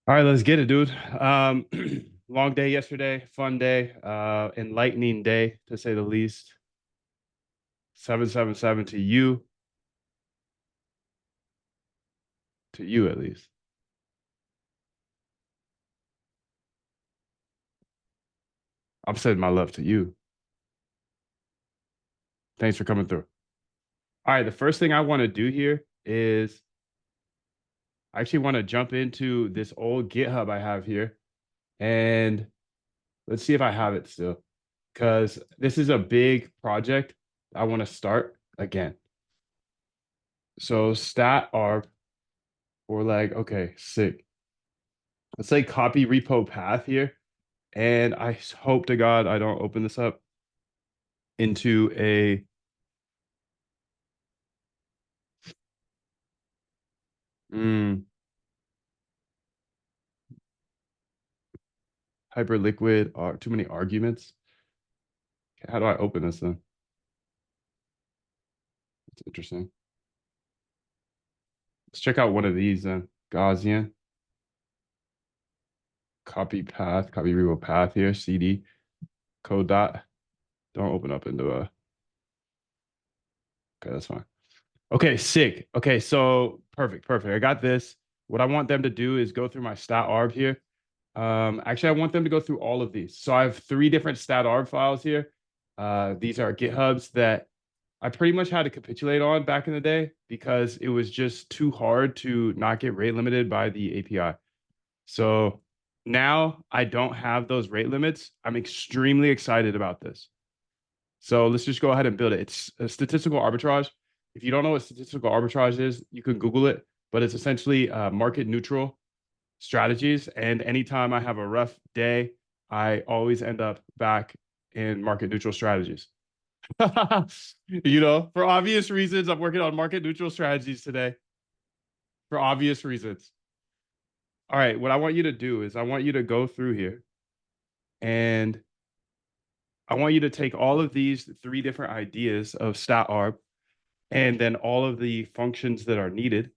All right, let's get it, dude. Long day yesterday, fun day, enlightening day to say the least. 777 to you at least. I'm sending my love to you. Thanks for coming through. All right, the first thing I want to do here is I actually want to jump into this old GitHub I have here and let's see if I have it still. Because this is a big project I want to start again. So stat arb or like, okay, sick. Let's say copy repo path here. And I hope to God I don't open this up into a mm, hyper liquid or too many arguments. Okay, how do I open this then? It's interesting. Let's check out one of these then. Gaussian, copy path, copy repo path here, CD, code dot. Don't open up into a, okay, that's fine. Okay, sick. Okay, so perfect, perfect. I got this. What I want them to do is go through my stat arb here. Actually, I want them to go through all of these. So I have three different stat arb files here. These are GitHubs that I pretty much had to capitulate on back in the day because it was just too hard to not get rate limited by the API. So now I don't have those rate limits. I'm extremely excited about this. So let's just go ahead and build it. It's a statistical arbitrage. If you don't know what statistical arbitrage is, you can Google it, but it's essentially market neutral strategies. And anytime I have a rough day, I always end up back in market neutral strategies. For obvious reasons, I'm working on market neutral strategies today for obvious reasons. All right, what I want you to do is I want you to go through here and I want you to take all of these three different ideas of stat arb and then all of the functions that are needed.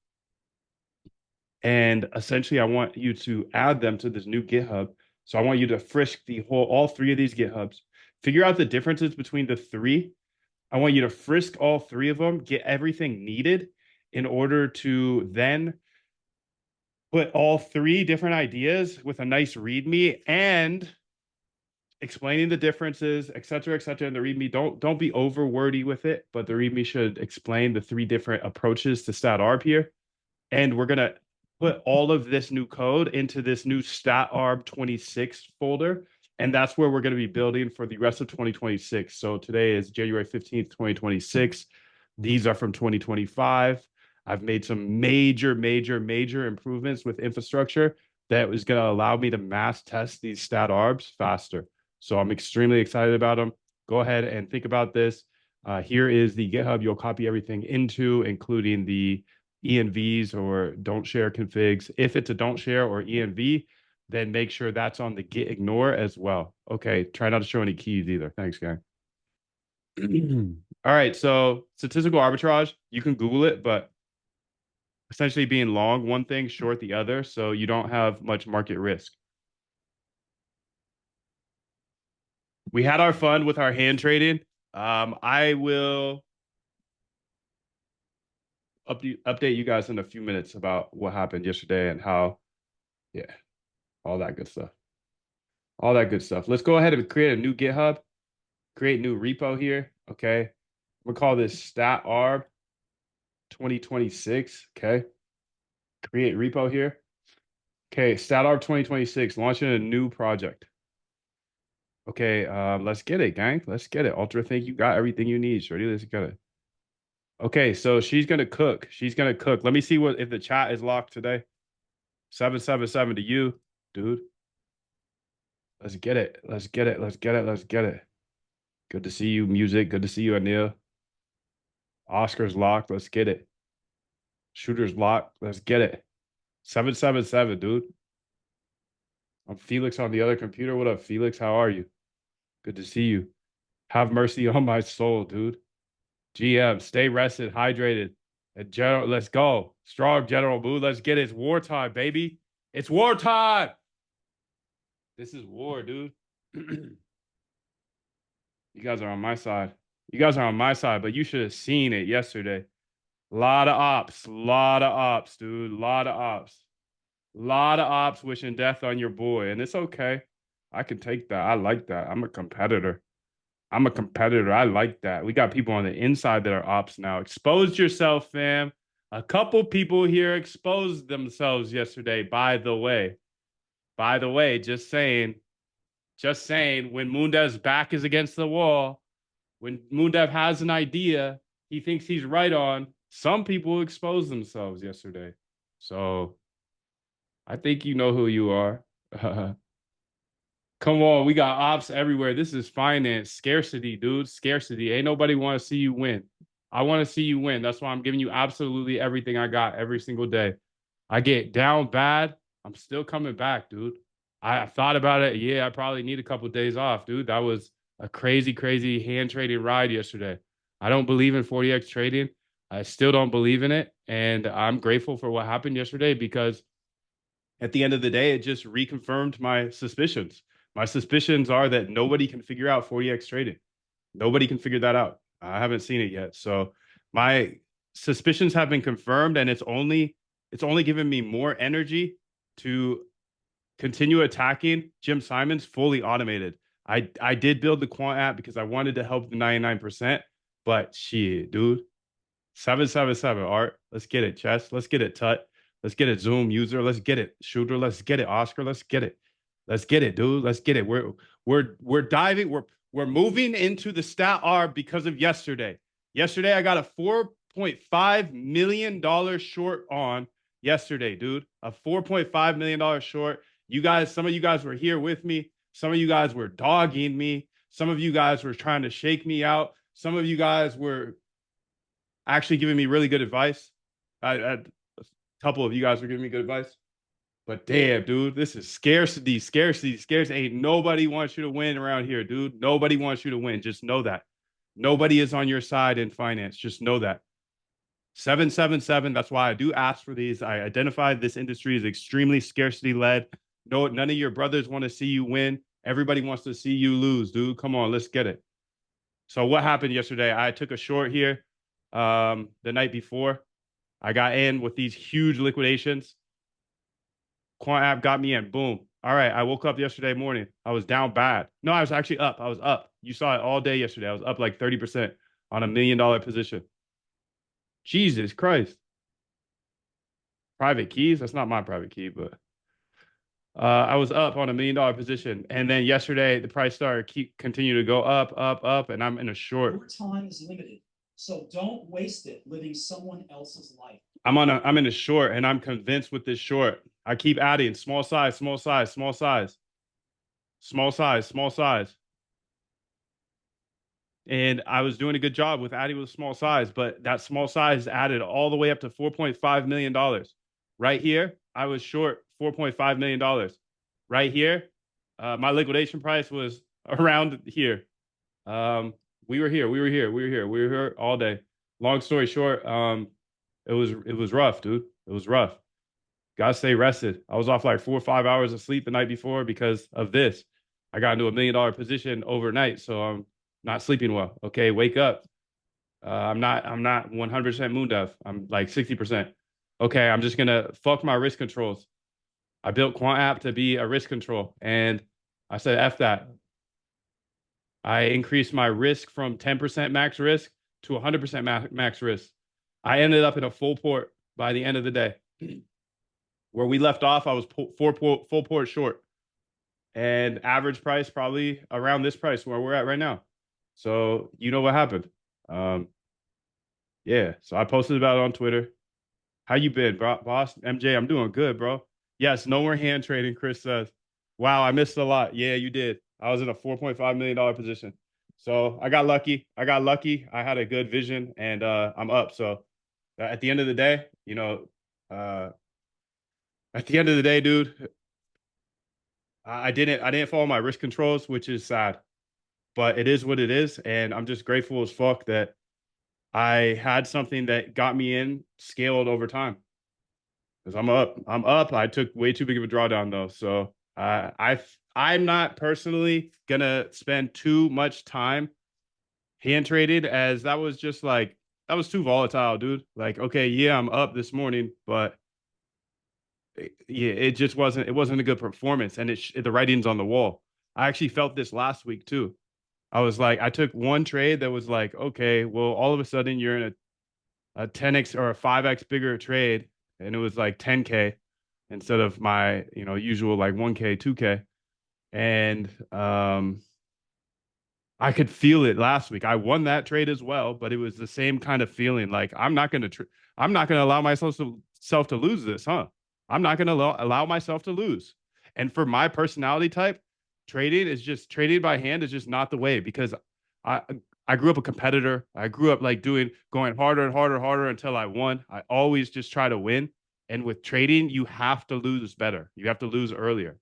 And essentially, I want you to add them to this new GitHub. So I want you to frisk all three of these GitHubs, figure out the differences between the three. I want you to frisk all three of them, get everything needed in order to then put all three different ideas with a nice README and explaining the differences, et cetera, in the README. Don't be over wordy with it, but the README should explain the three different approaches to stat arb here. And we're gonna put all of this new code into this new stat arb 26 folder. And that's where we're going to be building for the rest of 2026. So today is January 15th, 2026. These are from 2025. I've made some major improvements with infrastructure that was going to allow me to mass test these stat arbs faster. So I'm extremely excited about them. Go ahead and think about this. Here is the GitHub you'll copy everything into, including the ENVs or don't share configs. If it's a don't share or ENV, then make sure that's on the git ignore as well. Okay, try not to show any keys either. Thanks, guy. All right, so statistical arbitrage, you can Google it, but essentially being long one thing, short the other, so you don't have much market risk. We had our fun with our hand trading. I will update you guys in a few minutes about what happened yesterday and how, yeah, all that good stuff. All that good stuff. Let's go ahead and create a new GitHub, create new repo here. Okay. We'll call this stat arb 2026. Okay. Create repo here. Okay. Stat arb 2026, launching a new project. Okay. Let's get it, gang. Let's get it. Ultra think you got everything you need. Shorty, let's get it. Okay. So she's going to cook. She's going to cook. Let me see what if the chat is locked today. 777 to you, dude. Let's get it. Let's get it. Let's get it. Let's get it. Good to see you, music. Good to see you, Anil. Oscar's locked. Let's get it. Shooter's locked. Let's get it. 777, dude. I'm Felix on the other computer. What up, Felix? How are you? Good to see you. Have mercy on my soul, dude. GM, stay rested, hydrated. And general, let's go. Strong general mood. Let's get it. It's wartime, baby. It's wartime. This is war, dude. You guys are on my side. You guys are on my side, but you should have seen it yesterday. Lot of ops, dude. Lot of ops wishing death on your boy, and it's okay. I can take that. I like that. I'm a competitor. I like that. We got people on the inside that are ops now. Expose yourself, fam. A couple people here exposed themselves yesterday, by the way. By the way, just saying, when Mundev's back is against the wall, when Mundev has an idea he thinks he's right on, some people expose themselves yesterday. So I think you know who you are. Come on, we got ops everywhere. This is finance. Scarcity, dude. Scarcity. Ain't nobody want to see you win. I want to see you win. That's why I'm giving you absolutely everything I got every single day. I get down bad. I'm still coming back, dude. I thought about it. Yeah, I probably need a couple of days off, dude. That was a crazy, crazy hand trading ride yesterday. I don't believe in 40x trading. I still don't believe in it. And I'm grateful for what happened yesterday because at the end of the day, it just reconfirmed my suspicions. My suspicions are that nobody can figure out 40x trading. Nobody can figure that out. I haven't seen it yet. So my suspicions have been confirmed, and it's only given me more energy to continue attacking Jim Simons fully automated. I did build the quant app because I wanted to help the 99%, but shit, dude. 777 Art. Let's get it, Chess. Let's get it, Tut. Let's get it, Zoom user. Let's get it, Shooter. Let's get it, Oscar. Let's get it. Let's get it, dude. Let's get it. We're diving. We're moving into the stat R because of yesterday. Yesterday, I got a $4.5 million short on yesterday, dude. A $4.5 million short. You guys, some of you guys were here with me. Some of you guys were dogging me. Some of you guys were trying to shake me out. Some of you guys were actually giving me really good advice. A couple of you guys were giving me good advice. But damn, dude, this is scarcity, scarcity, scarcity. Ain't nobody wants you to win around here, dude. Nobody wants you to win. Just know that. Nobody is on your side in finance. Just know that. 777. That's why I do ask for these. I identified this industry is extremely scarcity led. No, none of your brothers want to see you win. Everybody wants to see you lose, dude. Come on, let's get it. So what happened yesterday? I took a short here the night before. I got in with these huge liquidations. Quant app got me in. Boom. All right. I woke up yesterday morning. I was down bad. No, I was actually up. I was up. You saw it all day yesterday. I was up like 30% on $1 million position. Jesus Christ. Private keys? That's not my private key, but I was up on $1 million position. And then yesterday the price started continue to go up, up, up, and I'm in a short. Your time is limited. So don't waste it living someone else's life. I'm in a short, and I'm convinced with this short. I keep adding small size, small size, small size, small size, small size. And I was doing a good job with adding with small size, but that small size added all the way up to $4.5 million. Right here, I was short $4.5 million. Right here, my liquidation price was around here. We were here all day. Long story short, it was rough, dude. It was rough. Gotta stay rested. I was off like 4 or 5 hours of sleep the night before because of this. I got into $1 million position overnight, so I'm not sleeping well. Okay, wake up. I'm not 100% Moondev. I'm like 60%. Okay, I'm just gonna fuck my risk controls. I built Quant App to be a risk control, and I said F that. I increased my risk from 10% max risk to 100% max risk. I ended up in a full port by the end of the day. Where we left off, I was full port short, and average price probably around this price where we're at right now. So you know what happened. Yeah. So I posted about it on Twitter. How you been, boss? MJ, I'm doing good, bro. Yes, no more hand trading. Chris says, "Wow, I missed a lot." Yeah, you did. I was in a $4.5 million position, so I got lucky. I had a good vision, and I'm up. So at the end of the day, uh, at the end of the day, dude, I didn't follow my risk controls, which is sad, but it is what it is, and I'm just grateful as fuck that I had something that got me in scaled over time. because I'm up. I'm up. I took way too big of a drawdown though, so I'm not personally gonna spend too much time hand traded as that was just like that was too volatile, dude. Like, okay, yeah, I'm up this morning, but yeah, it wasn't a good performance, and the writing's on the wall. I actually felt this last week too. I was like, I took one trade that was like, okay, well, all of a sudden you're in a 10x or a 5x bigger trade, and it was like 10K instead of my usual like 1K, 2K, and I could feel it last week. I won that trade as well, but it was the same kind of feeling. Like I'm not gonna allow myself to lose this, huh? I'm not gonna allow myself to lose. And for my personality type, trading by hand is just not the way because I I grew up a competitor. I grew up like going harder and harder and harder until I won. I always just try to win. And with trading, you have to lose better. You have to lose earlier.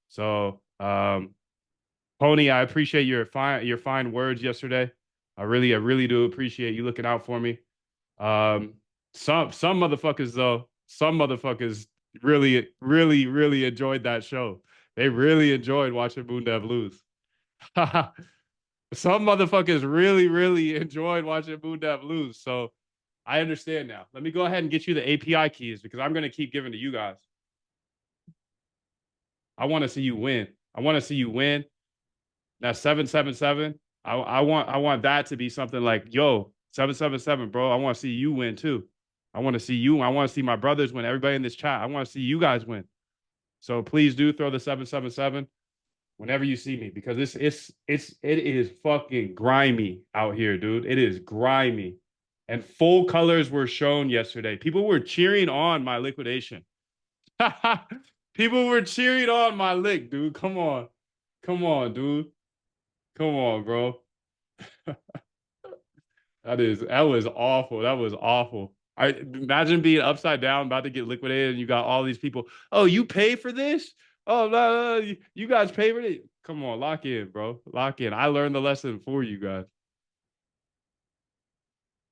So Pony, I appreciate your fine words yesterday. I really do appreciate you looking out for me. Um, some motherfuckers though, some motherfuckers really enjoyed that show. They really enjoyed watching Moon Dev lose. Some motherfuckers really enjoyed watching Moon Dev lose. So I understand now. Let me go ahead and get you the API keys because I'm gonna keep giving to you guys. I want to see you win. I want to see you win. That 777. I want that to be something like, yo, 777, bro. I want to see you win too. I want to see you. I want to see my brothers win. Everybody in this chat. I want to see you guys win. So please do throw the 777 whenever you see me because it is fucking grimy out here, dude. It is grimy. And full colors were shown yesterday. People were cheering on my liquidation. People were cheering on my lick, dude. Come on. Come on, dude. Come on, bro. That was awful. That was awful. I imagine being upside down, about to get liquidated, and you got all these people. Oh, you pay for this? Oh, no, no, you guys pay for it? Come on, lock in, bro. Lock in. I learned the lesson for you guys.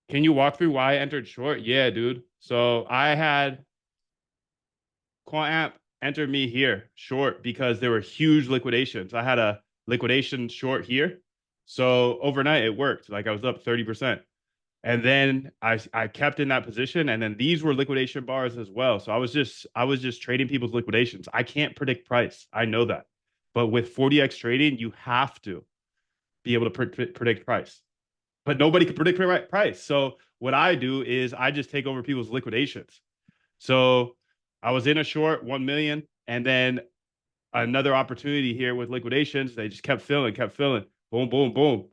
Can you walk through why I entered short? Yeah, dude. So I had Quant enter me here short because there were huge liquidations. I had a liquidation short here. So overnight it worked. Like I was up 30%. And then I kept in that position. And then these were liquidation bars as well. So I was just trading people's liquidations. I can't predict price. I know that. But with 40x trading, you have to be able to predict price. But nobody can predict price. So what I do is I just take over people's liquidations. So I was in a short 1 million and then another opportunity here with liquidations. They just kept filling, kept filling. Boom, boom, boom.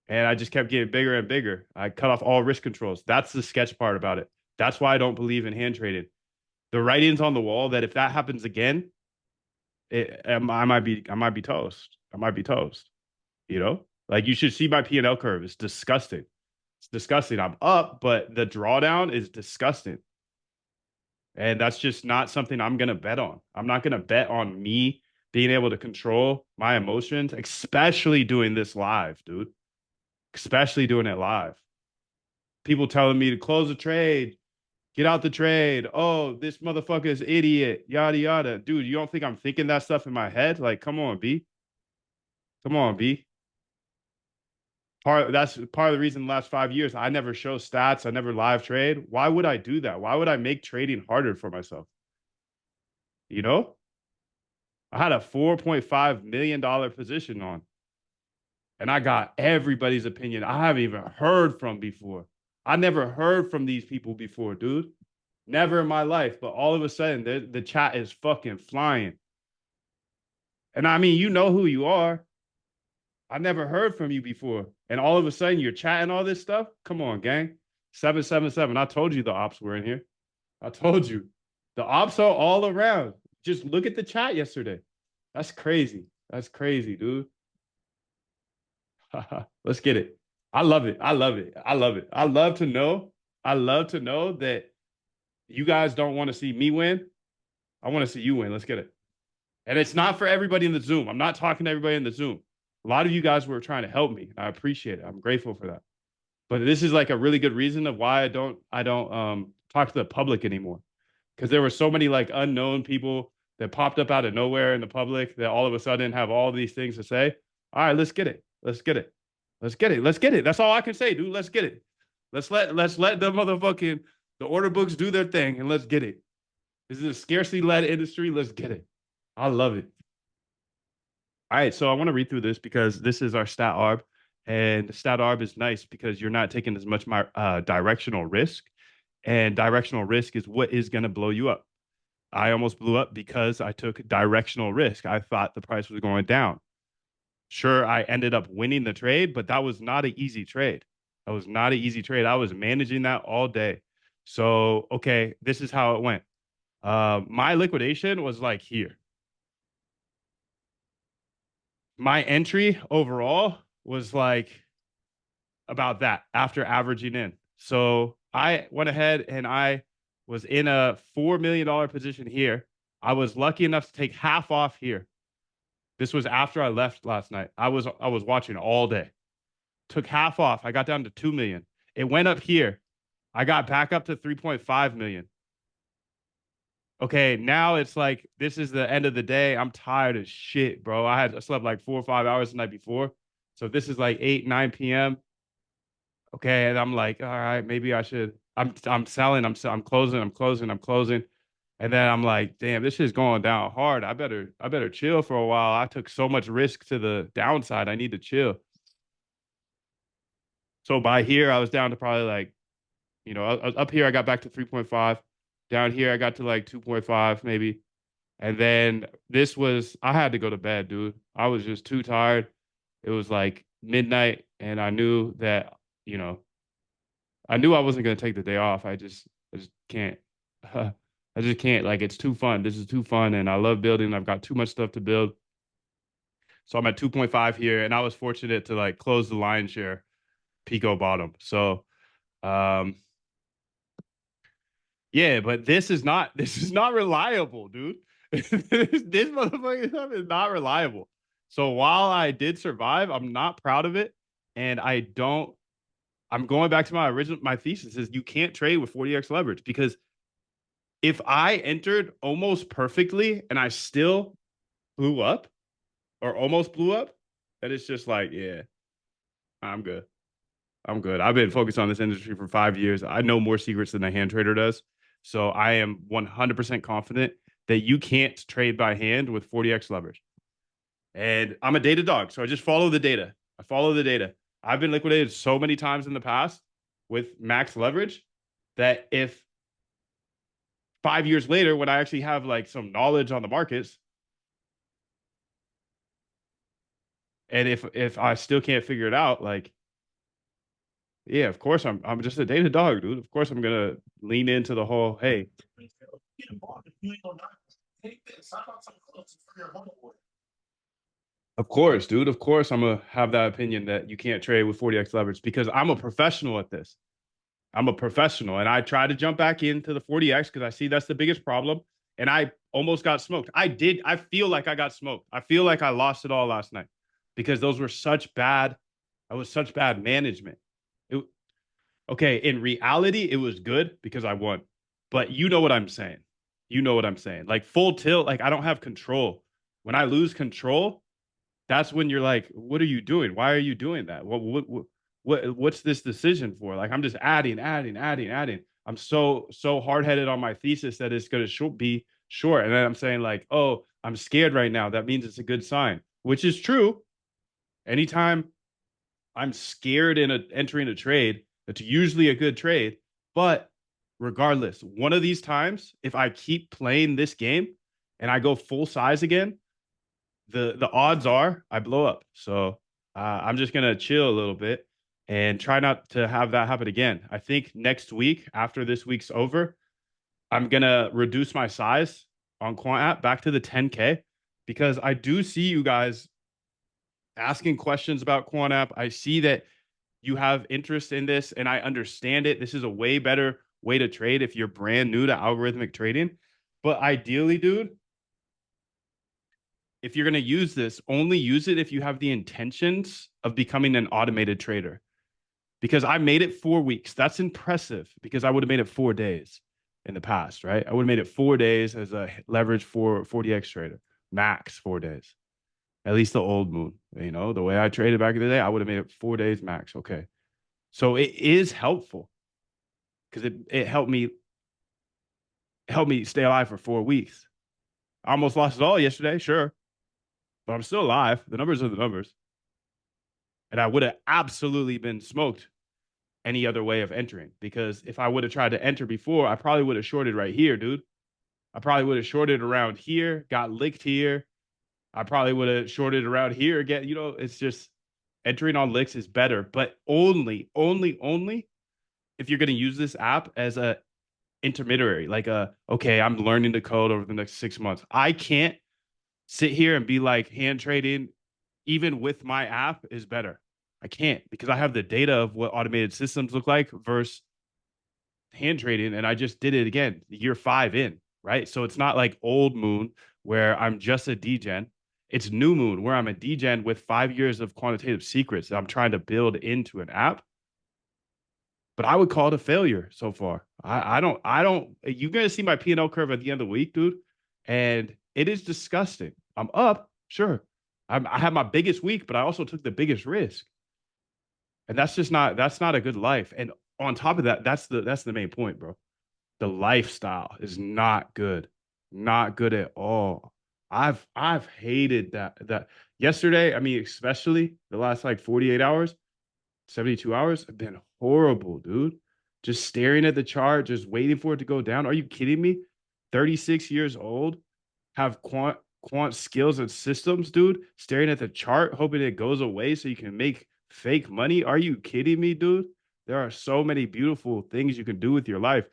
And I just kept getting bigger and bigger. I cut off all risk controls. That's the sketch part about it. That's why I don't believe in hand trading. The writing's on the wall that if that happens again, I might be toast. I might be toast. You know, like you should see my P&L curve. It's disgusting. It's disgusting. I'm up, but the drawdown is disgusting. And that's just not something I'm going to bet on. I'm not going to bet on me being able to control my emotions, especially doing this live, dude. Especially doing it live. People telling me to close the trade, get out the trade. Oh, this motherfucker is idiot, yada yada. Dude, you don't think I'm thinking that stuff in my head? Like, come on, B. Come on, B. That's part of the reason the last 5 years I never show stats. I never live trade. Why would I do that? Why would I make trading harder for myself? You know, I had a $4.5 million position on, and I got everybody's opinion I haven't even heard from before. I never heard from these people before, dude. Never in my life. But all of a sudden, the chat is fucking flying. And I mean, you know who you are. I never heard from you before. And all of a sudden, you're chatting all this stuff. Come on, gang. 777. I told you the ops were in here. I told you. The ops are all around. Just look at the chat yesterday. That's crazy. That's crazy, dude. Let's get it. I love it. I love it. I love it. I love to know. I love to know that you guys don't want to see me win. I want to see you win. Let's get it. And it's not for everybody in the Zoom. I'm not talking to everybody in the Zoom. A lot of you guys were trying to help me. I appreciate it. I'm grateful for that. But this is like a really good reason of why I don't talk to the public anymore. because there were so many like unknown people that popped up out of nowhere in the public that all of a sudden have all these things to say. All right, let's get it. Let's get it. Let's get it. Let's get it. That's all I can say, dude. Let's get it. Let's let the motherfucking the order books do their thing and let's get it. This is a scarcity led industry. Let's get it. I love it. All right, so I want to read through this because this is our stat arb, and stat arb is nice because you're not taking as much directional risk, and directional risk is what is going to blow you up. I almost blew up because I took directional risk. I thought the price was going down. Sure, I ended up winning the trade, but that was not an easy trade. That was not an easy trade. I was managing that all day. So, okay, this is how it went. My liquidation was like here. My entry overall was like about that after averaging in. So I went ahead and I was in a $4 million position here. I was lucky enough to take half off here. This was after I left last night. I was watching all day. Took half off. I got down to 2 million. It went up here. I got back up to 3.5 million. Okay, now it's like this is the end of the day. I'm tired as shit, bro. I slept like 4 or 5 hours the night before. So this is like 8, 9 p.m. Okay, and I'm like, all right, maybe I should. I'm selling. I'm closing. I'm closing. I'm closing. And then I'm like, damn, this is going down hard. I better chill for a while. I took so much risk to the downside. I need to chill. So by here, I was down to probably like, up here I got back to 3.5. Down here I got to like 2.5 maybe. And then I had to go to bed, dude. I was just too tired. It was like midnight and I knew that, you know, I knew I wasn't going to take the day off. I just can't. I just can't. Like, it's too fun. This is too fun. And I love building. I've got too much stuff to build. So I'm at 2.5 here. And I was fortunate to like close the lion's share Pico bottom. So, um, yeah, but this is not reliable, dude. This motherfucking stuff is not reliable. So while I did survive, I'm not proud of it. And I'm going back to my thesis is you can't trade with 40x leverage because if I entered almost perfectly and I still blew up or almost blew up, then it's just like, yeah, I'm good. I'm good. I've been focused on this industry for 5 years. I know more secrets than a hand trader does. So I am 100% confident that you can't trade by hand with 40x leverage. And I'm a data dog. So I just follow the data. I follow the data. I've been liquidated so many times in the past with max leverage that if 5 years later, when I actually have like some knowledge on the markets, and if I still can't figure it out, like, yeah, of course I'm just a data dog, dude. Of course I'm gonna lean into the whole, hey, of course, dude. Of course I'm gonna have that opinion that you can't trade with 40x leverage because I'm a professional at this. I'm a professional and I try to jump back into the 40x because I see that's the biggest problem. And I almost got smoked. I feel like I got smoked. I feel like I lost it all last night because those were such bad, I was such bad management. It, okay, in reality, it was good because I won. But you know what I'm saying. You know what I'm saying. Like full tilt, like I don't have control. When I lose control, that's when you're like, what are you doing? Why are you doing that? What's this decision for? Like, I'm just adding, adding, adding, adding. I'm so hard headed on my thesis that it's going to be short. And then I'm saying, like, oh, I'm scared right now. That means it's a good sign, which is true. Anytime I'm scared in entering a trade, it's usually a good trade. But regardless, one of these times, if I keep playing this game and I go full size again, the odds are I blow up. So I'm just gonna chill a little bit and try not to have that happen again. I think next week, after this week's over, I'm gonna reduce my size on Quant app back to the 10K because I do see you guys asking questions about Quant app. I see that you have interest in this and I understand it. This is a way better way to trade if you're brand new to algorithmic trading. But ideally, dude, if you're going to use this, only use it if you have the intentions of becoming an automated trader. Because I made it 4 weeks. That's impressive because I would have made it 4 days. in the past, right? I would have made it 4 days as a leverage for 40x trader, max 4 days. At least the old moon, the way I traded back in the day, I would have made it 4 days max. Okay. So it is helpful because it helped me stay alive for 4 weeks. I almost lost it all yesterday, sure, but I'm still alive. The numbers are the numbers. And I would have absolutely been smoked any other way of entering because if I would have tried to enter before, I probably would have shorted right here, dude. I probably would have shorted around here, got licked here. I probably would have shorted around here again. It's just entering on licks is better, but only if you're going to use this app as a intermediary, like okay, I'm learning the code over the next 6 months. I can't sit here and be like hand trading, even with my app, is better. I can't because I have the data of what automated systems look like versus hand trading, and I just did it again, year 5 in, right? So it's not like old moon where I'm just a degen. It's new moon where I'm a degen with 5 years of quantitative secrets that I'm trying to build into an app. But I would call it a failure so far. I don't. You're gonna see my P&L curve at the end of the week, dude, and it is disgusting. I'm up, sure. I have my biggest week, but I also took the biggest risk, and that's not a good life. And on top of that, that's the main point, bro. The lifestyle is not good, not good at all. I've hated that yesterday. I mean, especially the last like 48 hours. 72 hours have been horrible, dude. Just staring at the chart, just waiting for it to go down. Are you kidding me? 36 years old, have quant skills and systems, dude. Staring at the chart, hoping it goes away so you can make fake money. Are you kidding me, dude? There are so many beautiful things you can do with your life.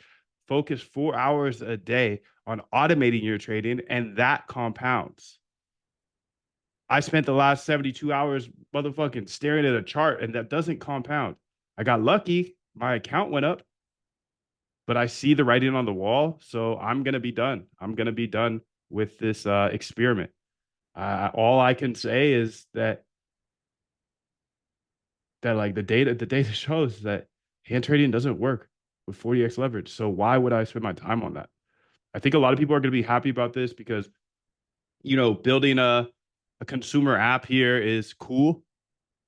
Focus 4 hours a day on automating your trading, and that compounds. I spent the last 72 hours motherfucking staring at a chart and that doesn't compound. I got lucky. My account went up, but I see the writing on the wall. So I'm going to be done. I'm going to be done with this experiment. All I can say is that like the data shows that hand trading doesn't work with 40x leverage. So why would I spend my time on that? I think a lot of people are going to be happy about this because, building a consumer app here is cool,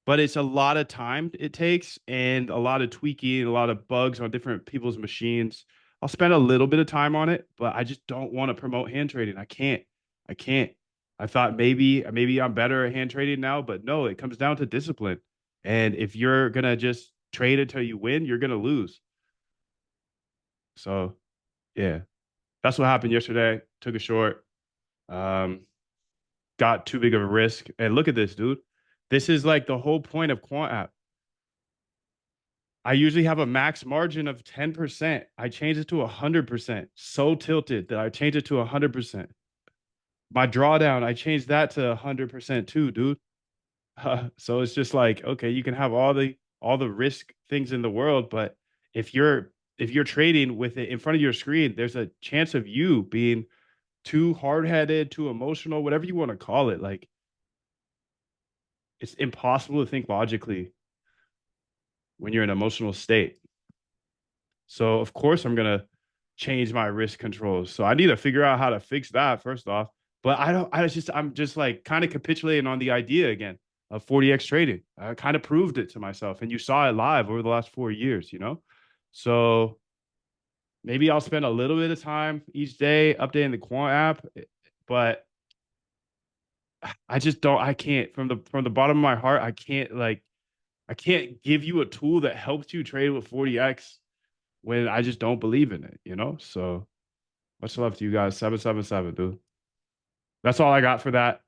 but it's a lot of time it takes and a lot of tweaking, a lot of bugs on different people's machines. I'll spend a little bit of time on it, but I just don't want to promote hand trading. I can't. I can't. I thought maybe I'm better at hand trading now, but no, it comes down to discipline. And if you're gonna just trade until you win, you're gonna lose. So yeah, that's what happened yesterday. Took a short. Um, got too big of a risk. And look at this, dude. This is like the whole point of quant app. I usually have a max margin of 10%. I changed it to 100%. So tilted that I changed it to 100%. My drawdown, I changed that to 100% too, dude. So it's just like, okay, you can have all the risk things in the world, but if you're trading with it in front of your screen, there's a chance of you being too hard-headed, too emotional, whatever you want to call it. Like it's impossible to think logically when you're in an emotional state. So of course I'm gonna change my risk controls. So I need to figure out how to fix that first off. But I don't. I'm just like kind of capitulating on the idea again of 40x trading. I kind of proved it to myself, and you saw it live over the last 4 years. So maybe I'll spend a little bit of time each day updating the quant app, but I just don't. I can't from the bottom of my heart. I can't give you a tool that helps you trade with 40x when I just don't believe in it. So much love to you guys. 777, dude. That's all I got for that.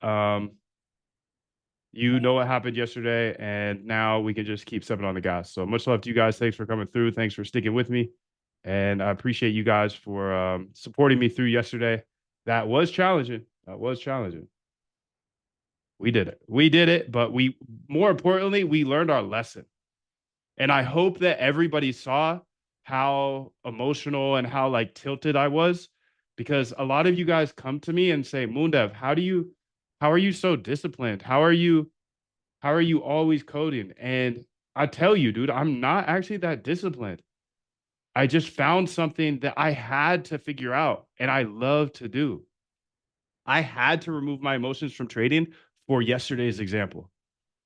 You know what happened yesterday, and now we can just keep stepping on the gas. So much love to you guys. Thanks for coming through. Thanks for sticking with me. And I appreciate you guys for supporting me through yesterday. That was challenging. That was challenging. We did it. We did it, but more importantly, we learned our lesson. And I hope that everybody saw how emotional and how like tilted I was because a lot of you guys come to me and say, Moondev, how are you so disciplined? How are you always coding? And I tell you, dude, I'm not actually that disciplined. I just found something that I had to figure out and I love to do. I had to remove my emotions from trading for yesterday's example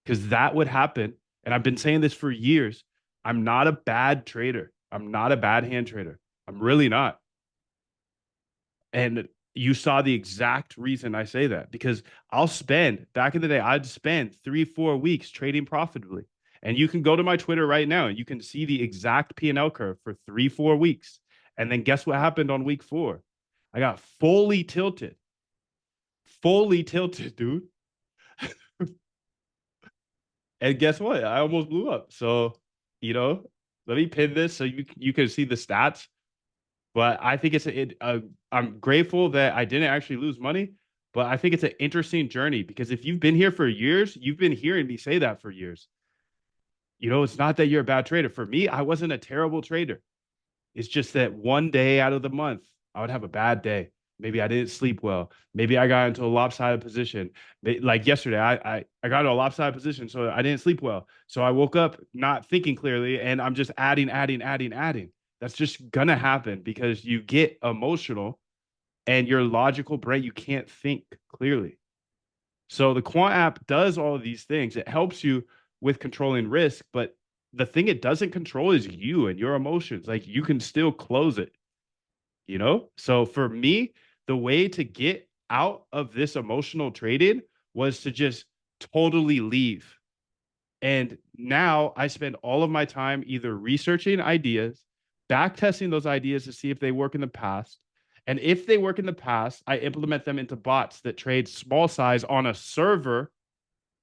because that would happen. And I've been saying this for years. I'm not a bad trader. I'm not a bad hand trader. I'm really not. And you saw the exact reason I say that because I'll spend back in the day, I'd spend 3, 4 weeks trading profitably. And you can go to my Twitter right now and you can see the exact P&L curve for 3, 4 weeks. And then guess what happened on week 4? I got fully tilted, dude. And guess what? I almost blew up. So, you know, let me pin this so you can see the stats. But I think I'm grateful that I didn't actually lose money. But I think it's an interesting journey because if you've been here for years, you've been hearing me say that for years. It's not that you're a bad trader. For me, I wasn't a terrible trader. It's just that one day out of the month, I would have a bad day. Maybe I didn't sleep well. Maybe I got into a lopsided position. Like yesterday, I got into a lopsided position, so I didn't sleep well. So I woke up not thinking clearly, and I'm just adding, adding, adding, adding. That's just gonna happen because you get emotional and your logical brain, you can't think clearly. So the quant app does all of these things. It helps you with controlling risk, but the thing it doesn't control is you and your emotions. Like you can still close it. So for me, the way to get out of this emotional trading was to just totally leave. And now I spend all of my time either researching ideas, back testing those ideas to see if they work in the past. And if they work in the past, I implement them into bots that trade small size on a server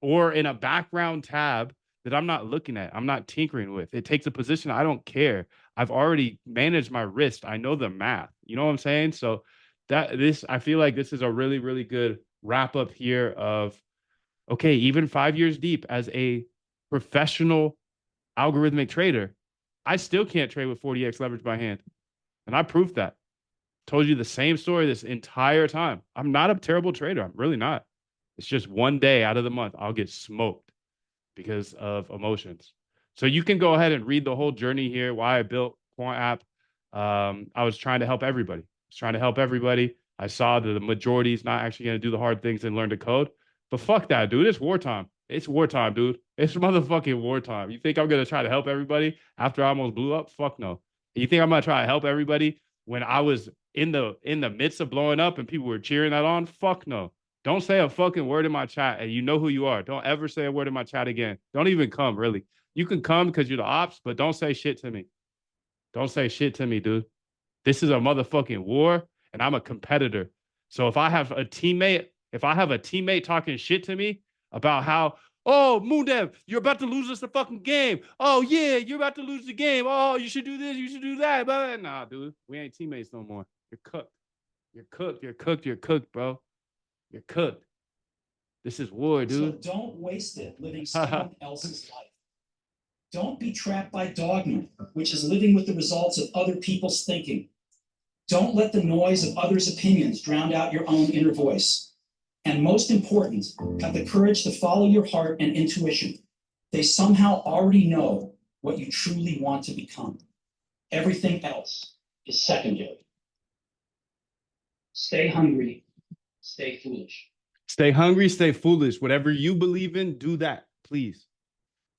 or in a background tab that I'm not looking at. I'm not tinkering with. It takes a position. I don't care. I've already managed my risk. I know the math. You know what I'm saying? So I feel like this is a really, really good wrap up here of, okay, even 5 years deep as a professional algorithmic trader, I still can't trade with 40x leverage by hand. And I proved that. Told you the same story this entire time. I'm not a terrible trader. I'm really not. It's just one day out of the month, I'll get smoked because of emotions. So you can go ahead and read the whole journey here, why I built Quant App. I was trying to help everybody. I was trying to help everybody. I saw that the majority is not actually going to do the hard things and learn to code. But fuck that, dude. It's wartime. It's wartime, dude. It's motherfucking wartime. You think I'm going to try to help everybody after I almost blew up? Fuck no. You think I'm going to try to help everybody when I was in the midst of blowing up and people were cheering that on? Fuck no. Don't say a fucking word in my chat, and you know who you are. Don't ever say a word in my chat again. Don't even come, really. You can come because you're the ops, but don't say shit to me. Don't say shit to me, dude. This is a motherfucking war, and I'm a competitor. So if I have a teammate talking shit to me about how, oh, Moondev, you're about to lose us the fucking game. Oh, yeah, you're about to lose the game. Oh, you should do this, you should do that. But nah, dude, we ain't teammates no more. You're cooked. You're cooked. You're cooked. You're cooked, bro. You're cooked. This is war, So dude. don't waste it living someone else's life. Don't be trapped by dogma, which is living with the results of other people's thinking. Don't let the noise of others' opinions drown out your own inner voice. And most important, have the courage to follow your heart and intuition. They somehow already know what you truly want to become. Everything else is secondary. Stay hungry, stay foolish. Stay hungry, stay foolish. Whatever you believe in, do that, please.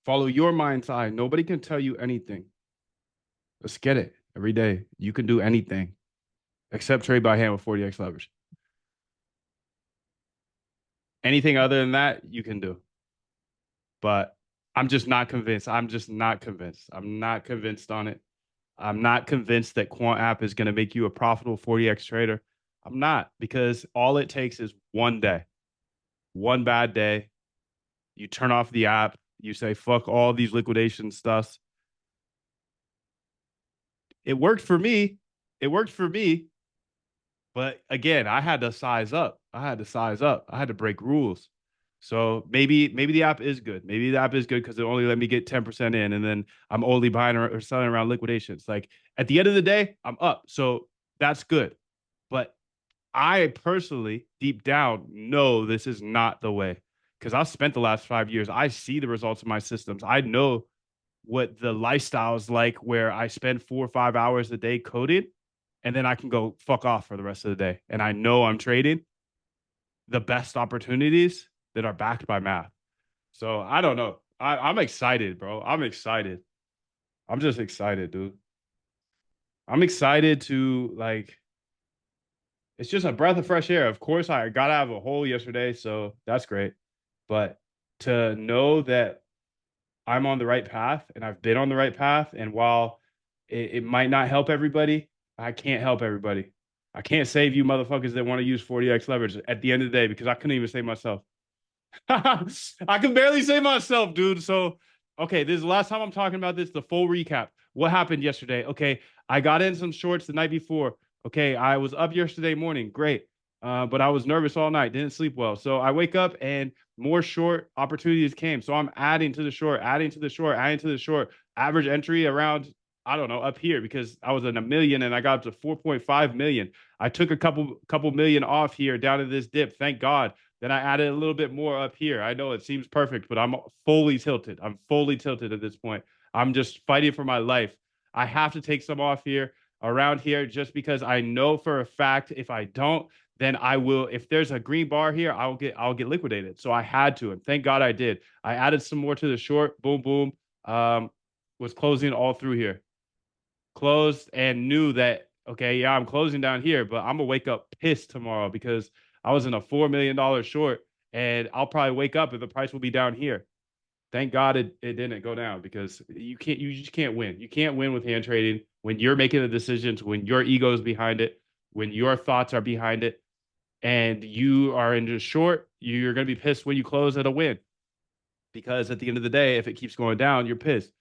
Follow your mind's eye. Nobody can tell you anything. Let's get it every day. You can do anything except trade by hand with 40x leverage. Anything other than that, you can do. But I'm just not convinced. I'm just not convinced. I'm not convinced on it. I'm not convinced that Quant App is going to make you a profitable 40x trader. I'm not, because all it takes is one day, one bad day. You turn off the app. You say, fuck all these liquidation stuffs. It worked for me. It worked for me. But again, I had to size up. I had to size up. I had to break rules. So maybe the app is good. Maybe the app is good because it only let me get 10% in, and then I'm only buying or selling around liquidations. Like at the end of the day, I'm up. So that's good. But I personally, deep down, know this is not the way because I've spent the last 5 years. I see the results of my systems. I know what the lifestyle is like, where I spend 4 or 5 hours a day coding, and then I can go fuck off for the rest of the day. And I know I'm trading the best opportunities that are backed by math. So I don't know. I'm excited, bro. I'm excited. I'm just excited, dude. I'm excited to like. It's just a breath of fresh air. Of course, I got out of a hole yesterday, so that's great. But to know that I'm on the right path and I've been on the right path, and while it might not help everybody, I can't help everybody. I can't save you motherfuckers that want to use 40x leverage at the end of the day because I couldn't even save myself. I can barely save myself, dude. So, okay, this is the last time I'm talking about this. The full recap. What happened yesterday? Okay, I got in some shorts the night before. Okay, I was up yesterday morning. Great. But I was nervous all night. Didn't sleep well. So I wake up and more short opportunities came. So I'm adding to the short, adding to the short, adding to the short. Average entry around, I don't know, up here because I was in a million and I got up to 4.5 million. I took a couple million off here down to this dip. Thank God. Then I added a little bit more up here. I know it seems perfect, but I'm fully tilted. I'm fully tilted at this point. I'm just fighting for my life. I have to take some off here around here just because I know for a fact if I don't, then I will. If there's a green bar here, I'll get liquidated. So I had to, and thank God I did. I added some more to the short. Boom, boom. Was closing all through here. Closed and knew that okay, yeah, I'm closing down here, but I'm gonna wake up pissed tomorrow because I was in a $4 million short, and I'll probably wake up and the price will be down here. Thank God it didn't go down because you just can't win. You can't win with hand trading when you're making the decisions, when your ego is behind it, when your thoughts are behind it, and you are in just short. You're gonna be pissed when you close at a win because at the end of the day, if it keeps going down, you're pissed.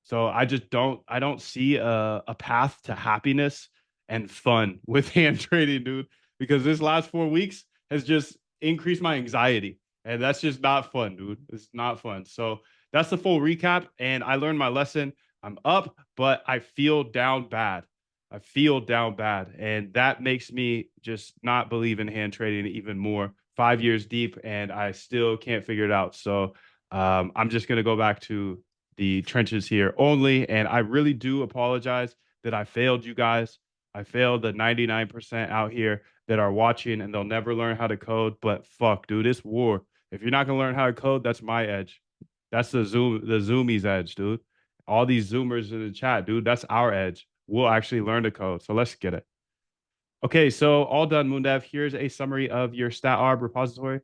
So I don't see a path to happiness and fun with hand trading, dude, because this last 4 weeks has just increased my anxiety. And that's just not fun, dude. It's not fun. So that's the full recap. And I learned my lesson. I'm up, but I feel down bad. I feel down bad. And that makes me just not believe in hand trading even more. 5 years deep, and I still can't figure it out. So I'm just going to go back to the trenches here only. And I really do apologize that I failed you guys. I failed the 99% out here that are watching and they'll never learn how to code. But fuck, dude, it's war. If you're not gonna learn how to code, that's my edge. That's the zoomies edge, dude. All these zoomers in the chat, dude, that's our edge. We'll actually learn to code. So let's get it. Okay, so all done, Moondev. Here's a summary of your stat repository.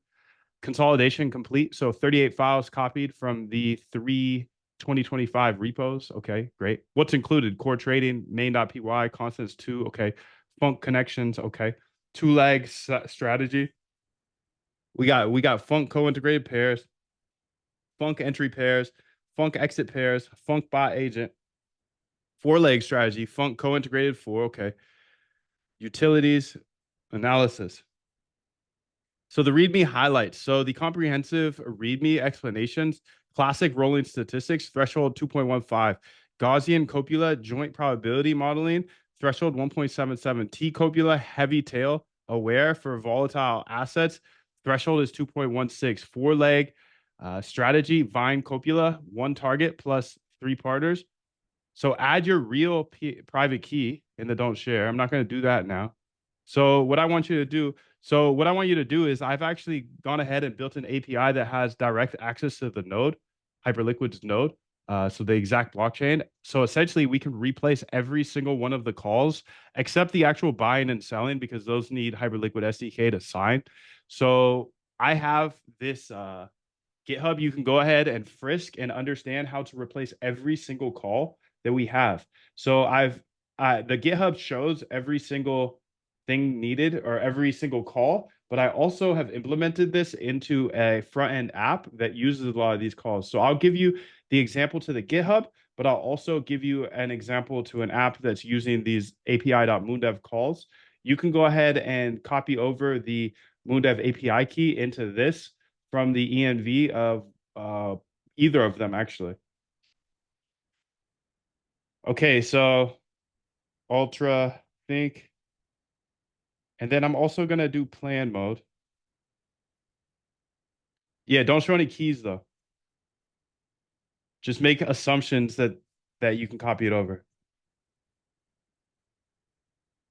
Consolidation complete. So 38 files copied from the 2025 repos. Okay, great. What's included? Core trading, main.py, constants 2. Okay. Funk connections. Okay. Two leg strategy. We got Funk co-integrated pairs, Funk entry pairs, Funk exit pairs, Funk bot agent, 4 leg strategy, Funk co-integrated 4. Okay. Utilities, analysis. So the README highlights. So the comprehensive README explanations, classic rolling statistics, threshold 2.15, Gaussian copula, joint probability modeling, threshold 1.77, T copula, heavy tail, aware for volatile assets, threshold is 2.16, 4 leg strategy, Vine copula, one target plus 3 parters. So add your real private key in the don't share. I'm not going to do that now. So what I want you to do, is I've actually gone ahead and built an API that has direct access to the node, Hyperliquid's node. So the exact blockchain. So essentially we can replace every single one of the calls except the actual buying and selling because those need Hyperliquid SDK to sign. So I have this GitHub, you can go ahead and frisk and understand how to replace every single call that we have. So the GitHub shows every single thing needed or every single call, but I also have implemented this into a front end app that uses a lot of these calls. So I'll give you the example to the GitHub, but I'll also give you an example to an app that's using these api.moondev calls. You can go ahead and copy over the Moondev API key into this from the ENV of either of them, actually. Okay, so Ultra Think. And then I'm also going to do plan mode. Yeah, don't show any keys, though. Just make assumptions that you can copy it over.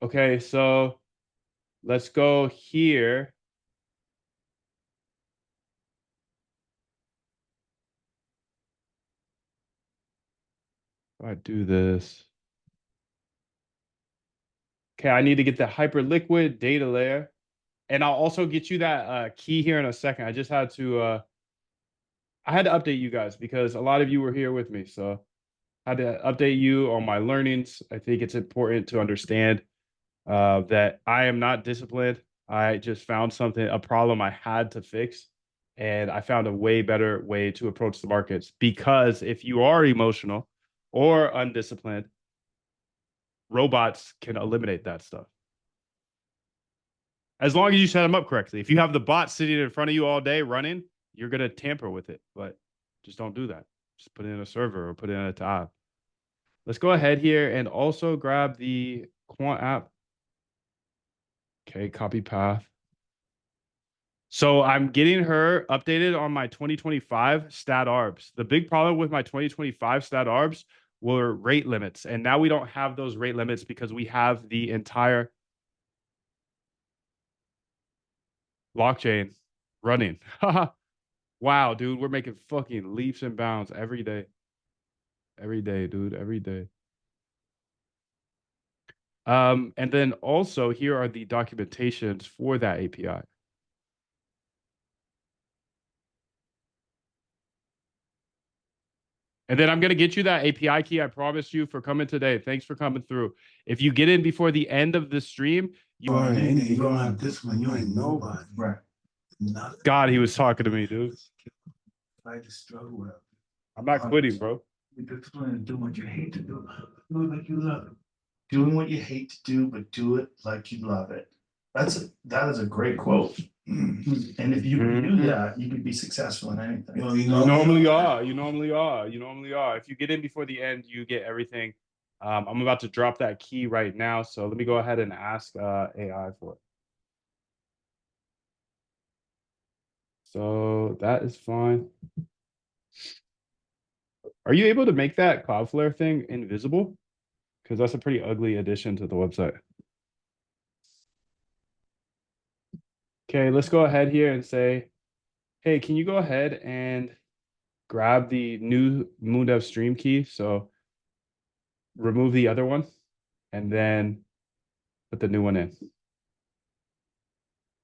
Okay, so let's go here. If I do this. Okay, I need to get the hyperliquid data layer. And I'll also get you that key here in a second. I just had to I had to update you guys because a lot of you were here with me. So I had to update you on my learnings. I think it's important to understand that I am not disciplined. I just found something, a problem I had to fix. And I found a way better way to approach the markets because if you are emotional or undisciplined, robots can eliminate that stuff. As long as you set them up correctly. If you have the bot sitting in front of you all day running, you're going to tamper with it. But just don't do that. Just put it in a server or put it in a tab. Let's go ahead here and also grab the quant app. Okay, copy path. So I'm getting her updated on my 2025 stat arbs. The big problem with my 2025 stat arbs were rate limits. And now we don't have those rate limits because we have the entire blockchain running. Wow, dude, we're making fucking leaps and bounds every day. Every day, dude, every day. And then also here are the documentations for that API. And then I'm going to get you that API key I promised you for coming today. Thanks for coming through. If you get in before the end of the stream, you are anything. You don't have this one. You ain't nobody. Right. Nothing. God, he was talking to me, dude. Fight the struggle with. I'm not quitting, bro. Be disciplined and do what you hate to do. Do it like you love it. Doing what you hate to do, but do it like you love it. That is a great quote. And if you do that, you can be successful in anything. You normally are. You normally are. You normally are. If you get in before the end, you get everything. I'm about to drop that key right now. So let me go ahead and ask AI for it. So that is fine. Are you able to make that Cloudflare thing invisible? Because that's a pretty ugly addition to the website. Okay, let's go ahead here and say, hey, can you go ahead and grab the new Moondev stream key? So remove the other one and then put the new one in.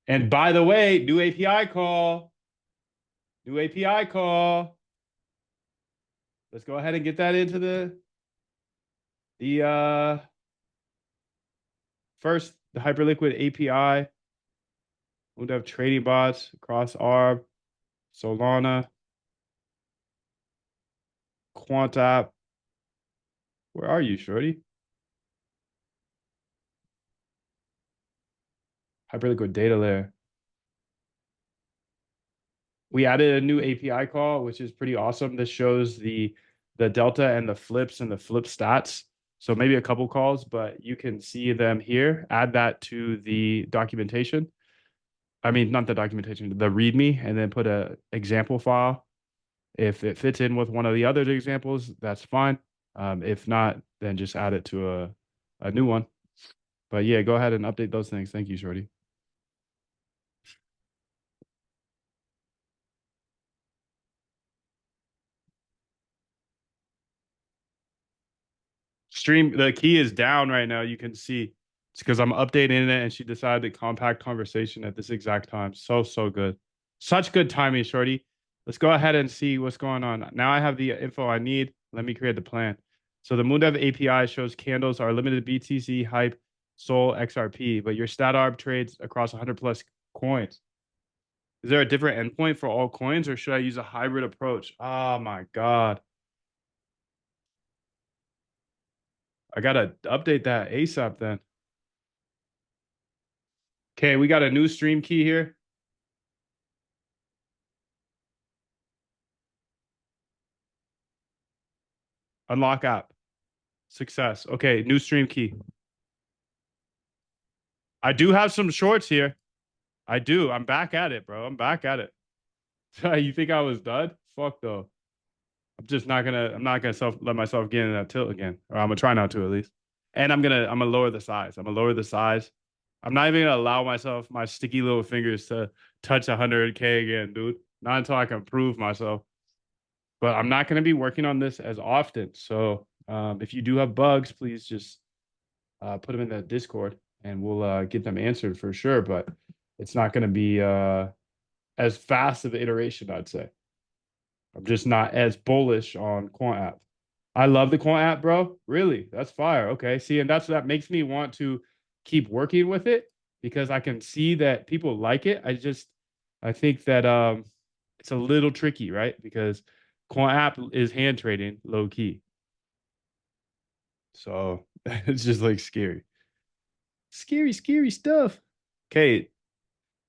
And by the way, new API call. New API call. Let's go ahead and get that into the first, the Hyperliquid API. We'll have trading bots across ARB, Solana, QuantApp. Where are you, shorty? Hyperliquid data layer. We added a new API call, which is pretty awesome. This shows the delta and the flips and the flip stats. So maybe a couple calls, but you can see them here. Add that to the documentation. I mean, not the documentation, the README, and then put a example file. If it fits in with one of the other examples, that's fine. If not, then just add it to a new one. But yeah, go ahead and update those things. Thank you, Shorty. Stream, the key is down right now. You can see it's because I'm updating it and she decided to compact conversation at this exact time. So good. Such good timing, Shorty. Let's go ahead and see what's going on. Now I have the info I need. Let me create the plan. So the Moondev API shows candles are limited BTC, Hype, Sol, XRP, but your stat arb trades across 100 plus coins. Is there a different endpoint for all coins or should I use a hybrid approach? Oh my God. I gotta update that ASAP then. Okay, we got a new stream key here. Unlock app. Success. Okay, new stream key. I do have some shorts here. I do. I'm back at it, bro. I'm back at it. You think I was done? Fuck though. I'm not gonna let myself get in that tilt again. Or I'm gonna try not to at least. And I'm gonna lower the size. I'm gonna lower the size. I'm not even gonna allow myself my sticky little fingers to touch 100K again, dude. Not until I can prove myself. But I'm not gonna be working on this as often. So if you do have bugs, please just put them in the Discord and we'll get them answered for sure. But it's not gonna be as fast of an iteration, I'd say. I'm just not as bullish on Quant app. I love the Quant app, bro. Really, that's fire. Okay, see, and that makes me want to keep working with it because I can see that people like it. I think that it's a little tricky, right? Because Quant app is hand trading low key, so it's just like scary stuff. Okay,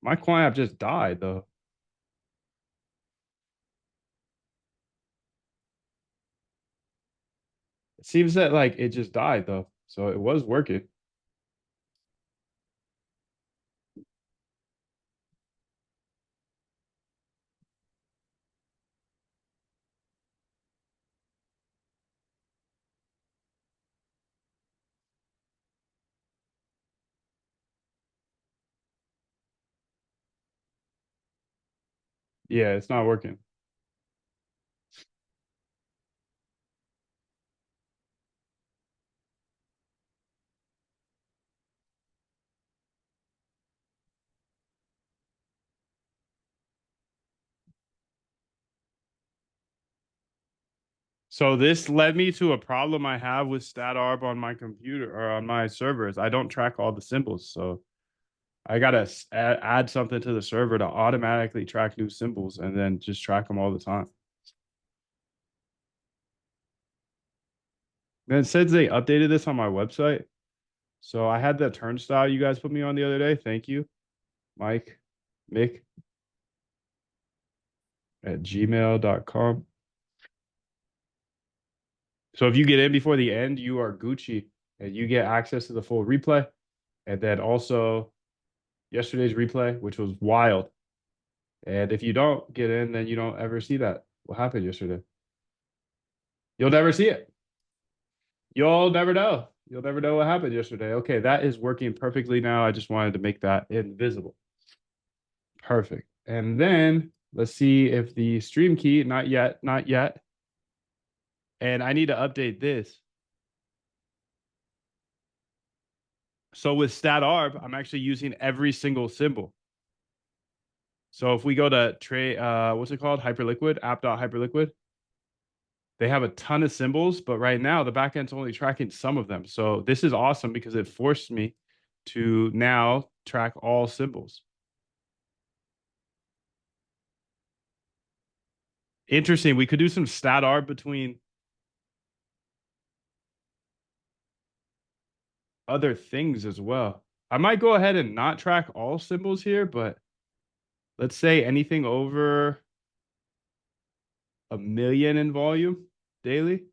my Quant app just died though. It seems that like it just died though, so it was working. Yeah, it's not working. So this led me to a problem I have with StatArb on my computer or on my servers. I don't track all the symbols, so I gotta add something to the server to automatically track new symbols and then just track them all the time. And it says they updated this on my website. So I had that turnstile you guys put me on the other day. Thank you, Mike, Mick at gmail.com. So if you get in before the end, you are Gucci and you get access to the full replay. And then also yesterday's replay, which was wild. And if you don't get in, then you don't ever see that. What happened yesterday? You'll never see it. You'll never know. You'll never know what happened yesterday. Okay, that is working perfectly now. I just wanted to make that invisible. Perfect. And then let's see if the stream key, not yet, not yet. And I need to update this. So with StatArb, I'm actually using every single symbol. So if we go to trade, what's it called? Hyperliquid, app.hyperliquid. They have a ton of symbols, but right now the backend's only tracking some of them. So this is awesome because it forced me to now track all symbols. Interesting. We could do some stat arb between other things as well. I might go ahead and not track all symbols here, but let's say anything over 1 million in volume daily.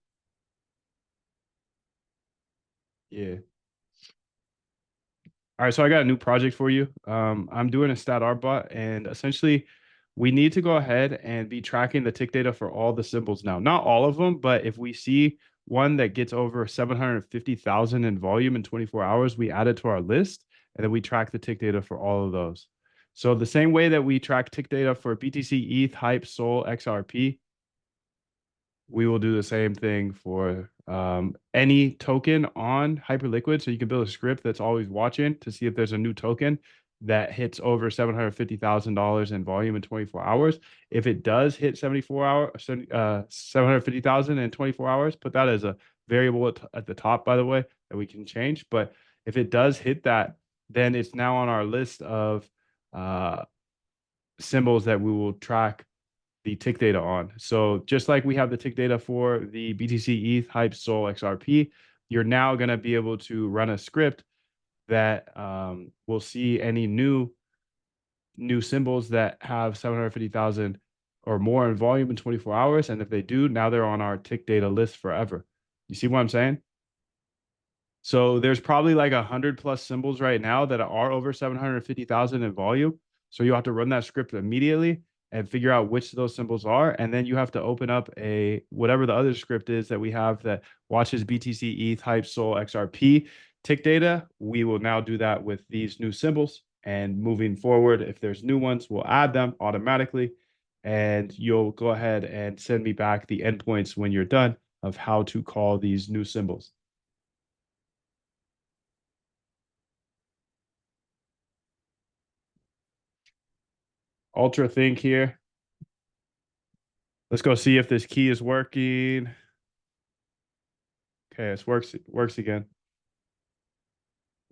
Yeah. All right, so I got a new project for you. I'm doing a stat arb bot, and essentially, we need to go ahead and be tracking the tick data for all the symbols now. Not all of them, but if we see one that gets over 750,000 in volume in 24 hours, we add it to our list, and then we track the tick data for all of those. So the same way that we track tick data for BTC, ETH, Hype, Sol, XRP, we will do the same thing for any token on Hyperliquid. So you can build a script that's always watching to see if there's a new token that hits over $750,000 in volume in 24 hours. If it does hit 750,000 in 24 hours, put that as a variable at the top, by the way, that we can change. But if it does hit that, then it's now on our list of symbols that we will track the tick data on. So just like we have the tick data for the BTC, ETH, Hype, Sol, XRP, you're now going to be able to run a script that will see any new symbols that have 750,000 or more in volume in 24 hours. And if they do, now they're on our tick data list forever. You see what I'm saying? So there's probably like 100+ symbols right now that are over 750,000 in volume. So you have to run that script immediately. and figure out which of those symbols are. And then you have to open up a whatever the other script is that we have that watches BTC, ETH, Hype, Sol, XRP tick data. We will now do that with these new symbols. And moving forward, if there's new ones, we'll add them automatically. And you'll go ahead and send me back the endpoints when you're done of how to call these new symbols. Ultra think here. Let's go see if this key is working. Okay, it works again.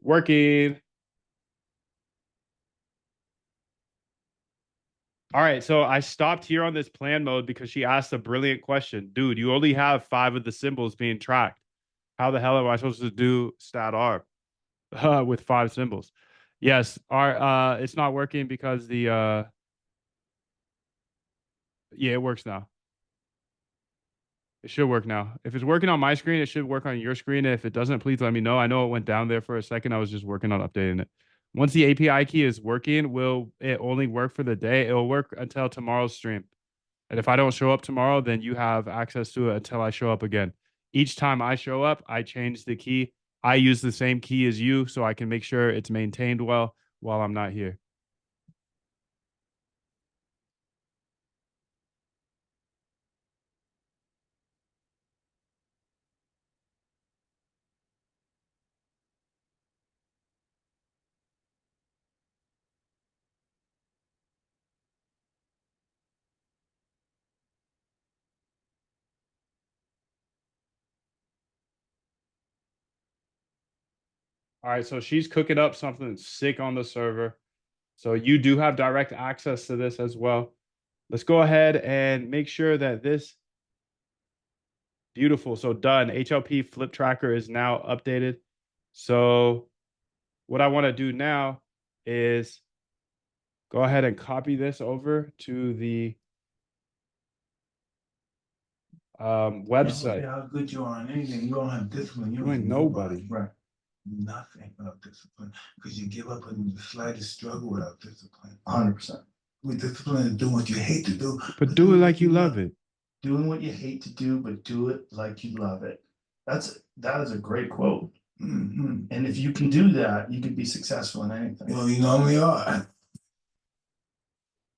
Working. All right, so I stopped here on this plan mode because she asked a brilliant question. Dude, you only have 5 of the symbols being tracked. How the hell am I supposed to do stat R with 5 symbols? Yes, it's not working because the yeah, it works now. It should work now. If it's working on my screen, it should work on your screen. If it doesn't, please let me know. I know it went down there for a second. I was just working on updating it. Once the API key is working, will it only work for the day? It will work until tomorrow's stream. And if I don't show up tomorrow, then you have access to it until I show up again. Each time I show up, I change the key. I use the same key as you so I can make sure it's maintained well while I'm not here. All right, so she's cooking up something sick on the server. So you do have direct access to this as well. Let's go ahead and make sure that this beautiful. So done. HLP flip tracker is now updated. So what I want to do now is go ahead and copy this over to the website. How good you are on anything, you don't have discipline. You ain't nobody. Right. Nothing without discipline, because you give up in the slightest struggle without discipline. 100%. With discipline is doing what you hate to do, But do it like you love it. Doing what you hate to do, but do it like you love it. That is a great quote. And if you can do that, you can be successful in anything. Well, you normally are.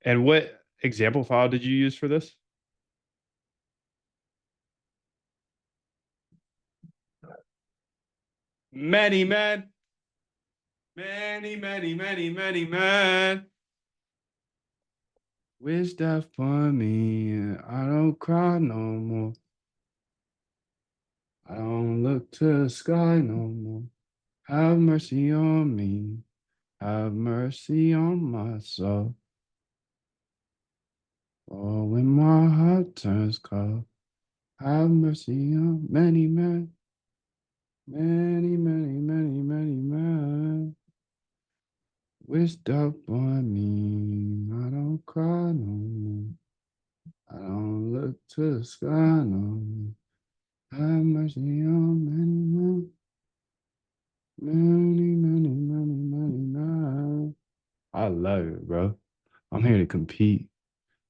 And what example file did you use for this? Many men. Many, many, many, many men. Wish death upon me. I don't cry no more. I don't look to the sky no more. Have mercy on me. Have mercy on my soul. Oh, when my heart turns cold, have mercy on many men. Many, many, many, many men. Wish death on me. I don't cry no more. I don't look to the sky no more. Have mercy on many men. Many, many, many, many men. I love it, bro. I'm here to compete.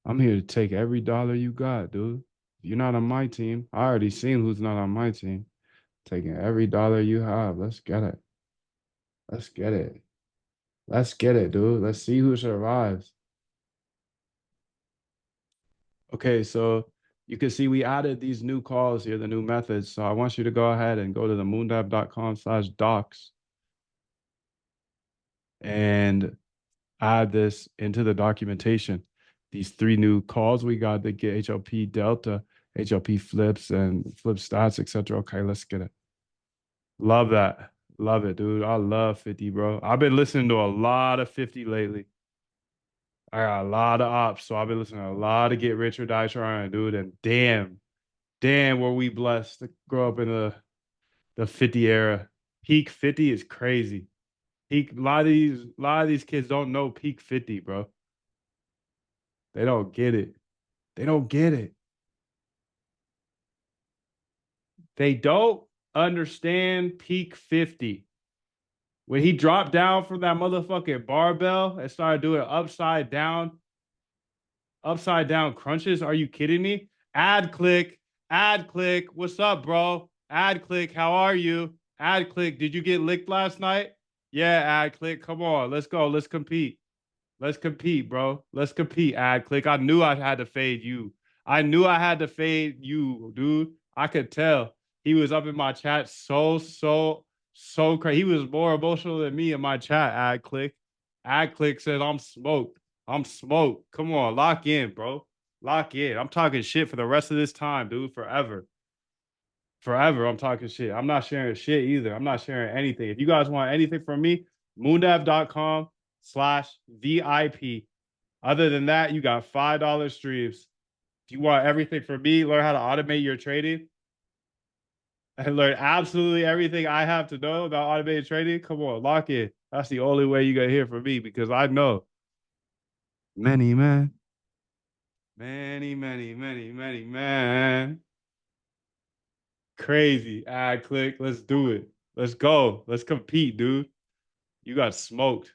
I'm here to take every dollar you got, dude. You're not on my team. I already seen who's not on my team. Taking every dollar you have. Let's get it. Let's get it. Let's get it, dude. Let's see who survives. Okay, so you can see we added these new calls here, the new methods. So I want you to go ahead and go to the moondab.com/docs and add this into the documentation. These 3 new calls we got that get HLP delta, HLP flips, and flip stats, etc. Okay, let's get it. Love that. Love it, dude. I love 50, bro. I've been listening to a lot of 50 lately. I got a lot of ops, so I've been listening to a lot of Get Rich or Die Trying, dude. And damn, were we blessed to grow up in the 50 era. Peak 50 is crazy. A lot of these kids don't know peak 50, bro. They don't get it. They don't get it. They don't understand peak 50. When he dropped down from that motherfucking barbell and started doing upside down Upside down crunches. Are you kidding me? Ad click. Ad click. What's up, bro? Ad click. How are you? Ad click. Did you get licked last night? Yeah, ad click. Come on. Let's go. Let's compete. Let's compete, bro. Let's compete, ad click. I knew I had to fade you. I knew I had to fade you, dude. I could tell. He was up in my chat so crazy. He was more emotional than me in my chat, ad click. Ad click said, I'm smoked. I'm smoked. Come on, lock in, bro. Lock in. I'm talking shit for the rest of this time, dude. Forever. Forever, I'm talking shit. I'm not sharing shit either. I'm not sharing anything. If you guys want anything from me, moondav.com/VIP. Other than that, you got $5 streams. If you want everything from me, learn how to automate your trading and learn absolutely everything I have to know about automated trading, come on, lock in. That's the only way you're going to hear from me because I know many, man. Man. Crazy. Ad click. Let's do it. Let's go. Let's compete, dude. You got smoked.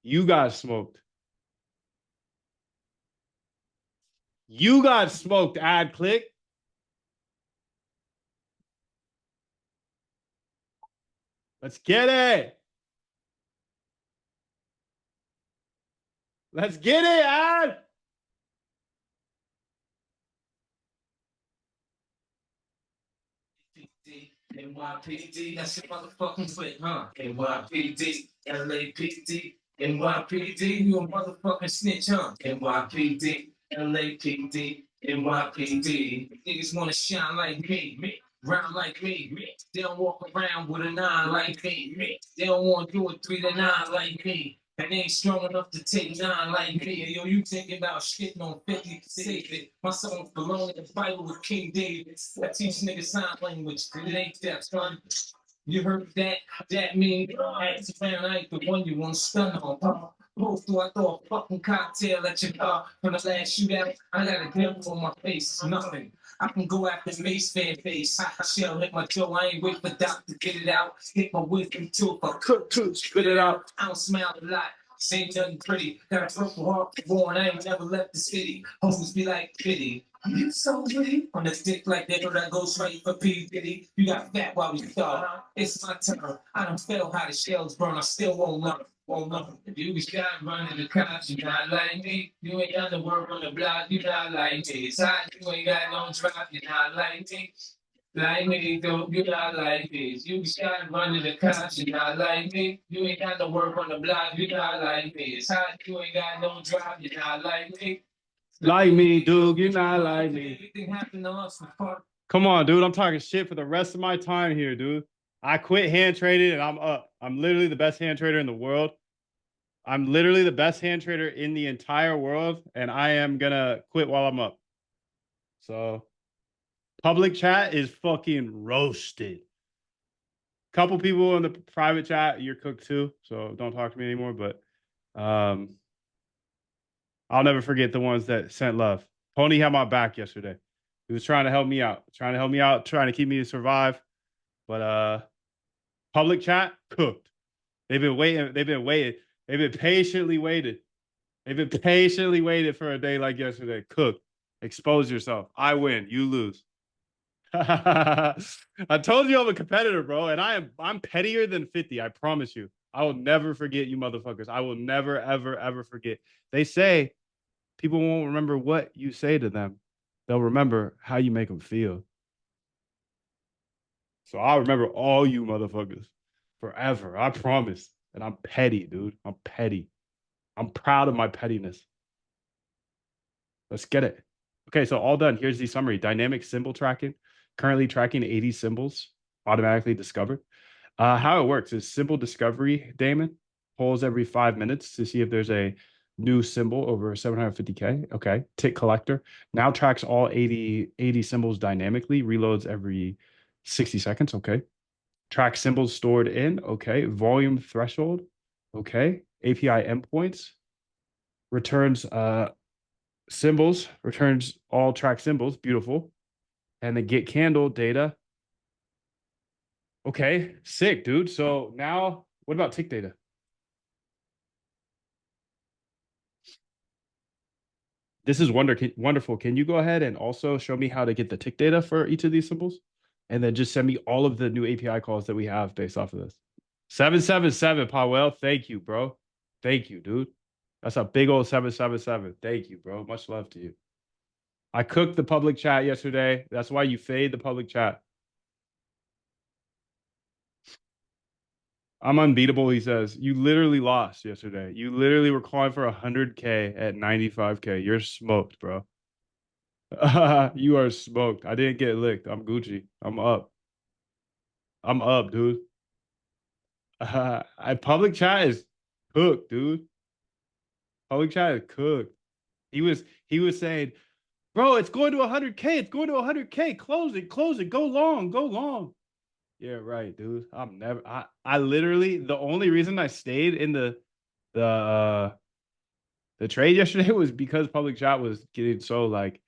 You got smoked. You got smoked, ad click. Let's get it. Let's get it, ad. NYPD, that's your motherfucking foot, huh? NYPD, LAPD, NYPD, you a motherfucking snitch, huh? NYPD, LAPD, NYPD. Niggas wanna shine like me, round like me. They don't walk around with a 9 like me. They don't wanna do a 3 to 9 like me. And they ain't strong enough to take 9 like me. Yo, you thinking about shitting on 50 to save it. My songs belong in the Bible with King David. I teach niggas sign language, it ain't that fun. You heard that? That mean ass around, I ain't the one you want to stun on. Both do I throw a fucking cocktail at your car from the last shootout? I got a devil on my face, it's nothing. I can go after Mace fan face. Shell hit my jaw, I ain't wait for Doc to get it out. Hit my wisdom tooth, I cook too, spit it out. I don't smile a lot. Ain't nothing pretty. Got a purple heart born. I ain't never left the city. Hoes be like pity. You so pretty. On the stick like that, or that goes right for P. Diddy. You got fat while we thought. It's my turn. I don't feel how the shells burn. I still won't learn. Won't learn. You be sky running the cops. You not like me. You ain't got the work on the block. You not like me. It's hot. You ain't got no drop. You not like me. Like me, don't you not like this? You got running the cops, you not like me. You ain't got no work on the block, you not like me. It's hot, you ain't got no drive, you not like me. Like me, dude. You not like me. Everything happened to us. Come on, dude. I'm talking shit for the rest of my time here, dude. I quit hand trading and I'm up. I'm literally the best hand trader in the world. I'm literally the best hand trader in the entire world, and I am gonna quit while I'm up. So public chat is fucking roasted. Couple people in the private chat, you're cooked too, so don't talk to me anymore. But I'll never forget the ones that sent love. Pony had my back yesterday. He was trying to help me out, trying to keep me to survive. But public chat cooked. They've been waiting. They've been patiently waited. They've been patiently waited for a day like yesterday. Cook. Expose yourself. I win. You lose. I told you I'm a competitor, bro, and I'm pettier than 50. I promise you. I will never forget you motherfuckers. I will never, ever forget. They say people won't remember what you say to them. They'll remember how you make them feel. So I'll remember all you motherfuckers forever. I promise. And I'm petty, dude. I'm petty. I'm proud of my pettiness. Let's get it. Okay, so all done. Here's the summary. Dynamic symbol tracking. Currently tracking 80 symbols automatically discovered. How it works is symbol discovery, Damon, polls every 5 minutes to see if there's a new symbol over 750K. Okay. Tick collector now tracks all 80 symbols dynamically, reloads every 60 seconds. Okay. Track symbols stored in. Okay. Volume threshold. Okay. API endpoints. Returns symbols, returns all track symbols. Beautiful. And the get candle data. Okay. Sick, dude. So now what about tick data? This is wonderful. Can you go ahead and also show me how to get the tick data for each of these symbols? And then just send me all of the new API calls that we have based off of this. 777, Powell. Thank you, bro. Thank you, dude. That's a big old 777. Thank you, bro. Much love to you. I cooked the public chat yesterday. That's why you fade the public chat. I'm unbeatable, he says. You literally lost yesterday. You literally were calling for 100K at 95K. You're smoked, bro. You are smoked. I didn't get licked. I'm Gucci. I'm up. I'm up, dude. Public chat is cooked, dude. Public chat is cooked. He was saying, bro, it's going to 100K. It's going to 100K. Close it, close it. Go long, go long. Yeah, right, dude. I literally the only reason I stayed in the the trade yesterday was because public chat was getting so like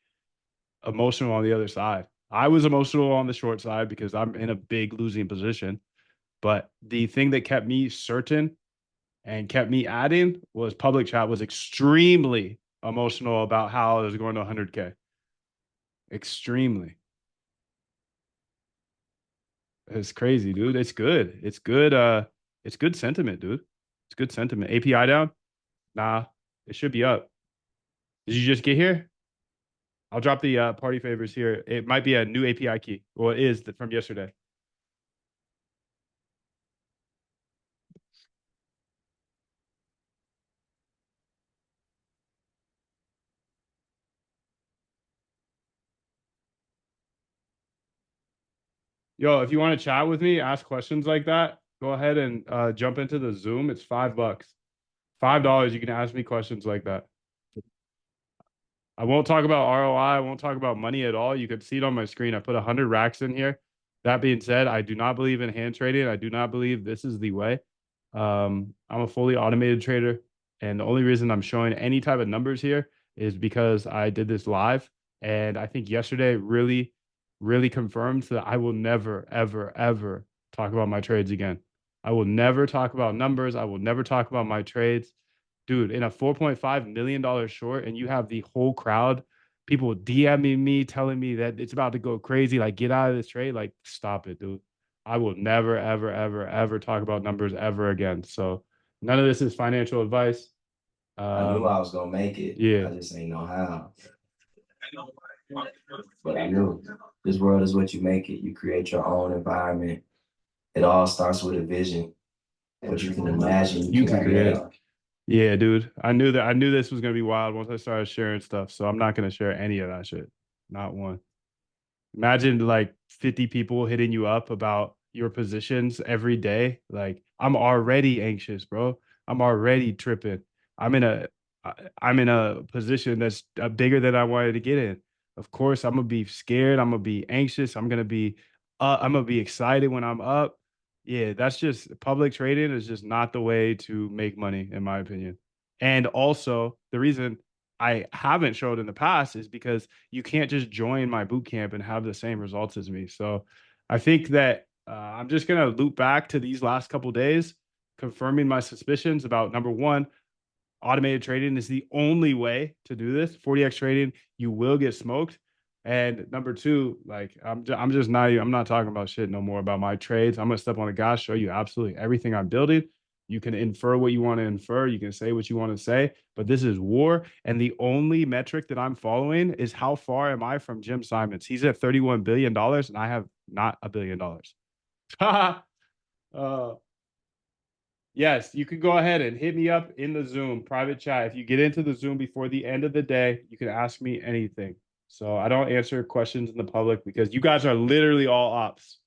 emotional on the other side. I was emotional on the short side because I'm in a big losing position. But the thing that kept me certain and kept me adding was public chat was extremely emotional about how it was going to 100K. Extremely. It's crazy, dude. It's good. It's good. It's good sentiment, dude. It's good sentiment. API down? Nah, it should be up. Did you just get here? I'll drop the party favors here. It might be a new API key. Well, it is from yesterday. Yo, if you want to chat with me, ask questions like that, go ahead and jump into the Zoom. It's $5. $5. You can ask me questions like that. I won't talk about ROI. I won't talk about money at all. You could see it on my screen. I put 100 racks in here. That being said, I do not believe in hand trading. I do not believe this is the way. I'm a fully automated trader. And the only reason I'm showing any type of numbers here is because I did this live. And I think yesterday really, really confirmed that I will never, ever, ever talk about my trades again. I will never talk about numbers. I will never talk about my trades. Dude, in a $4.5 million short, and you have the whole crowd, people DMing me, telling me that it's about to go crazy, like get out of this trade, like stop it, dude. I will never, ever, ever, ever talk about numbers ever again. So none of this is financial advice. I knew I was gonna make it. Yeah. I just ain't know how. But I knew this world is what you make it. You create your own environment. It all starts with a vision. What you can imagine, You can create. Yeah, dude. I knew this was gonna be wild once I started sharing stuff. So I'm not gonna share any of that shit. Not one. Imagine like 50 people hitting you up about your positions every day. Like I'm already anxious, bro. I'm already tripping. I'm in a I'm in a position that's bigger than I wanted to get in. Of course, I'm gonna be scared. I'm gonna be anxious. I'm gonna be excited when I'm up. Yeah, that's just public trading is just not the way to make money, in my opinion. And also, the reason I haven't showed in the past is because you can't just join my boot camp and have the same results as me. So I think that I'm just going to loop back to these last couple days, confirming my suspicions about number one, automated trading is the only way to do this. 40x trading, you will get smoked. And number two, like I'm just not I'm not talking about shit no more about my trades. I'm gonna step on the gas, show you absolutely everything I'm building. You can infer what you want to infer. You can say what you want to say, but this is war. And the only metric that I'm following is how far am I from Jim Simons? He's at $31 billion and I have not $1 billion. uh, Yes, you can go ahead and hit me up in the Zoom private chat. If you get into the Zoom before the end of the day, you can ask me anything. So I don't answer questions in the public because you guys are literally all ops.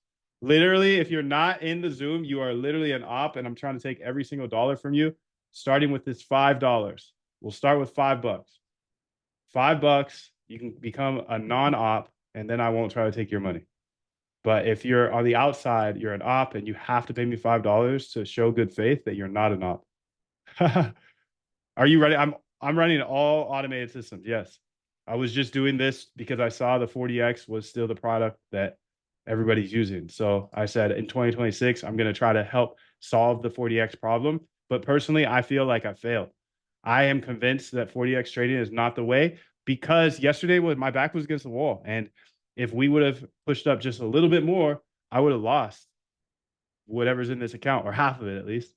Literally, if you're not in the Zoom, you are literally an op, and I'm trying to take every single dollar from you, starting with this $5. We'll start with $5. $5, you can become a non-op, and then I won't try to take your money. But if you're on the outside, you're an op and you have to pay me $5 to show good faith that you're not an op. Are you ready? I'm running all automated systems. Yes. I was just doing this because I saw the 40X was still the product that everybody's using. So I said in 2026, I'm going to try to help solve the 40X problem. But personally, I feel like I failed. I am convinced that 40X trading is not the way, because yesterday my back was against the wall. And if we would have pushed up just a little bit more, I would have lost whatever's in this account, or half of it at least.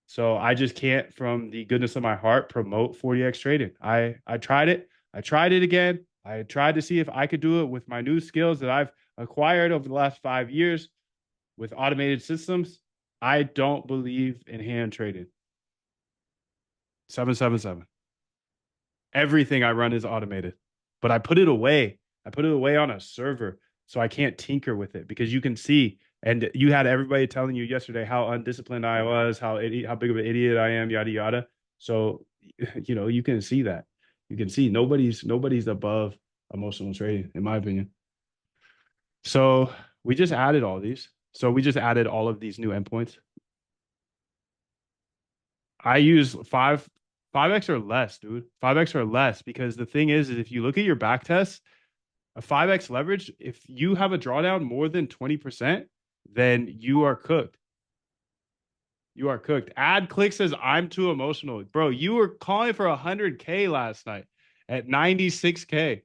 So I just can't, from the goodness of my heart, promote 40x trading. I tried it. I tried it again. I tried to see if I could do it with my new skills that I've acquired over the last 5 years with automated systems. I don't believe in hand trading. 777. Everything I run is automated, but I put it away. I put it away on a server so I can't tinker with it, because you can see, and you had everybody telling you yesterday how undisciplined I was, how big of an idiot I am, yada yada. So, you can see that. You can see nobody's above emotional trading, in my opinion. So we just added all these. So we just added all of these new endpoints. I use 5x or less, dude. 5x or less, because the thing is if you look at your back test, a 5x leverage, if you have a drawdown more than 20%, then you are cooked. You are cooked. Ad click says I'm too emotional. Bro, you were calling for 100K last night at 96K.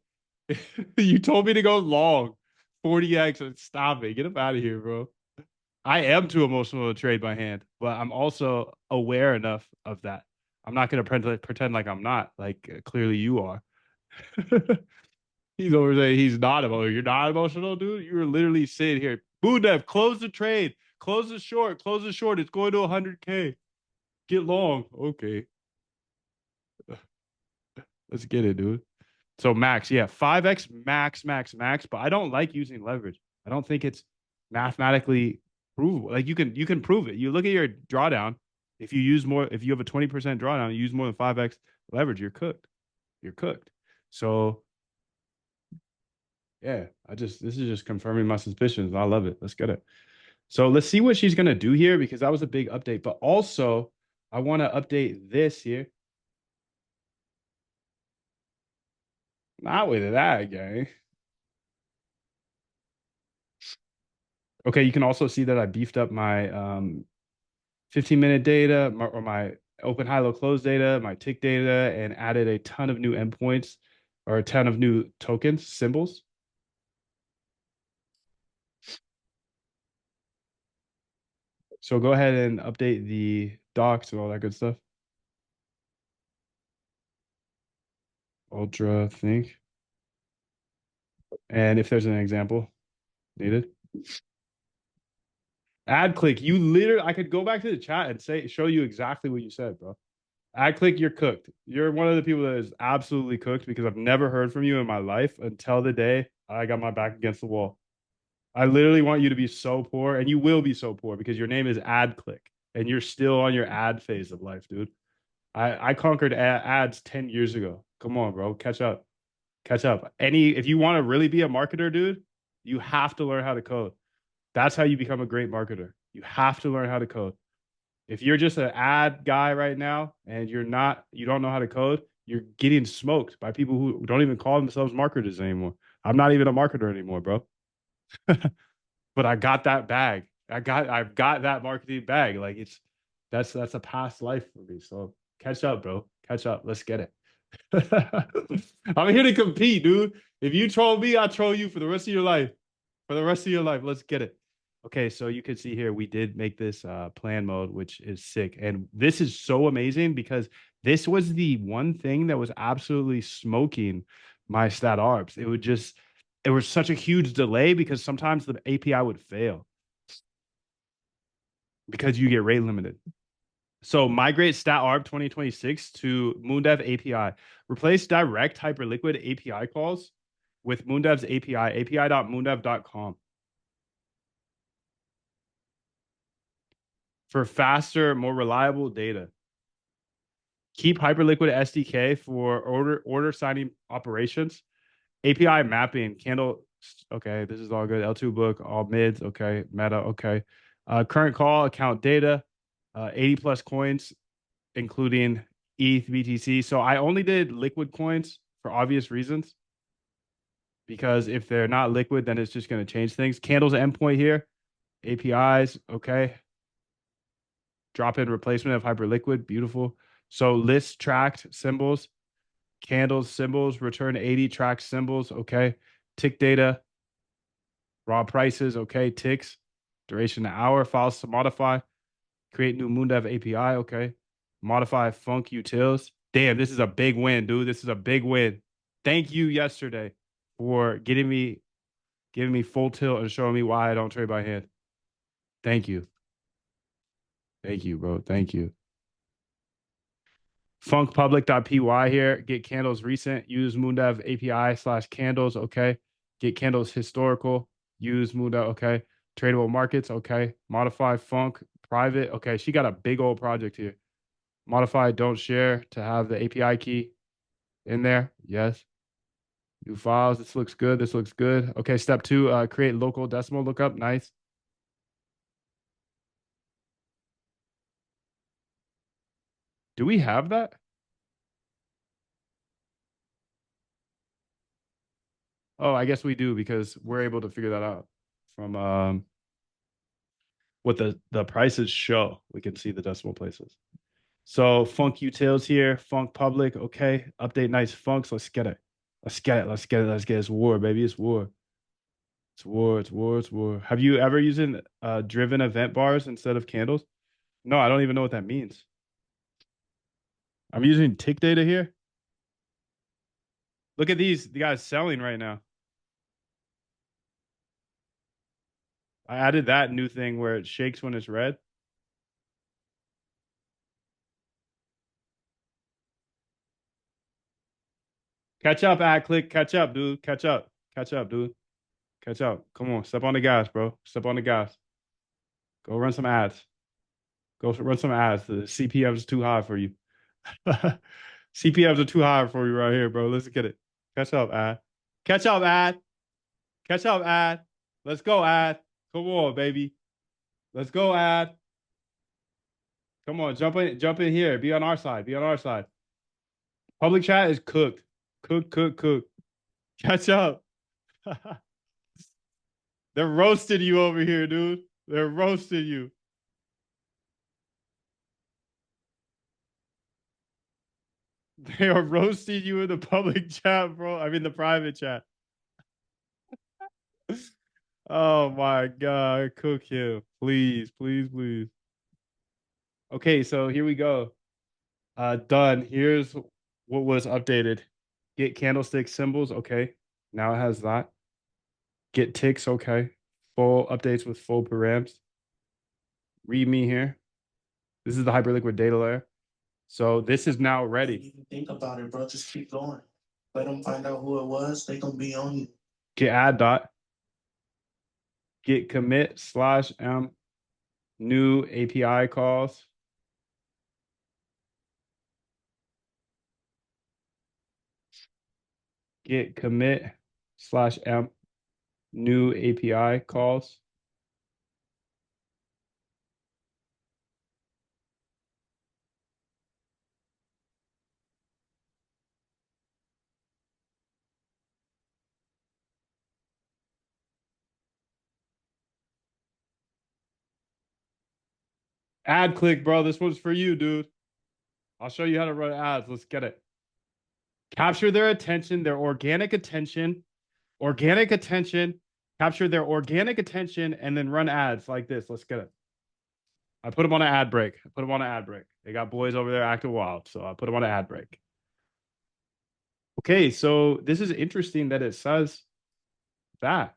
You told me to go long 40x. Stop it. Get up out of here, bro. I am too emotional to trade by hand, but I'm also aware enough of that. I'm not going to pretend like I'm not. Like, clearly you are. He's over saying he's not emotional. You're not emotional, dude. You were literally sitting here. Budev, close the trade. Close the short. Close the short. It's going to 100K. Get long. Okay. Let's get it, dude. So max, yeah, 5x max, but I don't like using leverage. I don't think it's mathematically provable. Like, you can prove it. You look at your drawdown. If you have a 20% drawdown, you use more than 5x leverage, you're cooked. You're cooked. So yeah, this is just confirming my suspicions. I love it. Let's get it. So let's see what she's gonna do here, because that was a big update. But also, I want to update this here. Not with that, gang. Okay, you can also see that I beefed up my 15-minute data, or my open, high, low, close data, my tick data, and added a ton of new endpoints, or a ton of new tokens, symbols. So go ahead and update the docs and all that good stuff. Ultra think. And if there's an example needed. Ad click, I could go back to the chat and show you exactly what you said, bro. Ad click, you're cooked. You're one of the people that is absolutely cooked, because I've never heard from you in my life until the day I got my back against the wall. I literally want you to be so poor, and you will be so poor, because your name is Ad click and you're still on your ad phase of life, dude. I conquered ads 10 years ago. Come on, bro. Catch up. Catch up. If you want to really be a marketer, dude, you have to learn how to code. That's how you become a great marketer. You have to learn how to code. If you're just an ad guy right now and you don't know how to code, you're getting smoked by people who don't even call themselves marketers anymore. I'm not even a marketer anymore, bro. But I got that bag. I've got that marketing bag. Like, that's a past life for me. So catch up, bro. Catch up. Let's get it. I'm here to compete, dude. If you troll me, I troll you for the rest of your life. For the rest of your life. Let's get it. Okay, so you can see here we did make this plan mode, which is sick. And this is so amazing, because this was the one thing that was absolutely smoking my stat arbs. It was such a huge delay, because sometimes the API would fail because you get rate limited. So migrate stat arb 2026 to Moondev API. Replace direct hyperliquid API calls with Moondev's API, api.moondev.com. For faster, more reliable data. Keep Hyperliquid SDK for order signing operations. API mapping, candle. Okay, this is all good. L2 book, all mids. Okay, meta. Okay. Current call, account data, 80 plus coins, including ETH, BTC. So I only did liquid coins for obvious reasons, because if they're not liquid, then it's just going to change things. Candles endpoint here, APIs. Okay. Drop in replacement of Hyperliquid. Beautiful. So list tracked symbols. candles, symbols, return 80, track symbols, okay. Tick data, raw prices, okay. Ticks, duration an hour, files to modify, create new MoonDev API, okay. Modify Funk utils. Damn, this is a big win, dude. This is a big win. Thank you yesterday for giving me full tilt and showing me why I don't trade by hand. Thank you. Thank you, bro. Thank you. Funkpublic.py here. Get candles recent. Use MoonDev API / candles. Okay. Get candles historical. Use MoonDev. Okay. Tradable markets. Okay. Modify Funk private. Okay. She got a big old project here. Modify don't share to have the API key in there. Yes. New files. This looks good. This looks good. Okay. Step 2, create local decimal lookup. Nice. Do we have that? Oh, I guess we do because we're able to figure that out from what the prices show. We can see the decimal places. So Funk utils here, Funk public, okay. Update nice funks. Let's get it. Let's get it. Let's get it. Let's get it. It's war, baby. It's war. It's war. It's war. It's war. Have you ever used driven event bars instead of candles? No, I don't even know what that means. I'm using tick data here. Look at these. The guy's selling right now. I added that new thing where it shakes when it's red. Catch up, ad click. Catch up, dude. Catch up. Catch up, dude. Catch up. Come on. Step on the gas, bro. Step on the gas. Go run some ads. Go run some ads. The CPMs too high for you. CPMs are too high for you right here, bro. Let's get it. Catch up, ad. Catch up, ad. Catch up, ad. Let's go, ad. Come on, baby. Let's go, ad. Come on, jump in here. Be on our side. Be on our side. Public chat is cooked. Cook. Catch up. They're roasting you over here, dude. They're roasting you. They are roasting you in the public chat, bro. I mean the private chat. Oh my God. Cook him. Please. Okay, so here we go. Done. Here's what was updated. Get candlestick symbols. Okay. Now it has that. Get ticks. Okay. Full updates with full params. Read me here. This is the hyperliquid data layer. So this is now Don't ready. even think about it, bro. Just keep going. Let them find out who it was. They gonna be on you. Get add dot. Get commit / m new API calls. Get commit / m new API calls. Ad click, bro. This one's for you, dude. I'll show you how to run ads. Let's get it. Capture their attention, their organic attention, capture their organic attention, and then run ads like this. Let's get it. I put them on an ad break. They got boys over there acting wild, so I put them on an ad break. Okay, so this is interesting that it says that.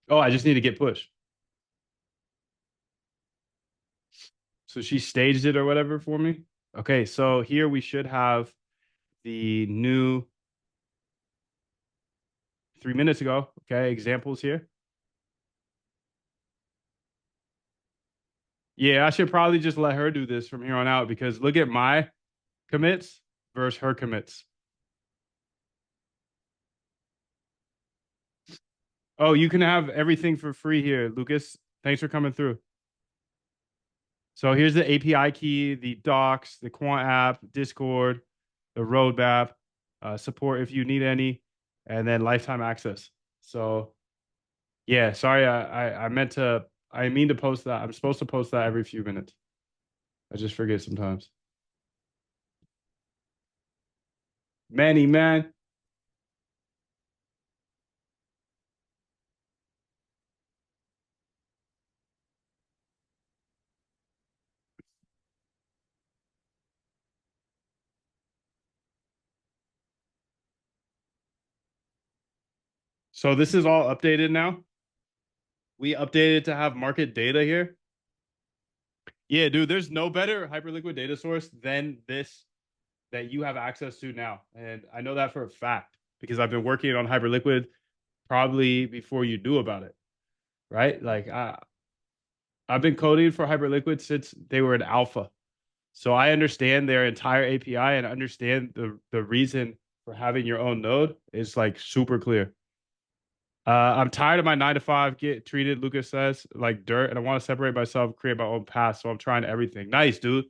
Oh, I just need to get pushed. So she staged it or whatever for me. Okay, so here we should have the new 3 minutes ago. Okay, examples here. Yeah, I should probably just let her do this from here on out because look at my commits versus her commits. Oh, you can have everything for free here, Lucas. Thanks for coming through. So here's the API key, the docs, the quant app, Discord, the roadmap, support if you need any, and then lifetime access. So yeah, sorry, I mean to post that. I'm supposed to post that every few minutes. I just forget sometimes. Many man. So this is all updated now. We updated to have market data here. Yeah, dude, there's no better hyperliquid data source than this that you have access to now. And I know that for a fact because I've been working on hyperliquid probably before you knew about it, right? Like I've been coding for hyperliquid since they were in alpha. So I understand their entire API and understand the reason for having your own node is like super clear. I'm tired of my 9 to 5 get treated, Lucas says, like dirt, and I want to separate myself, create my own path. So I'm trying everything. Nice, dude.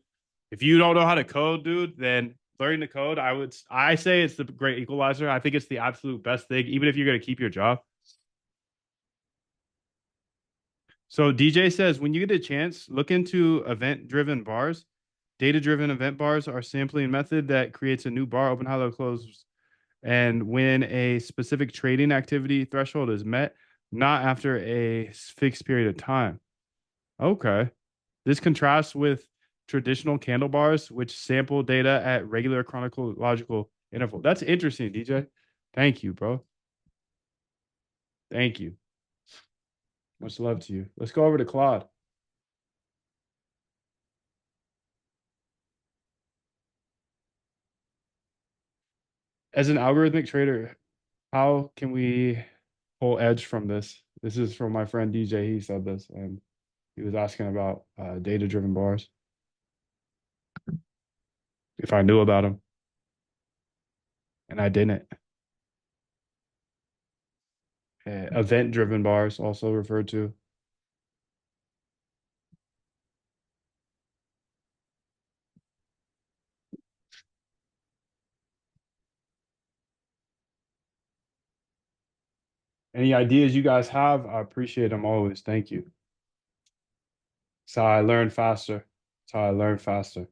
If you don't know how to code, dude, then learning to code, I say it's the great equalizer. I think it's the absolute best thing, even if you're gonna keep your job. So DJ says when you get a chance, look into event-driven bars. Data-driven event bars are sampling method that creates a new bar, open, hello, close, and when a specific trading activity threshold is met, not after a fixed period of time. Okay. This contrasts with traditional candle bars, which sample data at regular chronological interval. That's interesting, DJ. Thank you, bro. Thank you. Much love to you. Let's go over to Claude. As an algorithmic trader, how can we pull edge from this? This is from my friend DJ. He said this, and he was asking about data-driven bars. If I knew about them, and I didn't. Event-driven bars, also referred to. Any ideas you guys have, I appreciate them always. Thank you. That's how I learn faster. That's how I learn faster.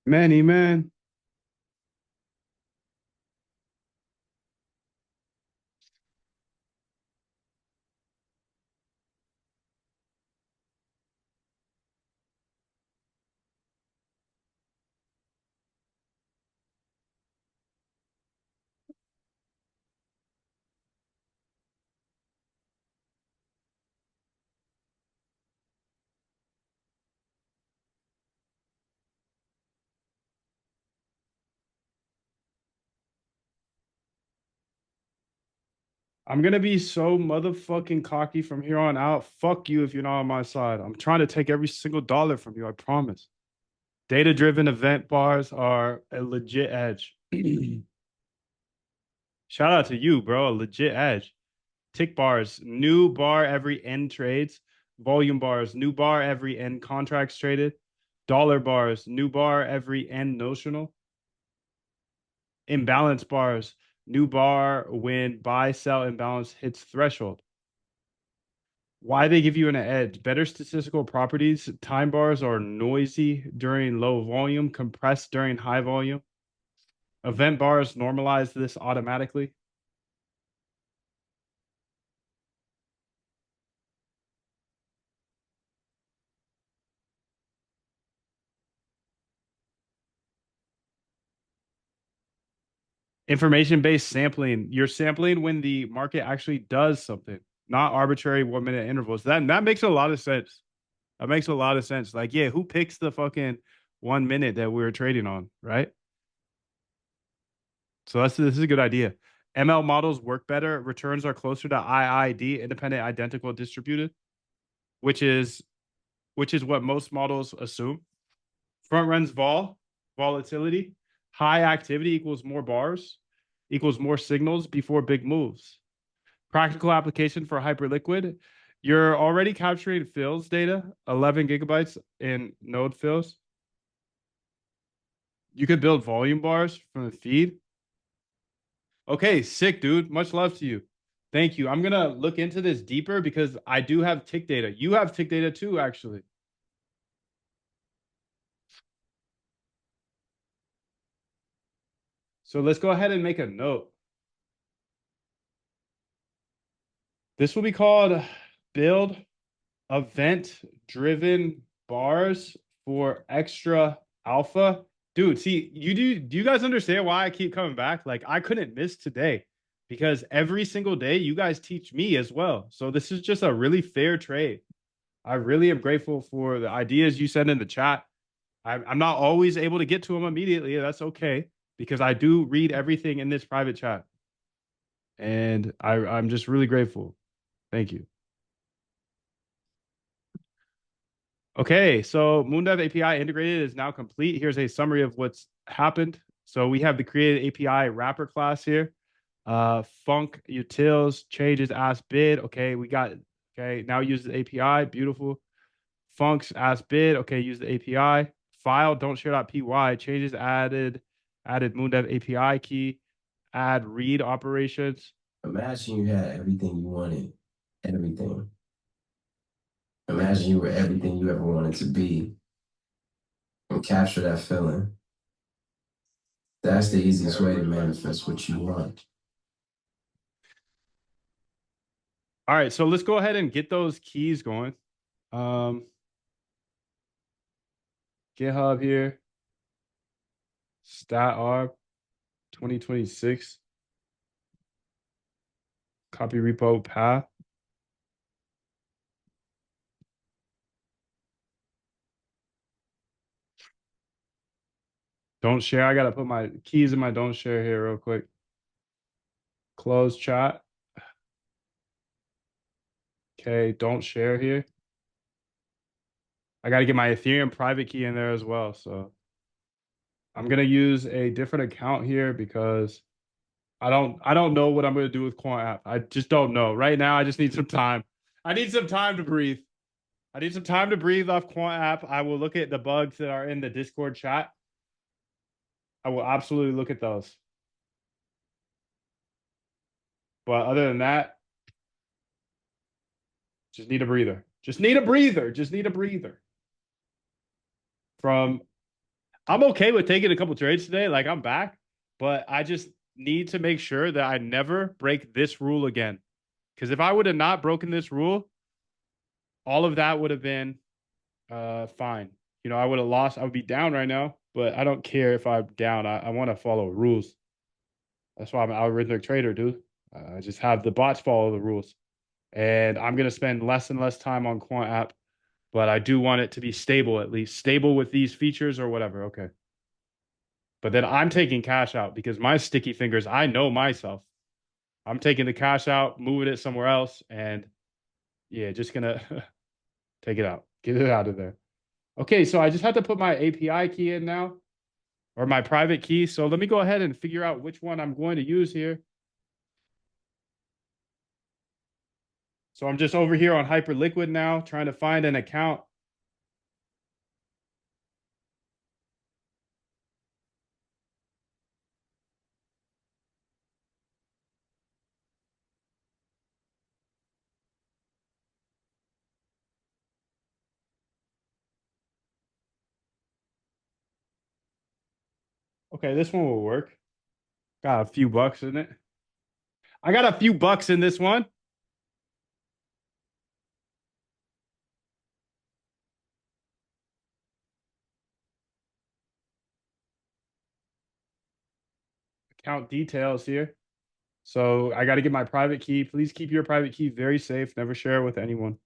Many man. I'm gonna be so motherfucking cocky from here on out. Fuck you if you're not on my side. I'm trying to take every single dollar from you, I promise. Data-driven event bars are a legit edge. Shout out to you, bro. A legit edge. Tick bars, new bar every end trades. Volume bars, new bar every end contracts traded. Dollar bars, new bar every end notional. Imbalance bars, new bar when buy sell imbalance hits threshold. Why they give you an edge? Better statistical properties. Time bars are noisy during low volume, compressed during high volume. Event bars normalize this automatically. Information-based sampling. You're sampling when the market actually does something, not arbitrary 1 minute intervals. That makes a lot of sense. That makes a lot of sense. Like, yeah, who picks the fucking 1 minute that we were trading on, right? So this is a good idea. ML models work better. Returns are closer to IID, independent identical distributed, which is what most models assume. Front runs volatility, high activity equals more bars, equals more signals before big moves. Practical application for hyperliquid. You're already capturing fills data, 11 gigabytes in node fills. You could build volume bars from the feed. Okay, sick, dude. Much love to you. Thank you. I'm gonna look into this deeper because I do have tick data. You have tick data too, actually. So let's go ahead and make a note. This will be called build event driven bars for extra alpha. Dude, see, do you guys understand why I keep coming back? Like I couldn't miss today because every single day you guys teach me as well. So this is just a really fair trade. I really am grateful for the ideas you send in the chat. I'm not always able to get to them immediately. That's okay because I do read everything in this private chat. And I'm just really grateful. Thank you. Okay, so MoonDev API integrated is now complete. Here's a summary of what's happened. So we have the created API wrapper class here. Func utils changes ask bid. Okay, we got now use the API. Beautiful. Funcs ask bid. Okay, use the API. File don't share.py changes added MoonDev API key. Add read operations. Imagine you had everything you wanted, everything. Imagine you were everything you ever wanted to be and capture that feeling. That's the easiest way to manifest what you want. All right, so let's go ahead and get those keys going. GitHub here. StatArb 2026. Copy repo path. Don't share. I gotta put my keys in my don't share here real quick. Close chat. Okay, don't share here. I gotta get my Ethereum private key in there as well. So I'm gonna use a different account here because I don't know what I'm gonna do with Quant app. I just don't know. Right now, I just need some time. I need some time to breathe. I need some time to breathe off Quant app. I will look at the bugs that are in the Discord chat. I will absolutely look at those. But other than that, just need a breather. Just need a breather. Just need a breather. I'm okay with taking a couple trades today. Like I'm back, but I just need to make sure that I never break this rule again. Because if I would have not broken this rule, all of that would have been fine. You know, I would have lost. I would be down right now, but I don't care if I'm down. I want to follow rules. That's why I'm an algorithmic trader, dude. I just have the bots follow the rules. And I'm going to spend less and less time on Quant app, but I do want it to be stable, at least stable with these features or whatever. Okay. But then I'm taking cash out because my sticky fingers, I know myself. I'm taking the cash out, moving it somewhere else, and yeah, just gonna take it out, get it out of there. Okay, so I just have to put my API key in now, or my private key. So let me go ahead and figure out which one I'm going to use here. So I'm just over here on Hyperliquid now, trying to find an account. Okay, this one will work. Got a few bucks in it. I got a few bucks in this one. Account details here. So I got to get my private key. Please keep your private key very safe. Never share it with anyone.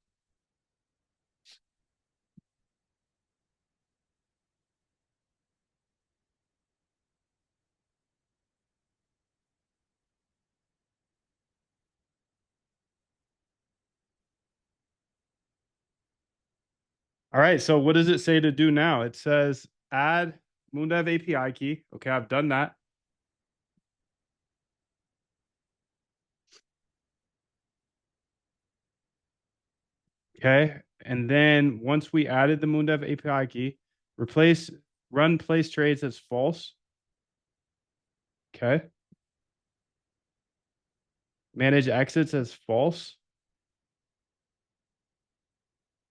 All right. So what does it say to do now? It says add Moondev API key. Okay, I've done that. Okay. And then once we added the Moondev API key, run place trades as false. Okay. Manage exits as false.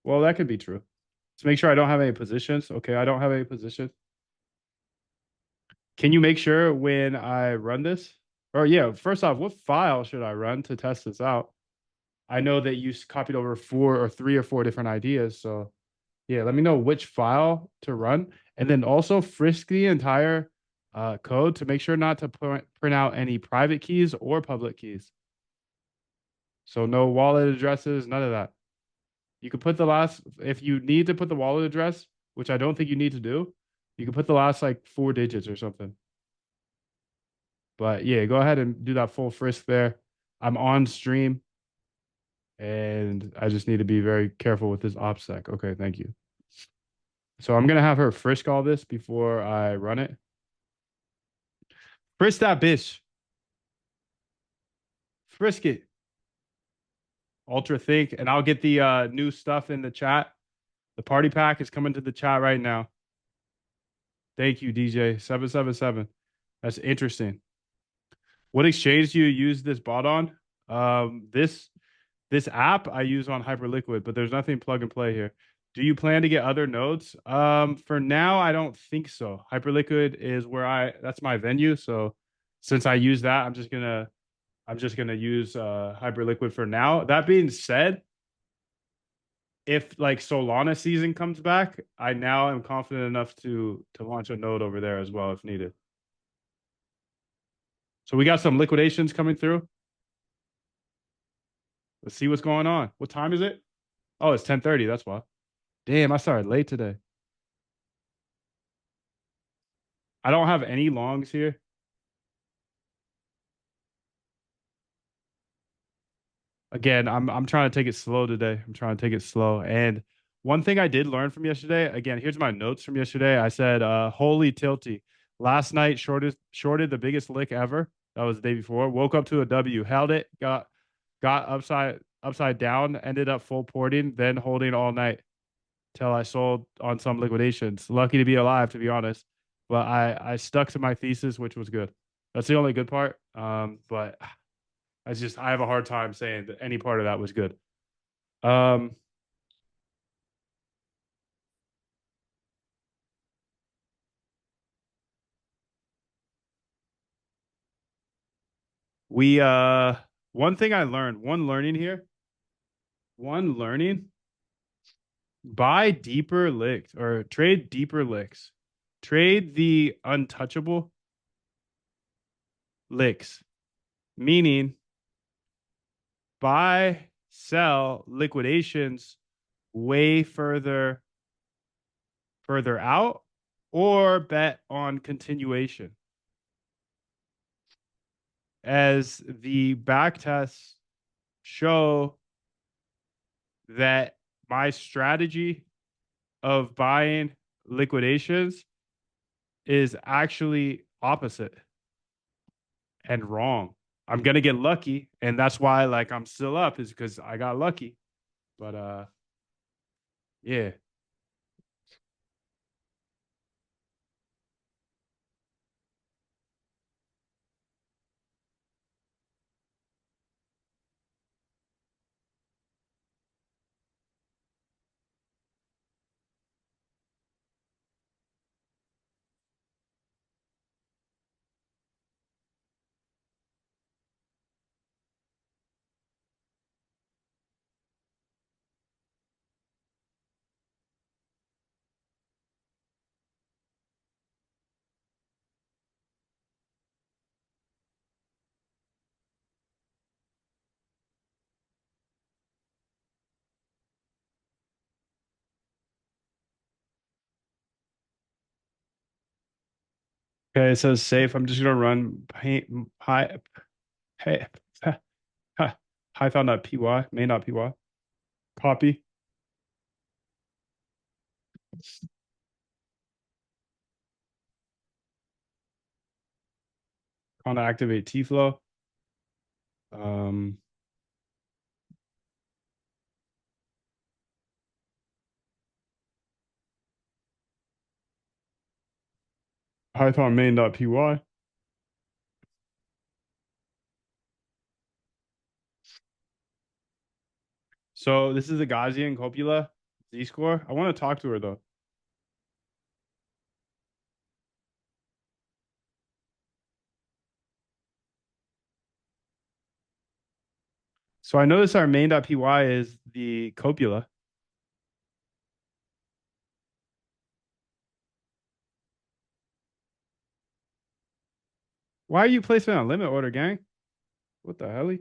Well, that could be true. Let's make sure I don't have any positions. Okay, I don't have any positions. Can you make sure when I run this? Or yeah, first off, what file should I run to test this out? I know that you copied over 3 or 4 different ideas. So yeah, let me know which file to run. And then also frisk the entire code to make sure not to print out any private keys or public keys. So no wallet addresses, none of that. You could put the last, if you need to put the wallet address, which I don't think you need to do, you can put the last like 4 digits or something. But yeah, go ahead and do that full frisk there. I'm on stream and I just need to be very careful with this OPSEC. Okay, thank you. So I'm gonna have her frisk all this before I run it. Frisk that bitch. Frisk it. Ultra think, and I'll get the new stuff in the chat. The party pack is coming to the chat right now. Thank you, DJ 777. That's interesting. What exchange do you use this bot on? This app I use on Hyperliquid, but there's nothing plug and play here. Do you plan to get other nodes? For now, I don't think so. Hyperliquid is where that's my venue. So since I use that, I'm just gonna use Hyperliquid for now. That being said, if like Solana season comes back, I now am confident enough to launch a node over there as well if needed. So we got some liquidations coming through. Let's see what's going on. What time is it? Oh, it's 10:30. That's why. Damn, I started late today. I don't have any longs here. Again, I'm trying to take it slow today. I'm trying to take it slow. And one thing I did learn from yesterday, again, here's my notes from yesterday. I said, holy tilty. Last night shorted the biggest lick ever. That was the day before. Woke up to a W, held it, got upside down, ended up full porting, then holding all night till I sold on some liquidations. Lucky to be alive, to be honest. But I stuck to my thesis, which was good. That's the only good part. But I have a hard time saying that any part of that was good. We one thing I learned, one learning, buy deeper licks or trade deeper licks. Trade the untouchable licks, meaning buy, sell liquidations way further out or bet on continuation. as the back tests show that my strategy of buying liquidations is actually opposite and wrong. I'm gonna get lucky, and that's why like I'm still up, is because I got lucky. But yeah. Okay, it says safe. I'm just gonna run hey, python.py, main.py. Copy. Want to activate T-flow. Um, Python main.py. So this is a Gaussian copula Z-score. I want to talk to her though. So I notice our main.py is the copula. Why are you placing on limit order, gang? What the hell?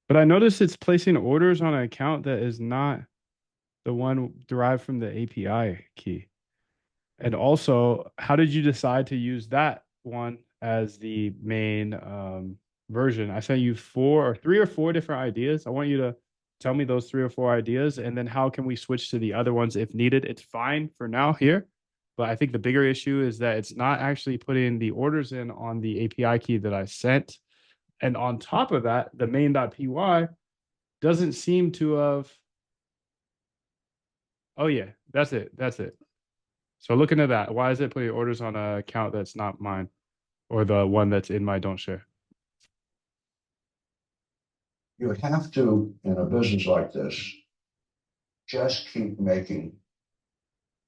But I noticed it's placing orders on an account that is not the one derived from the API key. And also, how did you decide to use that one as the main version? I sent you three or four different ideas. I want you to tell me those 3 or 4 ideas, and then how can we switch to the other ones if needed? It's fine for now here, but I think the bigger issue is that it's not actually putting the orders in on the API key that I sent. And on top of that, the main.py doesn't seem to have. Oh, yeah, that's it. That's it. So looking at that, why is it putting orders on an account that's not mine or the one that's in my don't share? You have to, in a business like this, just keep making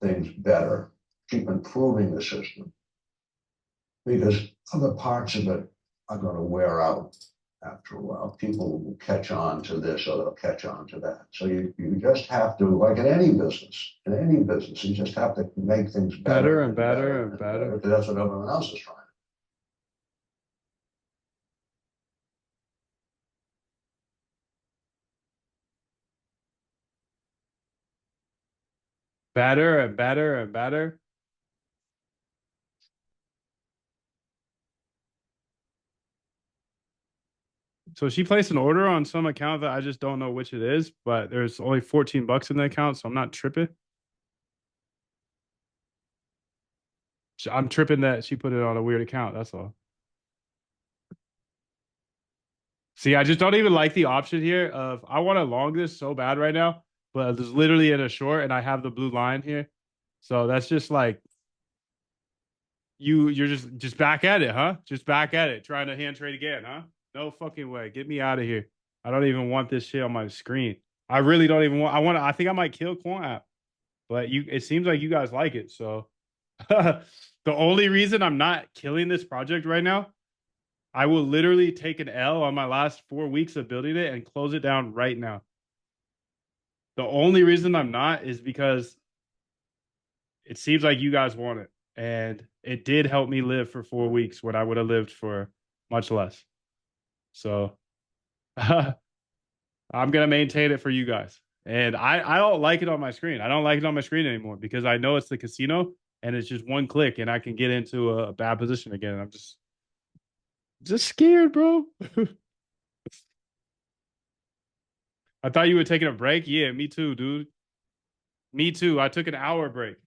things better, keep improving the system. Because other parts of it are going to wear out after a while. People will catch on to this or they'll catch on to that. So you just have to, like in any business, you just have to make things better and better and better. Because that's what everyone else is trying. Better and better and better. So she placed an order on some account that I just don't know which it is, but there's only 14 bucks in the account, so I'm not tripping. I'm tripping that she put it on a weird account. That's all. See, I just don't even like the option here of I want to long this so bad right now, but there's literally in a short and I have the blue line here. So that's just like you're just back at it, huh? Just back at it, trying to hand trade again, huh? No fucking way. Get me out of here. I don't even want this shit on my screen. I really don't even want. I think I might kill Quant app, but it seems like you guys like it. So the only reason I'm not killing this project right now, I will literally take an L on my last 4 weeks of building it and close it down right now. The only reason I'm not is because it seems like you guys want it. And it did help me live for 4 weeks when I would have lived for much less. So I'm gonna maintain it for you guys. And I don't like it on my screen. I don't like it on my screen anymore because I know it's the casino and it's just one click and I can get into a bad position again. I'm just scared, bro. I thought you were taking a break. Yeah, me too, dude. Me too. I took an hour break.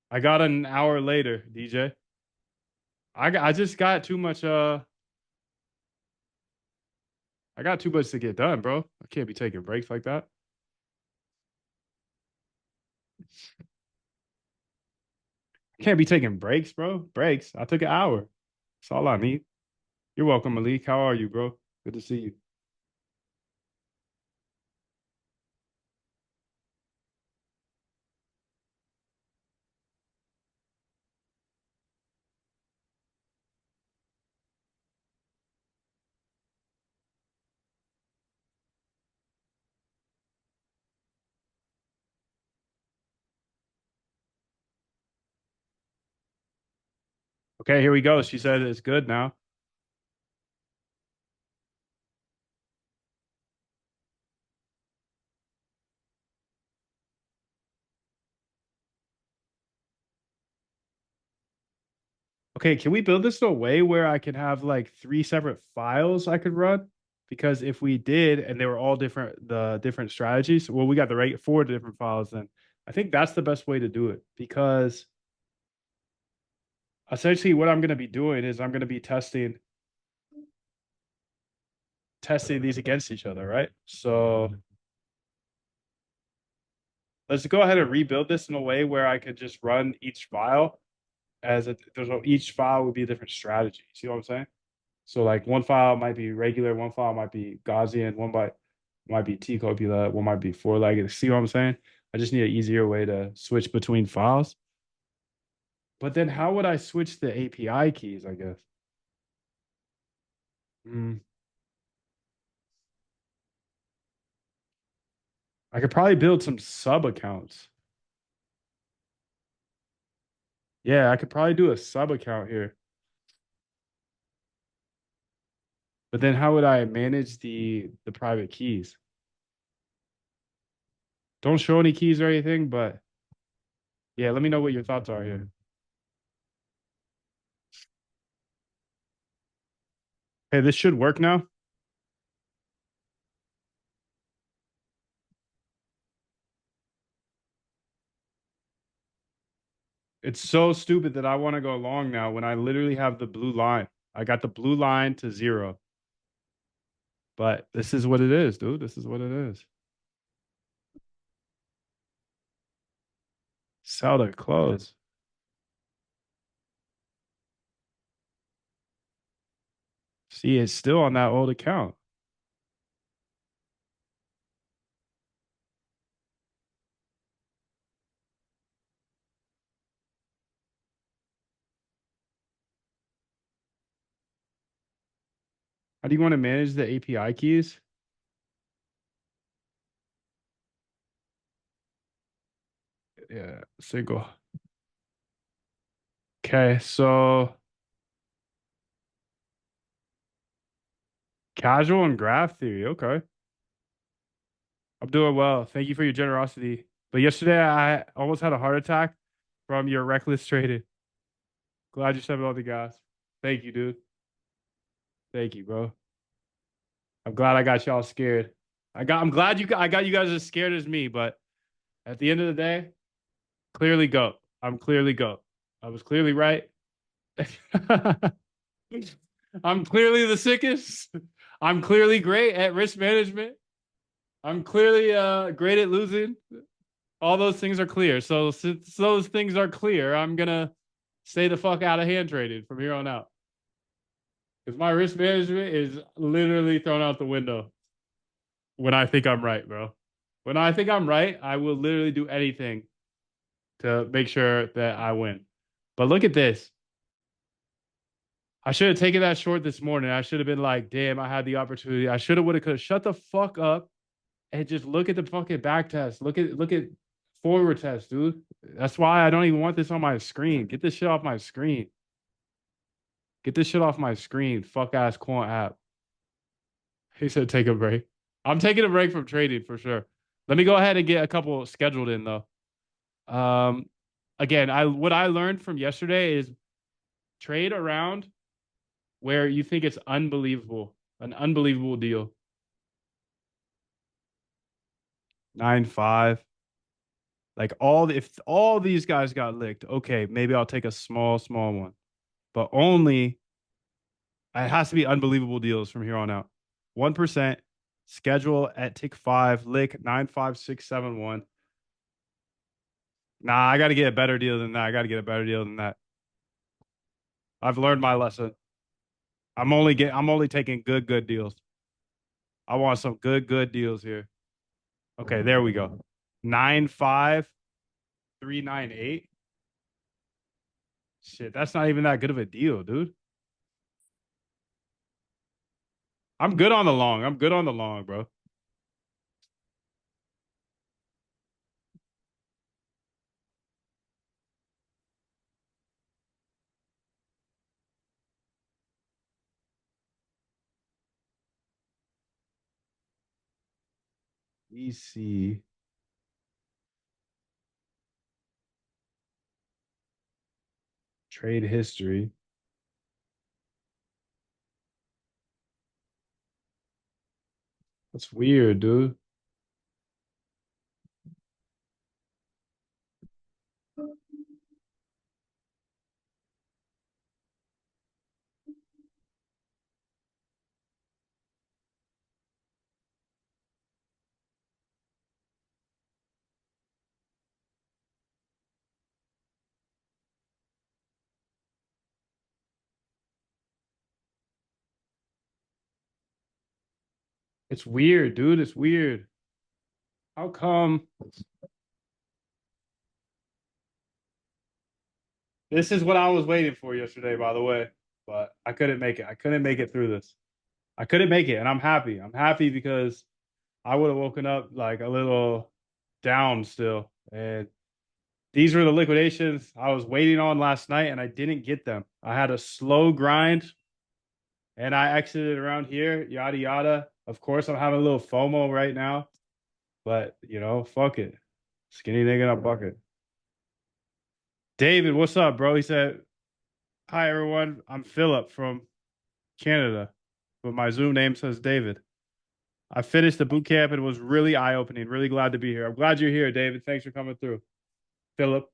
I got an hour later, DJ. I just got too much I got too much to get done, bro. I can't be taking breaks like that. I can't be taking breaks, bro. Breaks. I took an hour. That's all I need. You're welcome, Malik. How are you, bro? Good to see you. Okay, here we go. She said it's good now. Okay, can we build this in a way where I can have like 3 separate files I could run? Because if we did and they were all different, the different strategies, well, we got the right 4 different files then. I think that's the best way to do it because essentially what I'm going to be doing is I'm going to be testing these against each other, right? So let's go ahead and rebuild this in a way where I could just run each file each file would be a different strategy. See what I'm saying? So like one file might be regular, one file might be Gaussian, might be T copula, one might be four-legged. See what I'm saying? I just need an easier way to switch between files. But then how would I switch the API keys, I guess? Mm, I could probably build some sub accounts. Yeah, I could probably do a sub account here. But then how would I manage the private keys? Don't show any keys or anything, but yeah, let me know what your thoughts are here. Hey, this should work now. It's so stupid that I want to go long now when I literally have the blue line. I got the blue line to 0. But this is what it is, dude. This is what it is. Sell the clothes. See, it's still on that old account. How do you want to manage the API keys? Yeah, single. Okay, so casual and graph theory. Okay. I'm doing well. Thank you for your generosity. But yesterday I almost had a heart attack from your reckless trading. Glad you stepped on the gas. Thank you, dude. Thank you, bro. I'm glad I got y'all scared. I got you guys as scared as me, but at the end of the day, clearly go. I'm clearly go. I was clearly right. I'm clearly the sickest. I'm clearly great at risk management. I'm clearly great at losing. All those things are clear. So since those things are clear, I'm gonna stay the fuck out of hand trading from here on out. Because my risk management is literally thrown out the window when I think I'm right, bro. When I think I'm right, I will literally do anything to make sure that I win. But look at this. I should have taken that short this morning. I should have been like, damn, I had the opportunity. I should have, would have, could have shut the fuck up and just look at the fucking back test. Look at forward test, dude. That's why I don't even want this on my screen. Get this shit off my screen. Get this shit off my screen. Fuck ass quant app. He said take a break. I'm taking a break from trading for sure. Let me go ahead and get a couple scheduled in though. Um, again, I what I learned from yesterday is trade around where you think it's unbelievable, an unbelievable deal. 9-5. Like if all these guys got licked, okay, maybe I'll take a small one. But only it has to be unbelievable deals from here on out. 1%, schedule at tick 5, lick 95671. Nah, I got to get a better deal than that. I got to get a better deal than that. I've learned my lesson. I'm only taking good deals. I want some good deals here. Okay, there we go. 95398. Shit, that's not even that good of a deal, dude. I'm good on the long. I'm good on the long, bro. EC trade history. That's weird, dude. It's weird, dude. It's weird. How come? This is what I was waiting for yesterday, by the way, but I couldn't make it. I couldn't make it through this. I couldn't make it, and I'm happy. I'm happy because I would have woken up like a little down still. And these were the liquidations I was waiting on last night, and I didn't get them. I had a slow grind, and I exited around here, yada yada. Of course, I'm having a little FOMO right now, but fuck it. Skinny nigga in a bucket. David, what's up, bro? He said, "Hi everyone. I'm Philip from Canada, but my Zoom name says David. I finished the boot camp and it was really eye-opening. Really glad to be here. I'm glad you're here, David. Thanks for coming through." Philip.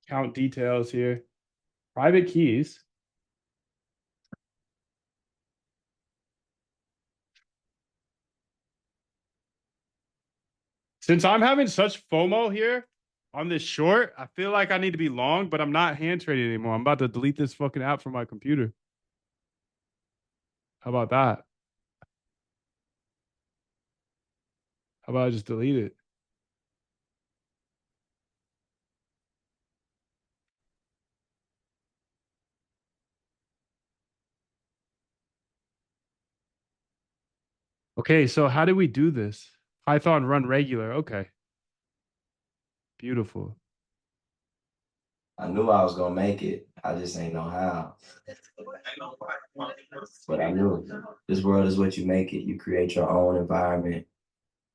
Count details here. Private keys. Since I'm having such FOMO here on this short, I feel like I need to be long, but I'm not hand trading anymore. I'm about to delete this fucking app from my computer. How about that? How about I just delete it? Okay, so how do we do this? Python run regular. Okay. Beautiful. I knew I was gonna make it. I just ain't know how. But I knew this world is what you make it. You create your own environment.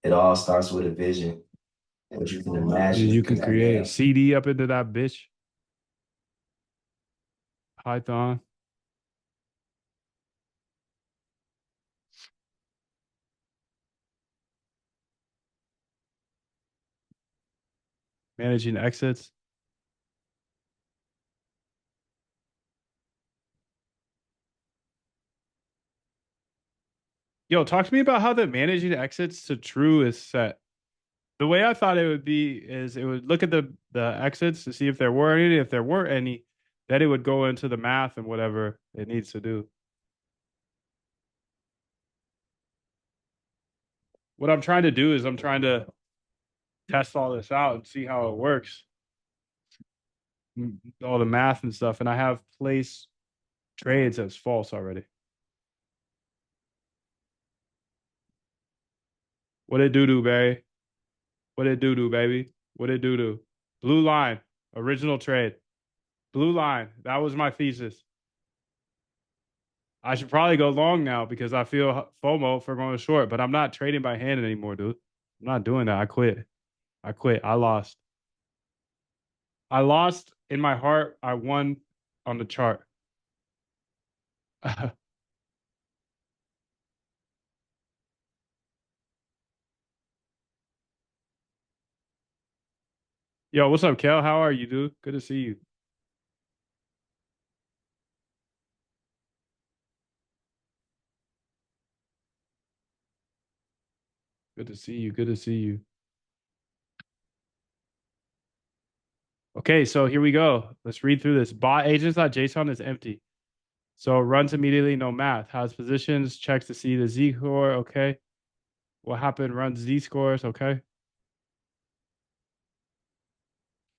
It all starts with a vision. What you can imagine. You can create a CD up into that bitch. Python. Managing exits. Yo, talk to me about how the managing exits to true is set. The way I thought it would be is it would look at the exits to see if there were any. If there weren't any, then it would go into the math and whatever it needs to do. What I'm trying to do is I'm trying to test all this out and see how it works. All the math and stuff. And I have place trades as false already. What did do, Barry? What did do, baby? What did do? Blue line, original trade. Blue line. That was my thesis. I should probably go long now because I feel FOMO for going short, but I'm not trading by hand anymore, dude. I'm not doing that. I quit. I quit. I lost. I lost in my heart. I won on the chart. Yo, what's up, Kel? How are you, dude? Good to see you. Good to see you. Good to see you. Okay, so here we go. Let's read through this. Bot agents.json is empty. So it runs immediately, no math. Has positions, checks to see the Z score. Okay. What happened? Runs Z scores. Okay.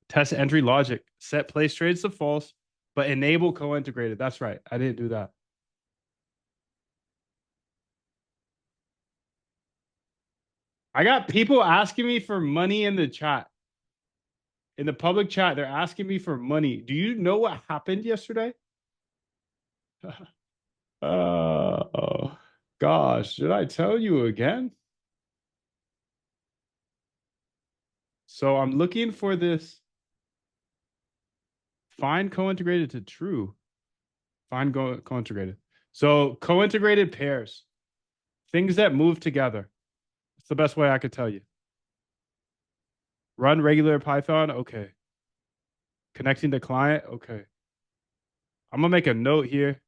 Test entry logic. Set place trades to false, but enable co-integrated. That's right. I didn't do that. I got people asking me for money in the chat. In the public chat, they're asking me for money. Do you know what happened yesterday? Oh, gosh. Should I tell you again? So I'm looking for this. Find co-integrated to true. Find co-integrated. So co-integrated pairs, things that move together. It's the best way I could tell you. Run regular Python. Okay. Connecting to client. Okay. I'm gonna make a note here.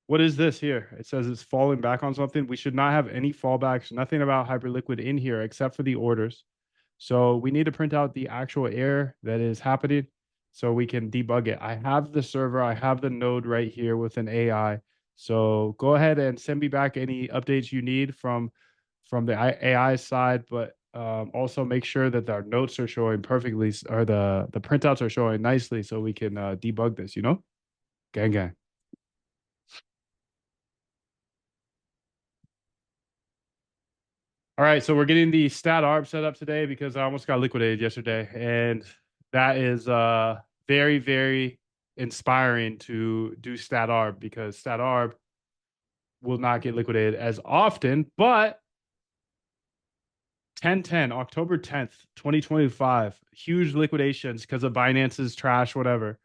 What is this here? It says it's falling back on something. We should not have any fallbacks, nothing about Hyperliquid in here except for the orders. So we need to print out the actual error that is happening so we can debug it. I have the server, I have the node right here with an AI. So go ahead and send me back any updates you need from the AI side, but also make sure that our notes are showing perfectly, or the printouts are showing nicely so we can debug this, you know? Gang, gang. All right, so we're getting the stat arb set up today because I almost got liquidated yesterday, and that is very, very inspiring to do stat arb because stat arb will not get liquidated as often, but 10/10, October 10th, 2025, huge liquidations because of Binance's trash, whatever.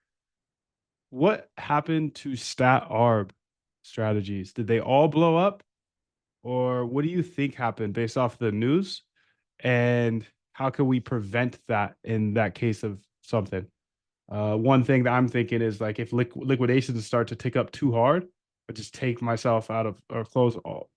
What happened to stat arb strategies? Did they all blow up? Or what do you think happened based off the news? And how can we prevent that in that case of something? One thing that I'm thinking is like if liquidations start to tick up too hard, I just take myself out of or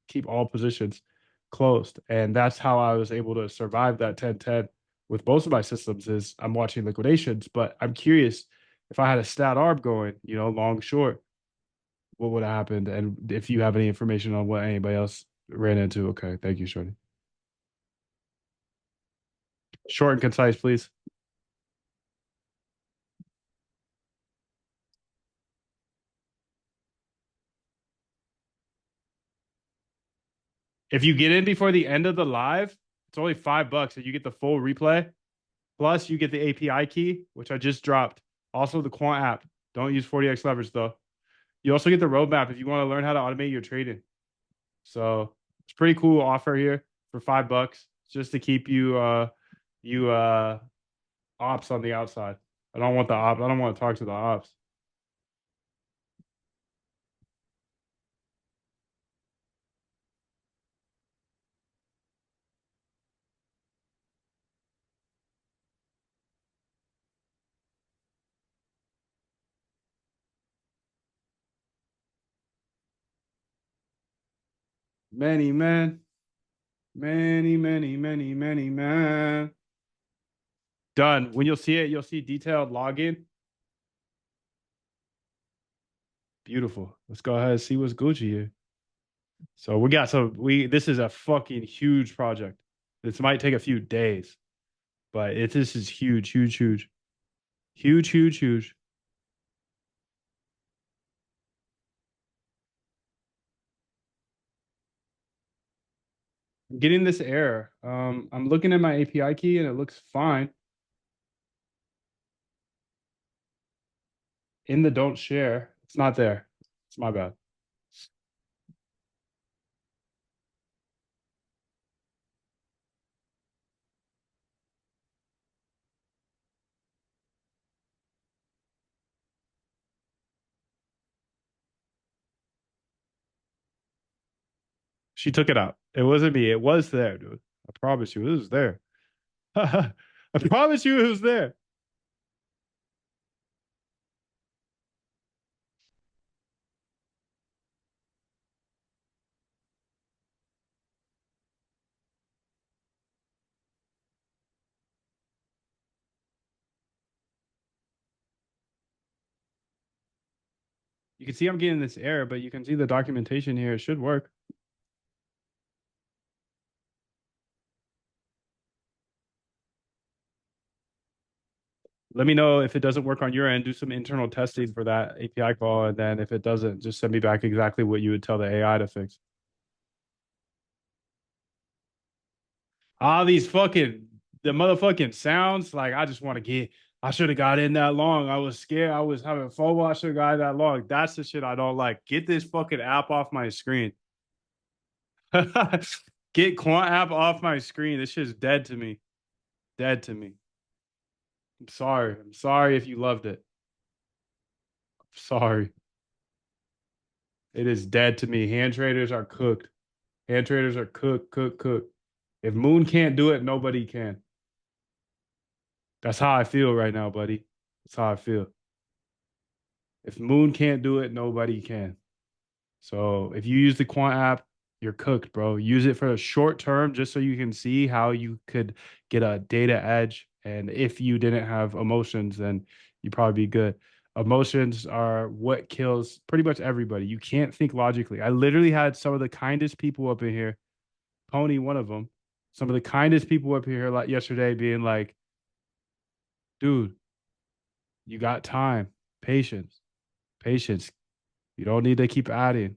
keep all positions closed. And that's how I was able to survive that 10/10 with most of my systems is I'm watching liquidations, but I'm curious if I had a stat arb going, you know, long short, what would have happened? And if you have any information on what anybody else ran into, okay, thank you, Shorty. Short and concise, please. If you get in before the end of the live, it's only $5 and you get the full replay. Plus, you get the API key, which I just dropped. Also, the quant app. Don't use 40x leverage though. You also get the roadmap if you want to learn how to automate your trading. So it's pretty cool offer here for $5 just to keep you ops on the outside. I don't want the ops. I don't want to talk to the ops. Many men, many men. Done. When you'll see it, you'll see detailed login. Beautiful. Let's go ahead and see what's Gucci here. So we got this is a fucking huge project. This might take a few days, but this is huge, huge, huge. Huge, huge, huge. I'm getting this error. I'm looking at my API key and it looks fine. In the don't share, it's not there. It's my bad. She took it out. It wasn't me. It was there, dude. I promise you, it was there. I promise you, it was there. You can see I'm getting this error, but you can see the documentation here. It should work. Let me know if it doesn't work on your end. Do some internal testing for that API call. And then if it doesn't, just send me back exactly what you would tell the AI to fix. All these the motherfucking sounds. Like, I just want to I should have got in that long. I was scared. I was having FOMO. I should have got in that long. That's the shit I don't like. Get this fucking app off my screen. Get Quant app off my screen. This shit's dead to me. Dead to me. I'm sorry. I'm sorry if you loved it. I'm sorry. It is dead to me. Hand traders are cooked. Hand traders are cooked. If Moon can't do it, nobody can. That's how I feel right now, buddy. That's how I feel. If Moon can't do it, nobody can. So if you use the Quant app, you're cooked, bro. Use it for a short term just so you can see how you could get a data edge. And if you didn't have emotions, then you'd probably be good. Emotions are what kills pretty much everybody. You can't think logically. I literally had some of the kindest people up in here, Pony, one of them, some of the kindest people up here like yesterday being like, dude, you got time, patience, patience. You don't need to keep adding.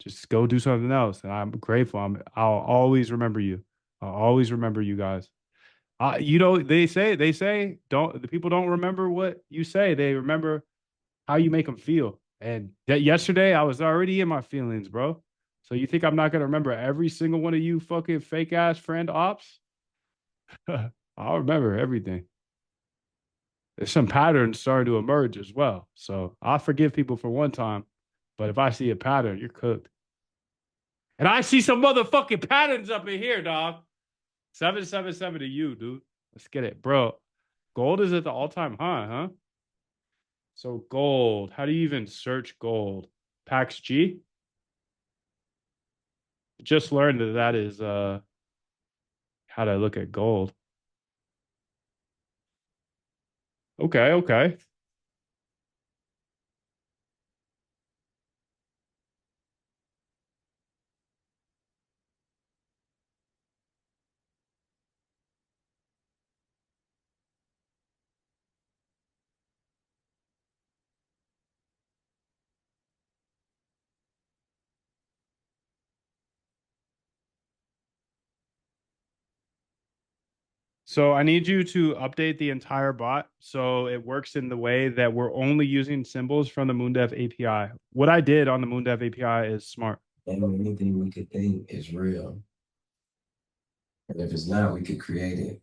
Just go do something else. And I'm grateful. I'll always remember you. I'll always remember you guys. They say don't the people don't remember what you say. They remember how you make them feel. And that yesterday I was already in my feelings, bro. So you think I'm not gonna remember every single one of you fucking fake ass friend ops? I'll remember everything. There's some patterns starting to emerge as well. So I'll forgive people for one time, but if I see a pattern, you're cooked. And I see some motherfucking patterns up in here, dog. 777 to you, dude. Let's get it, bro. Gold is at the all-time high, huh? So gold. How do you even search gold? Pax G? Just learned that that is how to look at gold. Okay, okay. So I need you to update the entire bot so it works in the way that we're only using symbols from the MoonDev API. What I did on the MoonDev API is smart. And anything we could think is real. And if it's not, we could create it.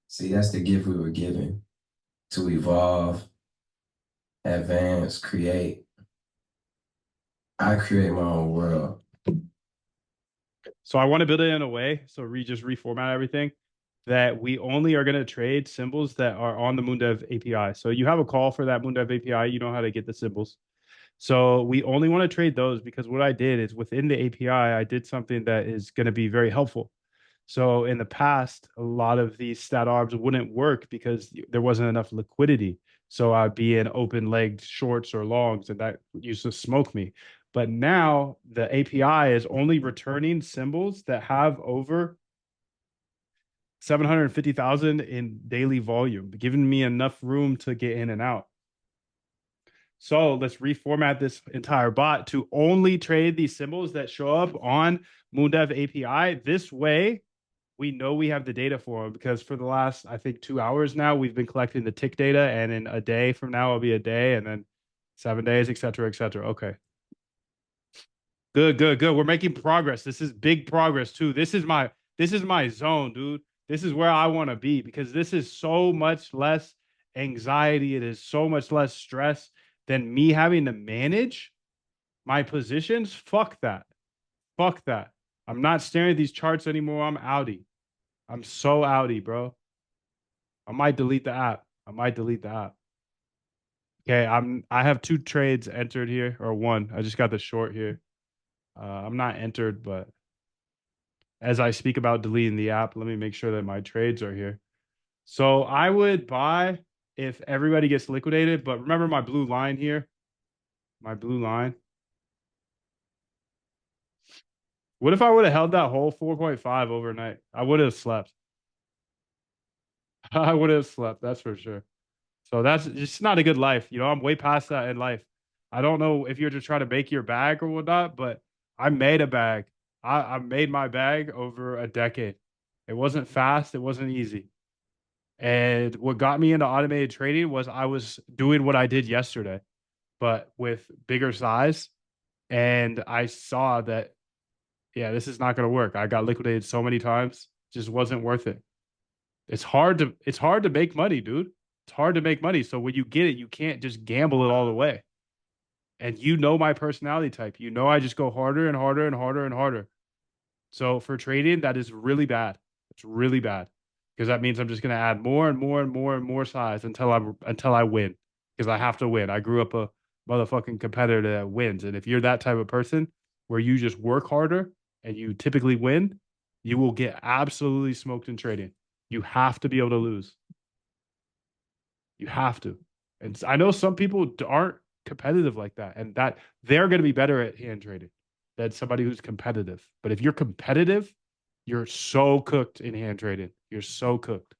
See, that's the gift we were given to evolve, advance, create. I create my own world. So I want to build it in a way, so we just reformat everything, that we only are going to trade symbols that are on the MoonDev API. So you have a call for that MoonDev API, you know how to get the symbols. So we only want to trade those because what I did is within the API, I did something that is going to be very helpful. So in the past, a lot of these stat arbs wouldn't work because there wasn't enough liquidity. So I'd be in open legged shorts or longs, and that used to smoke me. But now the API is only returning symbols that have over 750,000 in daily volume, giving me enough room to get in and out. So let's reformat this entire bot to only trade these symbols that show up on MoonDev API. This way, we know we have the data for them because for the last, I think, 2 hours now, we've been collecting the tick data. And in a day from now, it'll be a day and then 7 days, et cetera, et cetera. Okay. Good, good, good. We're making progress. This is big progress too. This is my zone, dude. This is where I want to be because this is so much less anxiety. It is so much less stress than me having to manage my positions. Fuck that. Fuck that. I'm not staring at these charts anymore. I'm outie. I'm so outie, bro. I might delete the app. I might delete the app. Okay, I have 2 trades entered here, or one. I just got the short here. I'm not entered, but as I speak about deleting the app, let me make sure that my trades are here. So I would buy if everybody gets liquidated, but remember my blue line here? My blue line. What if I would have held that whole 4.5 overnight? I would have slept. I would have slept, that's for sure. So that's just not a good life. You know, I'm way past that in life. I don't know if you're just trying to make your bag or whatnot, but I made a bag. I made my bag over a decade. It wasn't fast, it wasn't easy. And what got me into automated trading was I was doing what I did yesterday, but with bigger size. And I saw that, yeah, this is not going to work. I got liquidated so many times, just wasn't worth it. It's hard to make money, dude. It's hard to make money. So when you get it, you can't just gamble it all the way. And you know my personality type. You know I just go harder and harder and harder and harder. So for trading, that is really bad. It's really bad because that means I'm just going to add more and more and more and more size until I win because I have to win. I grew up a motherfucking competitor that wins, and if you're that type of person where you just work harder and you typically win, you will get absolutely smoked in trading. You have to be able to lose. You have to. And I know some people aren't competitive like that, and that they're going to be better at hand trading than somebody who's competitive. But if you're competitive, you're so cooked in hand trading. You're so cooked.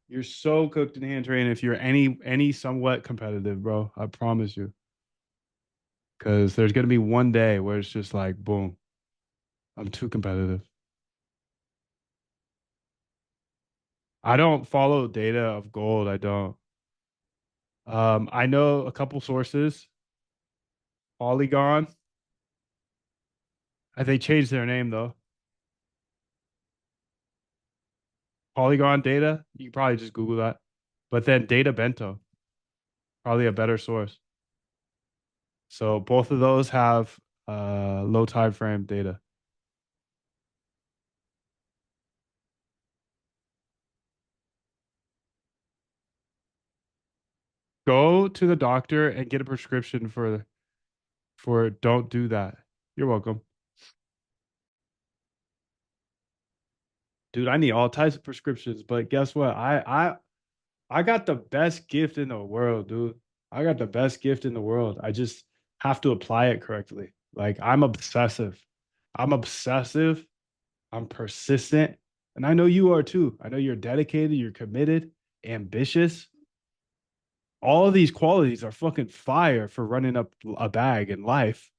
You're so cooked in hand trading if you're any somewhat competitive, bro. I promise you. Because there's going to be one day where it's just like, boom, I'm too competitive. I don't follow data of gold. I don't. I know a couple sources. Polygon. They changed their name though. Polygon data. You can probably just Google that. But then Data Bento, probably a better source. So both of those have low time frame data. Go to the doctor and get a prescription for don't do that. You're welcome. Dude, I need all types of prescriptions, but guess what? I got the best gift in the world, dude. I got the best gift in the world. I just have to apply it correctly. Like I'm obsessive. I'm obsessive. I'm persistent. And I know you are too. I know you're dedicated, you're committed, ambitious. All of these qualities are fucking fire for running up a bag in life.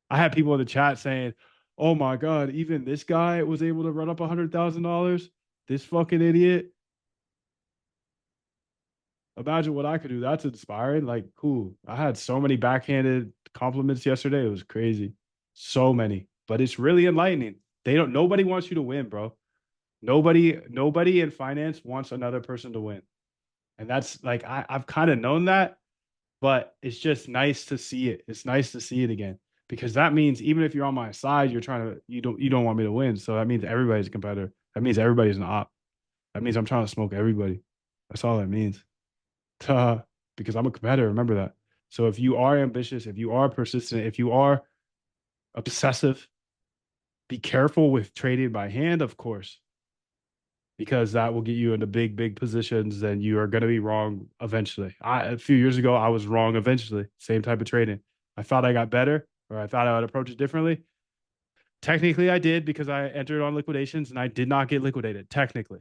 I had people in the chat saying, "Oh my god, even this guy was able to run up $100,000. This fucking idiot. Imagine what I could do. That's inspiring. Like, cool. I had so many backhanded compliments yesterday. It was crazy. So many. But it's really enlightening. Nobody wants you to win, bro. Nobody in finance wants another person to win. And that's like I've kind of known that, but it's just nice to see it. It's nice to see it again. Because that means even if you're on my side, you don't want me to win. So that means everybody's a competitor. That means everybody's an op. That means I'm trying to smoke everybody. That's all that means. Because I'm a competitor. Remember that. So if you are ambitious, if you are persistent, if you are obsessive, be careful with trading by hand, of course, because that will get you into big positions. Then you are going to be wrong eventually. A few years ago, I was wrong eventually. Same type of trading. I thought I got better, or I thought I would approach it differently. Technically, I did because I entered on liquidations and I did not get liquidated. Technically,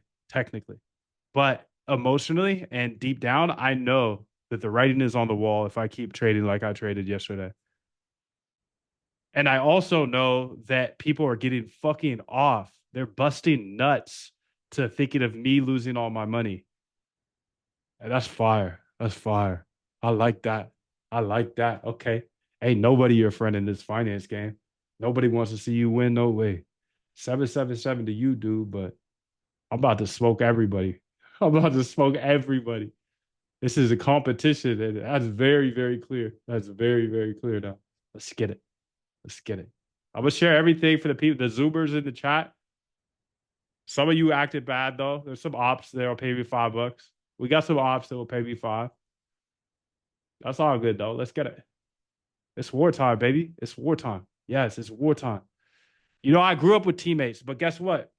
but emotionally and deep down, I know that the writing is on the wall if I keep trading like I traded yesterday. And I also know that people are getting fucking off. They're busting nuts to thinking of me losing all my money. And that's fire. That's fire. I like that. I like that. Okay. Ain't nobody your friend in this finance game. Nobody wants to see you win. No way. 777 to you, dude, but I'm about to smoke everybody. I'm about to smoke everybody. This is a competition, and that's very, very clear. That's very, very clear now. Let's get it. Let's get it. I'm gonna share everything for the people, the Zoomers in the chat. Some of you acted bad though. There's some ops that'll pay me $5. We got some ops that will pay me 5. That's all good though. Let's get it. It's wartime, baby. It's wartime. Yes, it's wartime. You know, I grew up with teammates, but guess what?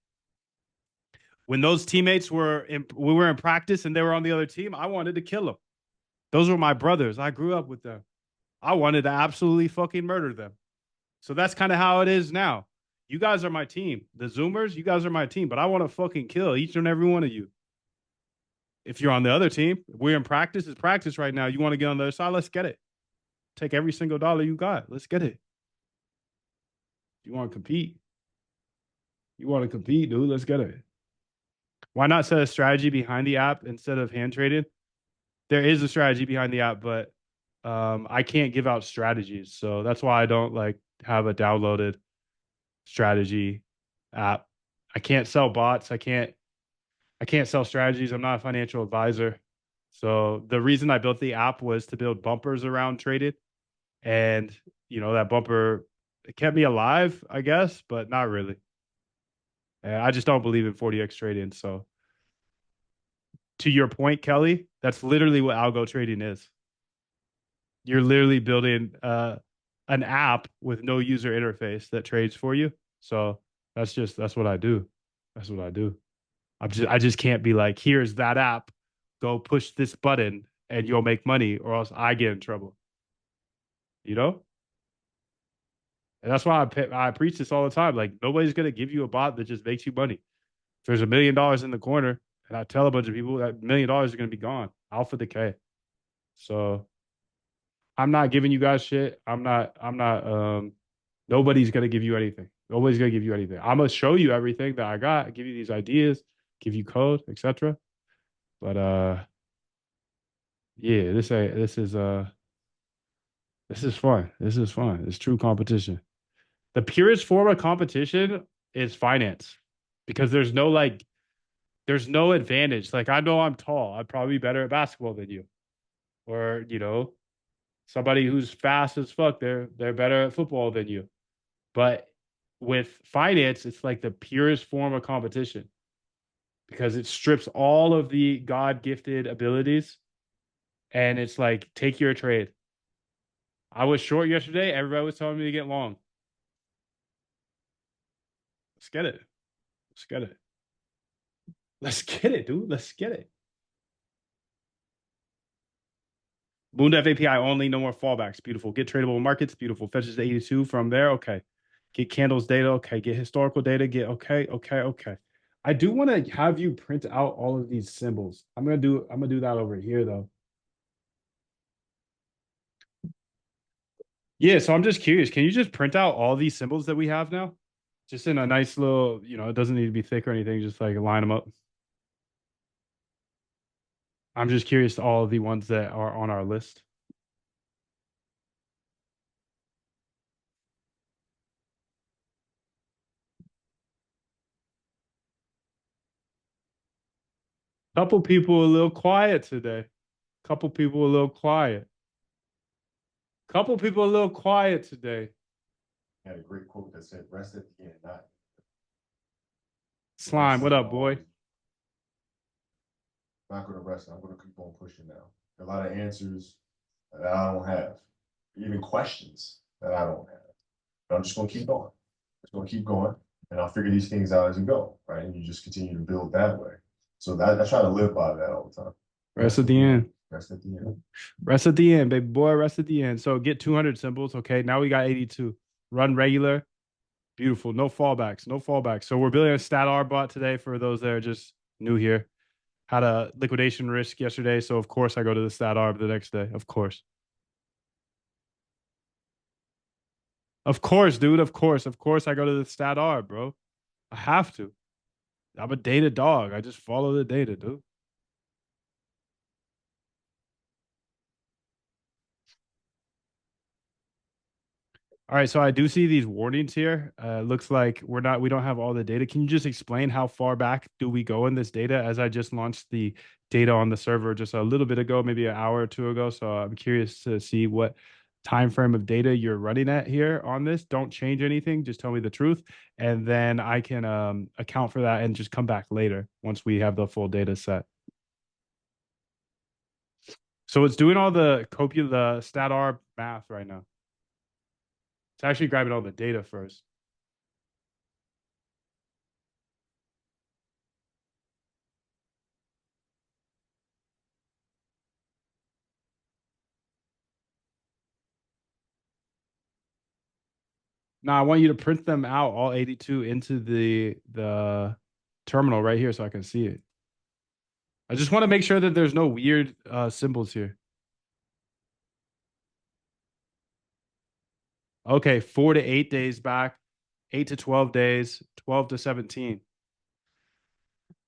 When those teammates we were in practice and they were on the other team, I wanted to kill them. Those were my brothers. I grew up with them. I wanted to absolutely fucking murder them. So that's kind of how it is now. You guys are my team. The Zoomers, you guys are my team, but I want to fucking kill each and every one of you. If you're on the other team, we're in practice. It's practice right now. You want to get on the other side? Let's get it. Take every single dollar you got. Let's get it. You want to compete? You want to compete, dude? Let's get it. Why not set a strategy behind the app instead of hand trading? There is a strategy behind the app, but I can't give out strategies. So that's why I don't like have a downloaded strategy app. I can't sell bots. I can't sell strategies. I'm not a financial advisor. So the reason I built the app was to build bumpers around traded. And, you know, that bumper, it kept me alive, I guess, but not really. And I just don't believe in 40x trading. So to your point, Kelly, that's literally what algo trading is. You're literally building an app with no user interface that trades for you. So that's what I do. That's what I do. I just can't be like, here's that app, go push this button and you'll make money, or else I get in trouble. You know? And that's why I preach this all the time. Like, nobody's gonna give you a bot that just makes you money. If there's $1 million in the corner, and I tell a bunch of people that $1 million is gonna be gone, alpha decay. So I'm not giving you guys shit. I'm not nobody's gonna give you anything. Nobody's gonna give you anything. I'm gonna show you everything that I got, give you these ideas, give you code, etc. But yeah, this is fun. This is fun. It's true competition. The purest form of competition is finance, because there's no advantage. Like, I know I'm tall. I'd probably be better at basketball than you. Or, you know, somebody who's fast as fuck, they're better at football than you. But with finance, it's like the purest form of competition, because it strips all of the God-gifted abilities, and it's like, take your trade. I was short yesterday. Everybody was telling me to get long. Let's get it. Let's get it. Let's get it, dude. Let's get it. Moondev API only, no more fallbacks. Beautiful. Get tradable markets. Beautiful. Fetches to 82 from there. Okay. Get candles data. Okay. Get historical data. Get okay. I do want to have you print out all of these symbols. I'm gonna do that over here though. Yeah, so I'm just curious. Can you just print out all these symbols that we have now? Just in a nice little, you know, it doesn't need to be thick or anything, just like line them up. I'm just curious to all of the ones that are on our list. Couple people a little quiet today. Couple people a little quiet. Couple people a little quiet today. I had a great quote that said, "Rest at the end, not." Slime, what up, boy? I'm not going to rest. I'm going to keep on pushing now. A lot of answers that I don't have, even questions that I don't have. But I'm just going to keep going. Just going to keep going, and I'll figure these things out as we go, right? And you just continue to build that way. So that I try to live by that all the time. Rest at the end. Rest at the end. Rest at the end, baby boy. Rest at the end. So get 200 symbols. Okay, now we got 82. Run regular. Beautiful. No fallbacks. No fallbacks. So we're building a stat R bot today for those that are just new here. Had a liquidation risk yesterday, so of course I go to the stat arb the next day. Of course. Of course, dude. Of course. Of course I go to the stat arb, bro. I have to. I'm a data dog. I just follow the data, dude. All right, so I do see these warnings here. Looks like we don't have all the data. Can you just explain how far back do we go in this data? As I just launched the data on the server just a little bit ago, maybe an hour or two ago. So I'm curious to see what time frame of data you're running at here on this. Don't change anything. Just tell me the truth, and then I can account for that and just come back later once we have the full data set. So it's doing all the stat arb math right now. It's actually grabbing all the data first. Now I want you to print them out, all 82, into the terminal right here so I can see it. I just want to make sure that there's no weird symbols here. Okay, 4 to 8 days back, 8 to 12 days, 12 to 17.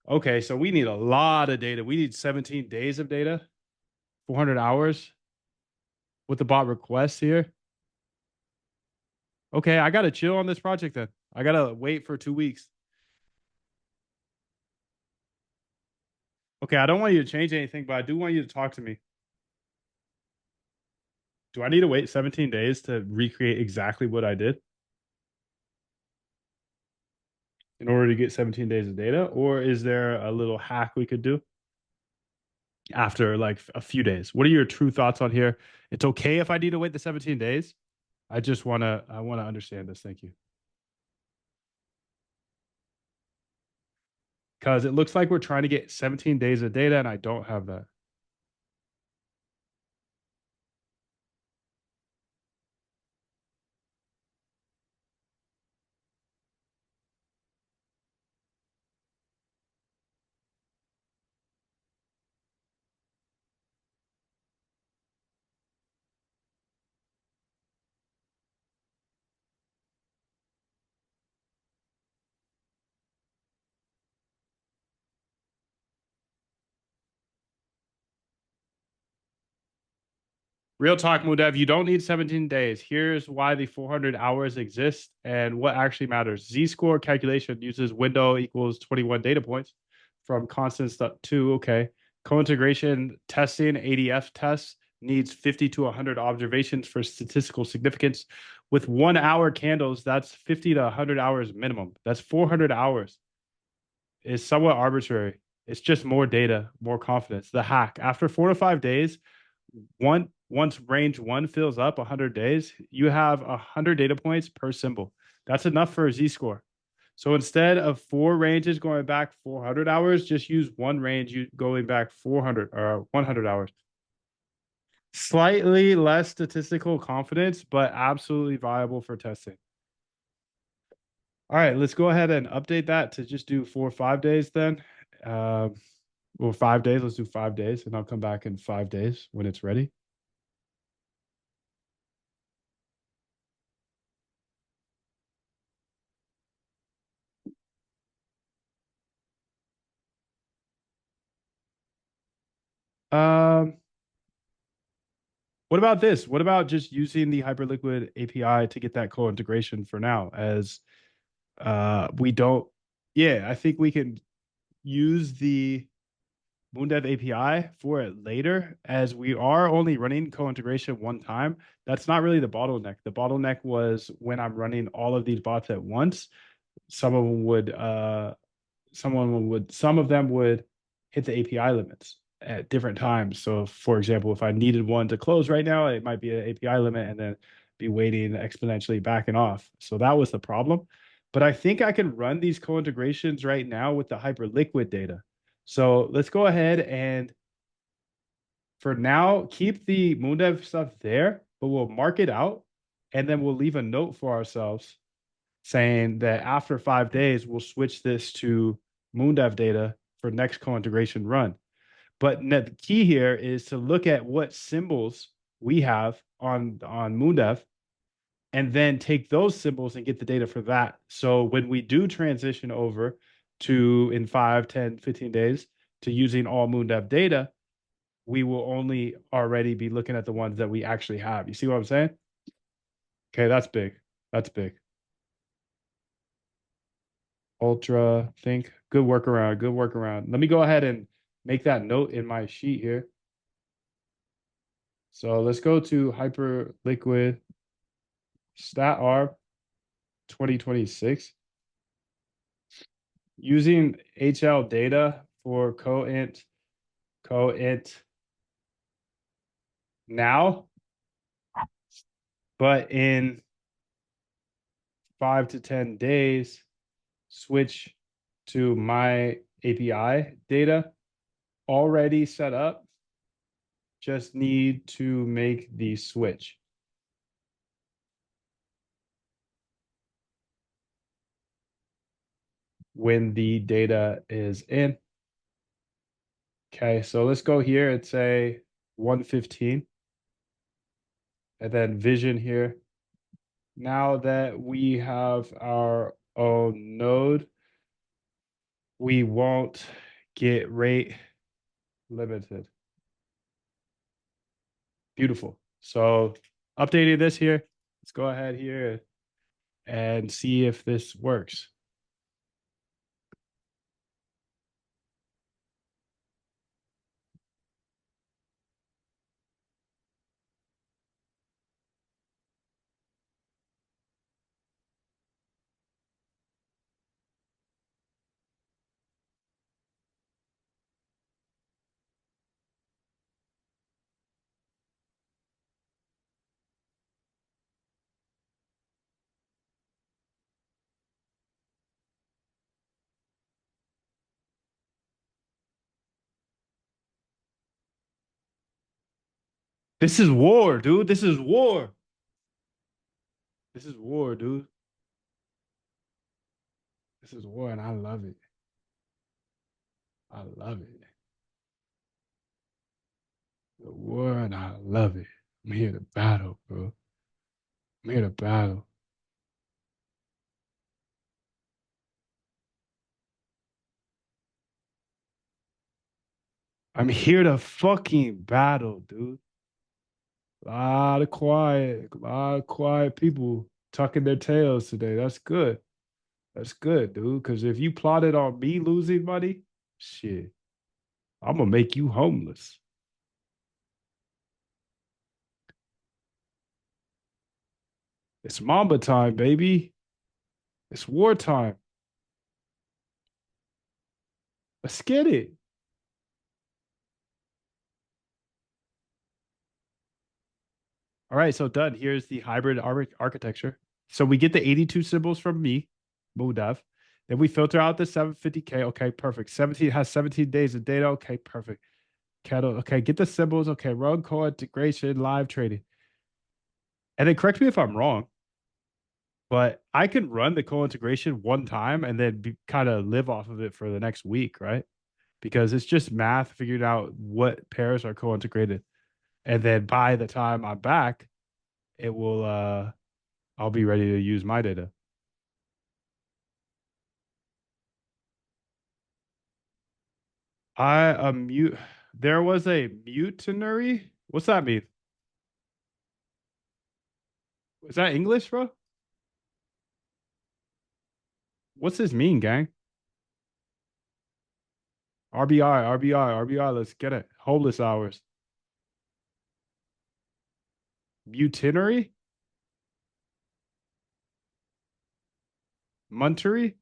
Okay, so we need a lot of data. We need 17 days of data, 400 hours with the bot requests here. Okay, I got to chill on this project then. I got to wait for 2 weeks. Okay, I don't want you to change anything, but I do want you to talk to me. Do I need to wait 17 days to recreate exactly what I did in order to get 17 days of data? Or is there a little hack we could do after like a few days? What are your true thoughts on here? It's okay if I need to wait the 17 days. I want to understand this. Thank you. Because it looks like we're trying to get 17 days of data and I don't have that. Real talk, Mudev, you don't need 17 days. Here's why the 400 hours exist and what actually matters. Z-score calculation uses window equals 21 data points from constants to, okay. Co-integration testing, ADF tests, needs 50 to 100 observations for statistical significance. With 1 hour candles, that's 50 to 100 hours minimum. That's 400 hours. Is somewhat arbitrary. It's just more data, more confidence. The hack. After 4 to 5 days, once range 1 fills up 100 days, you have 100 data points per symbol. That's enough for a z-score. So instead of 4 ranges going back 400 hours, just use 1 range going back 400 or 100 hours. Slightly less statistical confidence, but absolutely viable for testing. All right, let's go ahead and update that to just do 4 or 5 days then. Or 5 days. Let's do 5 days, and I'll come back in 5 days when it's ready. What about this? What about just using the Hyperliquid API to get that co-integration for now? As we don't, yeah, I think we can use the Moondev API for it later, as we are only running co-integration 1 time. That's not really the bottleneck. The bottleneck was when I'm running all of these bots at once. Some of them would hit the API limits at different times. So, for example, if I needed one to close right now, it might be an API limit and then be waiting exponentially backing off. So that was the problem. But I think I can run these co-integrations right now with the Hyperliquid data. So let's go ahead and for now, keep the Moondev stuff there, but we'll mark it out and then we'll leave a note for ourselves saying that after 5 days, we'll switch this to Moondev data for next co-integration run. But the key here is to look at what symbols we have on MoonDev, and then take those symbols and get the data for that. So when we do transition over to in 5, 10, 15 days to using all MoonDev data, we will only already be looking at the ones that we actually have. You see what I'm saying? Okay, that's big. That's big. Ultra think. Good workaround. Good workaround. Let me go ahead and make that note in my sheet here. So let's go to Hyperliquid stat arb 2026. Using HL data for coint now, but in 5 to 10 days, switch to my API data already set up. Just need to make the switch. When the data is in. Okay, so let's go here and say 115. And then vision here. Now that we have our own node, we won't get rate limited. Beautiful. So updating this here, let's go ahead here and see if this works. This is war, dude. This is war. This is war, dude. This is war, and I love it. I love it. The war, and I love it. I'm here to battle, bro. I'm here to battle. I'm here to fucking battle, dude. A lot of quiet people tucking their tails today. That's good. That's good, dude. Because if you plotted on me losing money, shit, I'm gonna make you homeless. It's Mamba time, baby. It's wartime. Let's get it. All right, so done. Here's the hybrid architecture. So we get the 82 symbols from me, MoonDev. Then we filter out the 750K. Okay, perfect. 17 has 17 days of data. Okay, perfect. Kettle. Okay, get the symbols. Okay, run co-integration, live trading. And then correct me if I'm wrong, but I can run the co-integration one time and then kind of live off of it for the next week, right? Because it's just math, figuring out what pairs are co-integrated. And then by the time I'm back, it will I'll be ready to use my data. I mute. There was a mutiny. What's that mean? Is that English, bro? What's this mean, gang? RBI, RBI, RBI. Let's get it. Homeless hours. Mutiny? Monterey?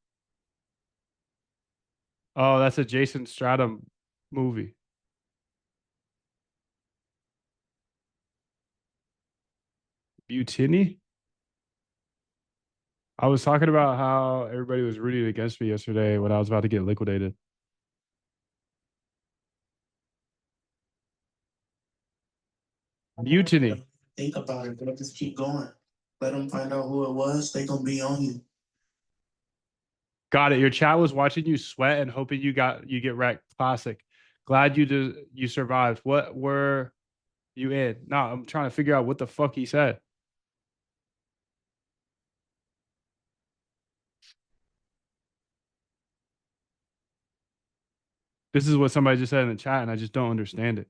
Oh, that's a Jason Stratham movie. Mutiny? I was talking about how everybody was rooting against me yesterday when I was about to get liquidated. Mutiny. Think about it, bro. Just keep going. Let them find out who it was. They gonna be on you. Got it. Your chat was watching you sweat and hoping you get wrecked. Classic. Glad you survived. What were you in? No, I'm trying to figure out what the fuck he said. This is what somebody just said in the chat, and I just don't understand it.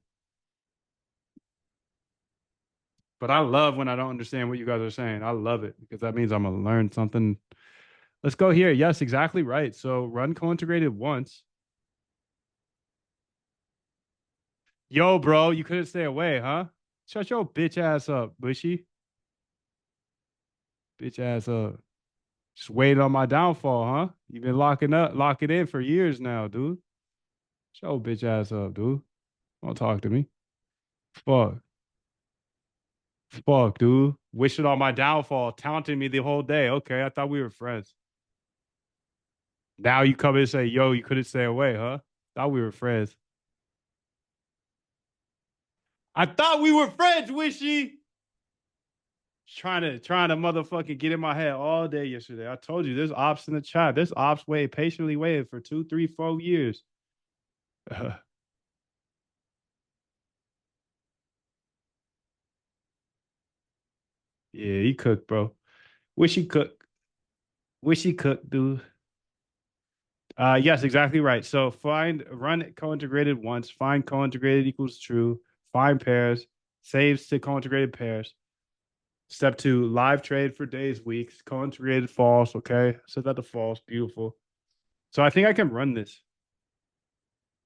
But I love when I don't understand what you guys are saying. I love it because that means I'm gonna learn something. Let's go here. Yes, exactly right. So run co-integrated once. Yo, bro, you couldn't stay away, huh? Shut your bitch ass up, Bushy. Bitch ass up. Just waiting on my downfall, huh? You've been locking in for years now, dude. Shut your bitch ass up, dude. Don't talk to me. Fuck. Fuck, dude. Wishing on my downfall, taunting me the whole day. Okay, I thought we were friends. Now you come in and say, yo, you couldn't stay away, huh? Thought we were friends. I thought we were friends, Wishy. Trying to motherfucking get in my head all day yesterday. I told you there's ops in the chat. There's ops patiently waiting for 2, 3, 4 years. Yeah, he cooked, bro. Wish he cooked. Wish he cooked, dude. Yes, exactly right. So run co-integrated once, find co-integrated equals true, find pairs, saves to co-integrated pairs. Step 2, live trade for days, weeks, co-integrated false. Okay, set that to false. Beautiful. So I think I can run this.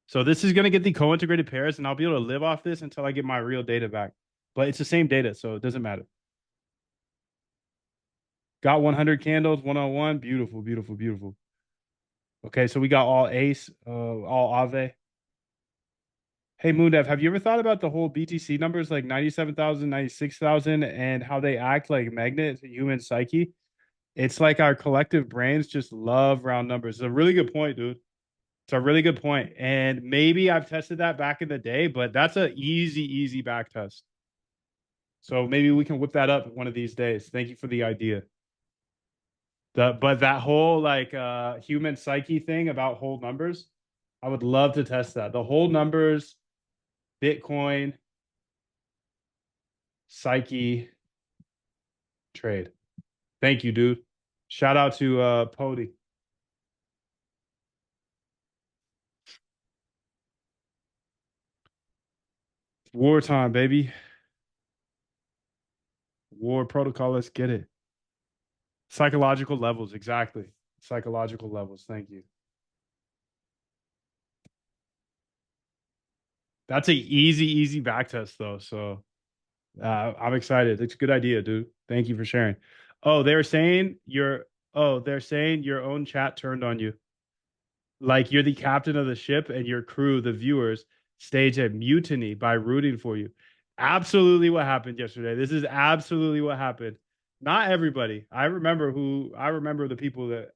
So this is gonna get the co-integrated pairs, and I'll be able to live off this until I get my real data back. But it's the same data, so it doesn't matter. Got 100 candles, 101. Beautiful, beautiful, beautiful. Okay, so we got all ace, all ave. Hey, Moondev, have you ever thought about the whole BTC numbers like 97,000, 96,000, and how they act like magnets to human psyche? It's like our collective brains just love round numbers. It's a really good point, dude. It's a really good point. And maybe I've tested that back in the day, but that's an easy back test. So maybe we can whip that up one of these days. Thank you for the idea. But that whole like human psyche thing about whole numbers, I would love to test that. The whole numbers, Bitcoin, psyche, trade. Thank you, dude. Shout out to Pody. Wartime, baby. War protocol, let's get it. Psychological levels, exactly. Psychological levels. Thank you. That's a easy back test though. So I'm excited. It's a good idea, dude. Thank you for sharing. Oh, they're saying your own chat turned on you. Like you're the captain of the ship and your crew, the viewers, stage a mutiny by rooting for you. Absolutely what happened yesterday. This is absolutely what happened. Not everybody. I remember the people that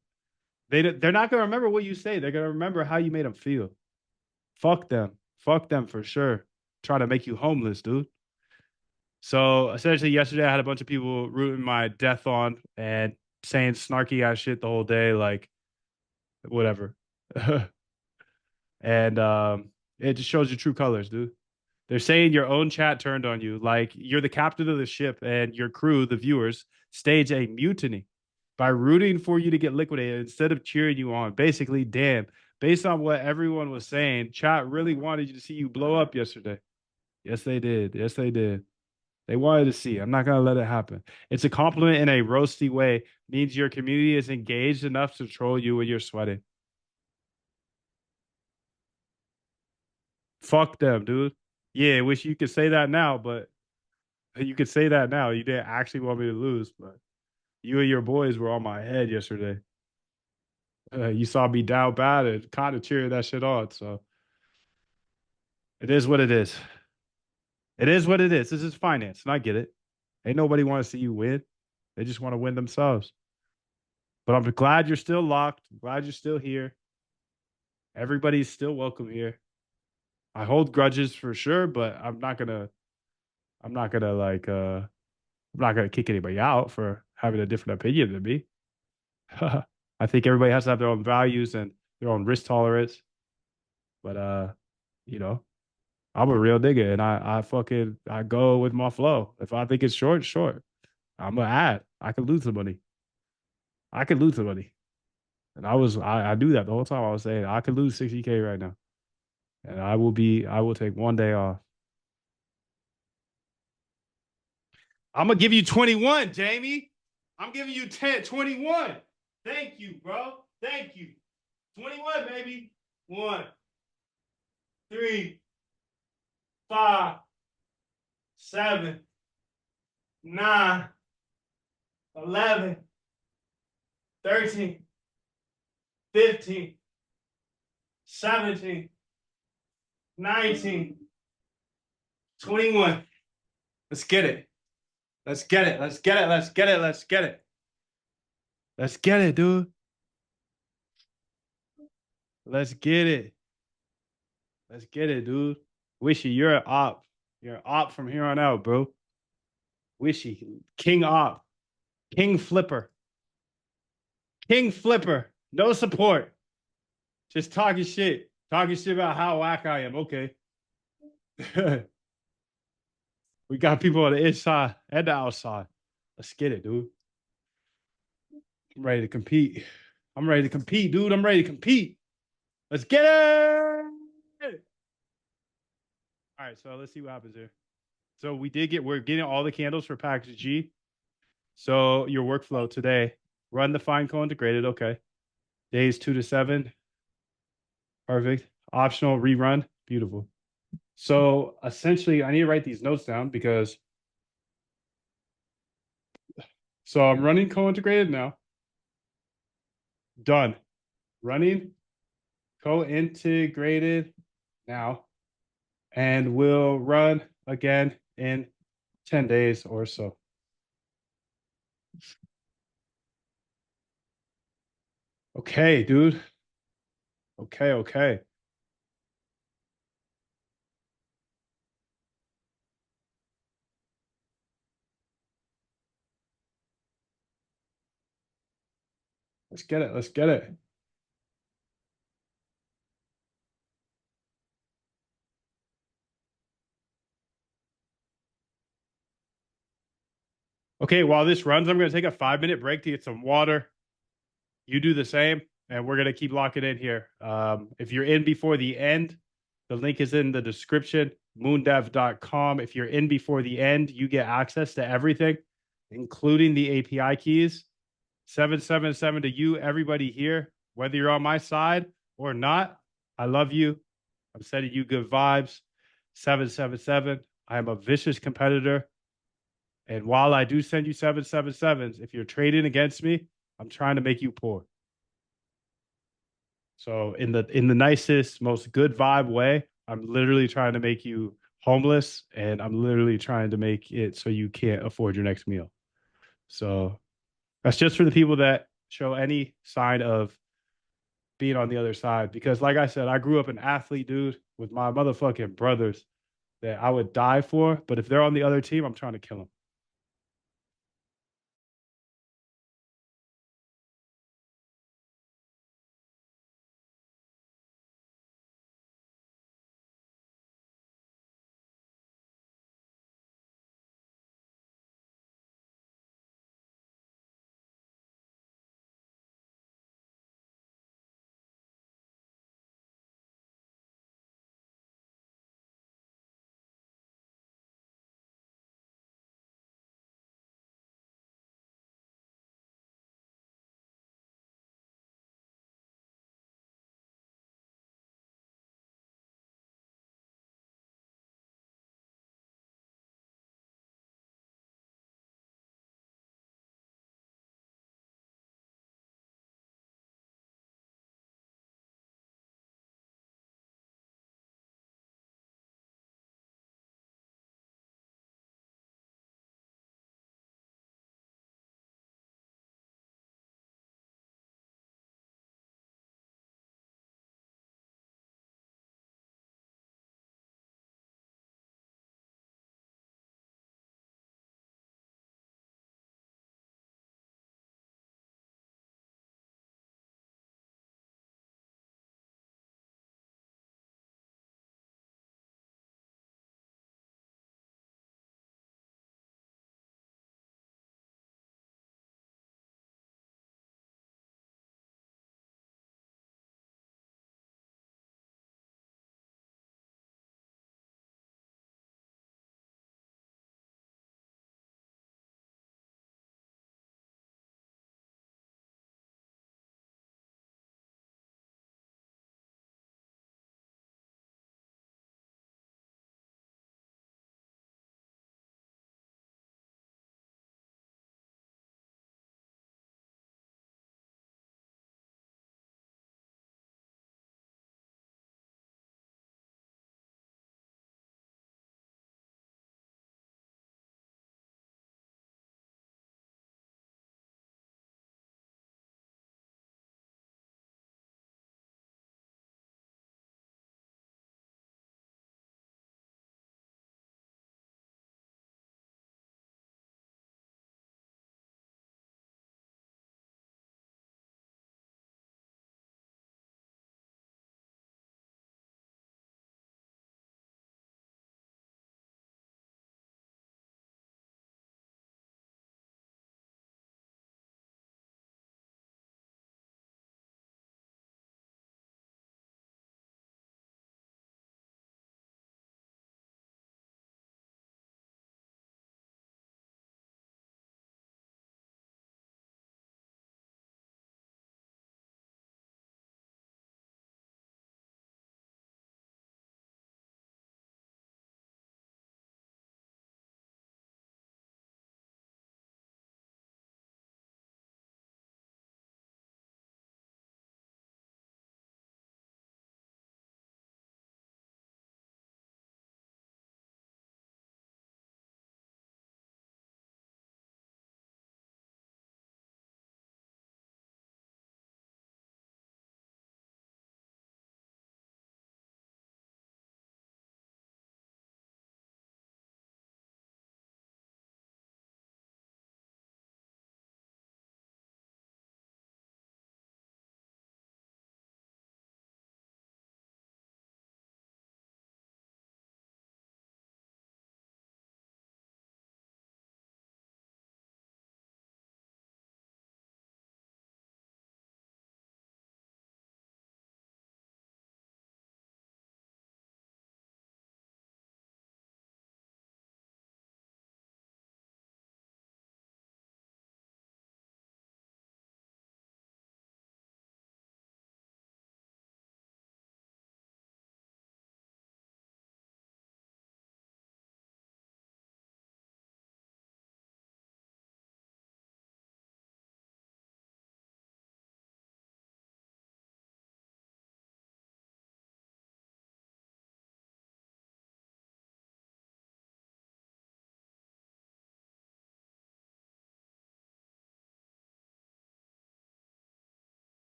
they're not going to remember what you say. They're going to remember how you made them feel. Fuck them. Fuck them for sure. Trying to make you homeless, dude. So essentially, yesterday I had a bunch of people rooting my death on and saying snarky ass shit the whole day, like whatever. And it just shows your true colors, dude. They're saying your own chat turned on you, like you're the captain of the ship, and your crew, the viewers, stage a mutiny by rooting for you to get liquidated instead of cheering you on. Basically, damn, based on what everyone was saying, chat really wanted you to see you blow up yesterday. Yes, they did. Yes, they did. They wanted to see. I'm not gonna let it happen. It's a compliment in a roasty way. Means your community is engaged enough to troll you when you're sweating. Fuck them, dude. Yeah, wish you could say that now, but you could say that now. You didn't actually want me to lose, but you and your boys were on my head yesterday. You saw me down bad and kind of cheering that shit on. So it is what it is. It is what it is. This is finance, and I get it. Ain't nobody want to see you win. They just want to win themselves. But I'm glad you're still locked. I'm glad you're still here. Everybody's still welcome here. I hold grudges for sure, but I'm not gonna like I'm not gonna kick anybody out for having a different opinion than me. I think everybody has to have their own values and their own risk tolerance. But you know, I'm a real nigga and I go with my flow. If I think it's short, it's short. I'm gonna add. I could lose the money. I could lose the money. And I knew that the whole time. I was saying I could lose 60K right now. And I will take one day off. I'm gonna give you 21, Jamie. I'm giving you 21. Thank you, bro. Thank you. 21, baby. 1, 3, 5, 7, 9, 11, 13, 15, 17, 19, 21. Let's get it. Let's get it. Let's get it. Let's get it. Let's get it. Let's get it, dude. Let's get it. Let's get it, dude. Wishy, you're an op. You're an op from here on out, bro. Wishy, king op, king flipper, king flipper. No support. Just talking shit. Talking shit about how whack I am. Okay. We got people on the inside and the outside. Let's get it, dude. I'm ready to compete. I'm ready to compete, dude. I'm ready to compete. Let's get it. All right, so let's see what happens here. So we're getting all the candles for package G. So your workflow today, run the fine co-integrated. Okay. Days 2 to 7. Perfect. Optional rerun. Beautiful. So essentially, I need to write these notes down because so I'm running co-integrated now. Done. Running co-integrated now. And we'll run again in 10 days or so. Okay, dude. Okay. Let's get it. Let's get it. Okay, while this runs, I'm going to take a 5-minute break to get some water. You do the same, and we're going to keep locking in here. If you're in before the end, the link is in the description, moondev.com. If you're in before the end, you get access to everything, including the API keys. 777 to you, everybody here, whether you're on my side or not. I love you. I'm sending you good vibes. 777. I am a vicious competitor. And while I do send you 777s, if you're trading against me, I'm trying to make you poor. So in the nicest, most good vibe way, I'm literally trying to make you homeless, and I'm literally trying to make it so you can't afford your next meal. So that's just for the people that show any sign of being on the other side. Because like I said, I grew up an athlete, dude, with my motherfucking brothers that I would die for. But if they're on the other team, I'm trying to kill them.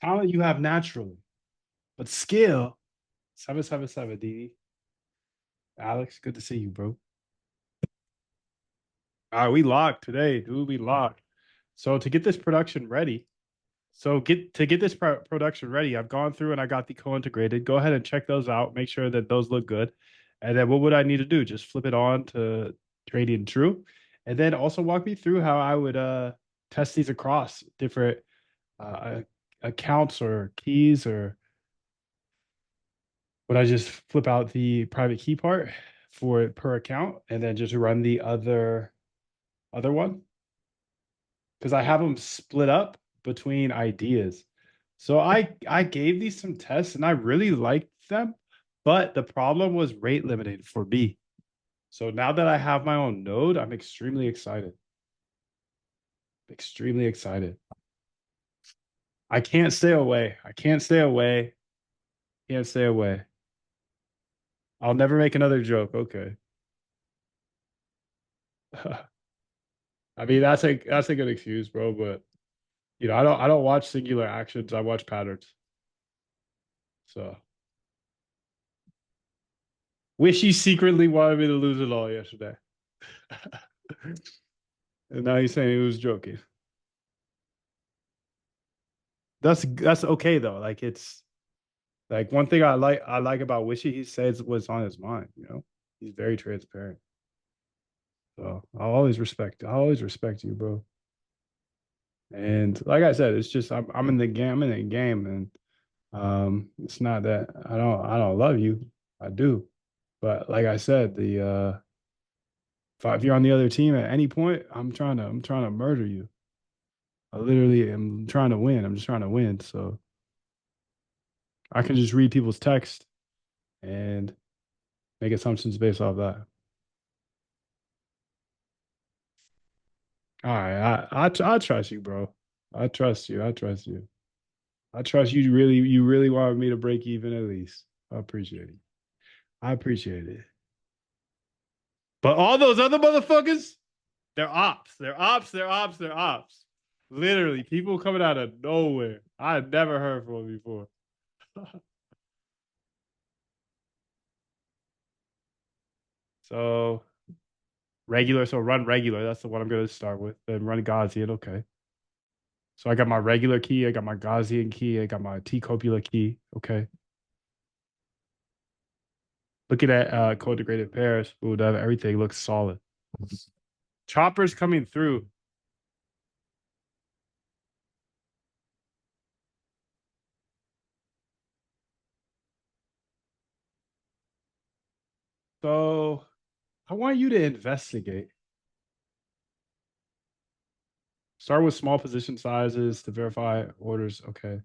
Talent you have naturally, but skill 777 DD. Alex, good to see you, bro. All right, we locked today, dude. We locked. So to get this production ready, production ready, I've gone through and I got the co-integrated. Go ahead and check those out. Make sure that those look good. And then what would I need to do? Just flip it on to trading true. And then also walk me through how I would test these across different accounts or keys, or would I just flip out the private key part for per account and then just run the other one? Because I have them split up between ideas. So I gave these some tests and I really liked them, but the problem was rate limited for me. So now that I have my own node, I'm extremely excited. Extremely excited. I can't stay away. I can't stay away. Can't stay away. I'll never make another joke. Okay. I mean, that's a good excuse, bro, but I don't watch singular actions. I watch patterns. So wish he secretly wanted me to lose it all yesterday. And now he's saying he was joking. That's okay though. Like it's like one thing I like about Wishy, he says what's on his mind, He's very transparent. So I'll always respect you, bro. And like I said, it's just I'm in the game, and it's not that I don't love you. I do. But like I said, the if you're on the other team at any point, I'm trying to murder you. I literally am trying to win. I'm just trying to win. So I can just read people's text and make assumptions based off that. All right, I trust you, bro. I trust you. I trust you. I trust you. You really wanted me to break even at least. I appreciate it. I appreciate it. But all those other motherfuckers, they're ops. They're ops. They're ops. They're ops. Literally, people coming out of nowhere. I had never heard from them before. So regular. So run regular. That's the one I'm going to start with. Then run Gaussian. Okay. So I got my regular key. I got my Gaussian key. I got my T copula key. Okay. Looking at co-integrated pairs. Ooh, that everything looks solid. Choppers coming through. So I want you to investigate. Start with small position sizes to verify orders. Okay.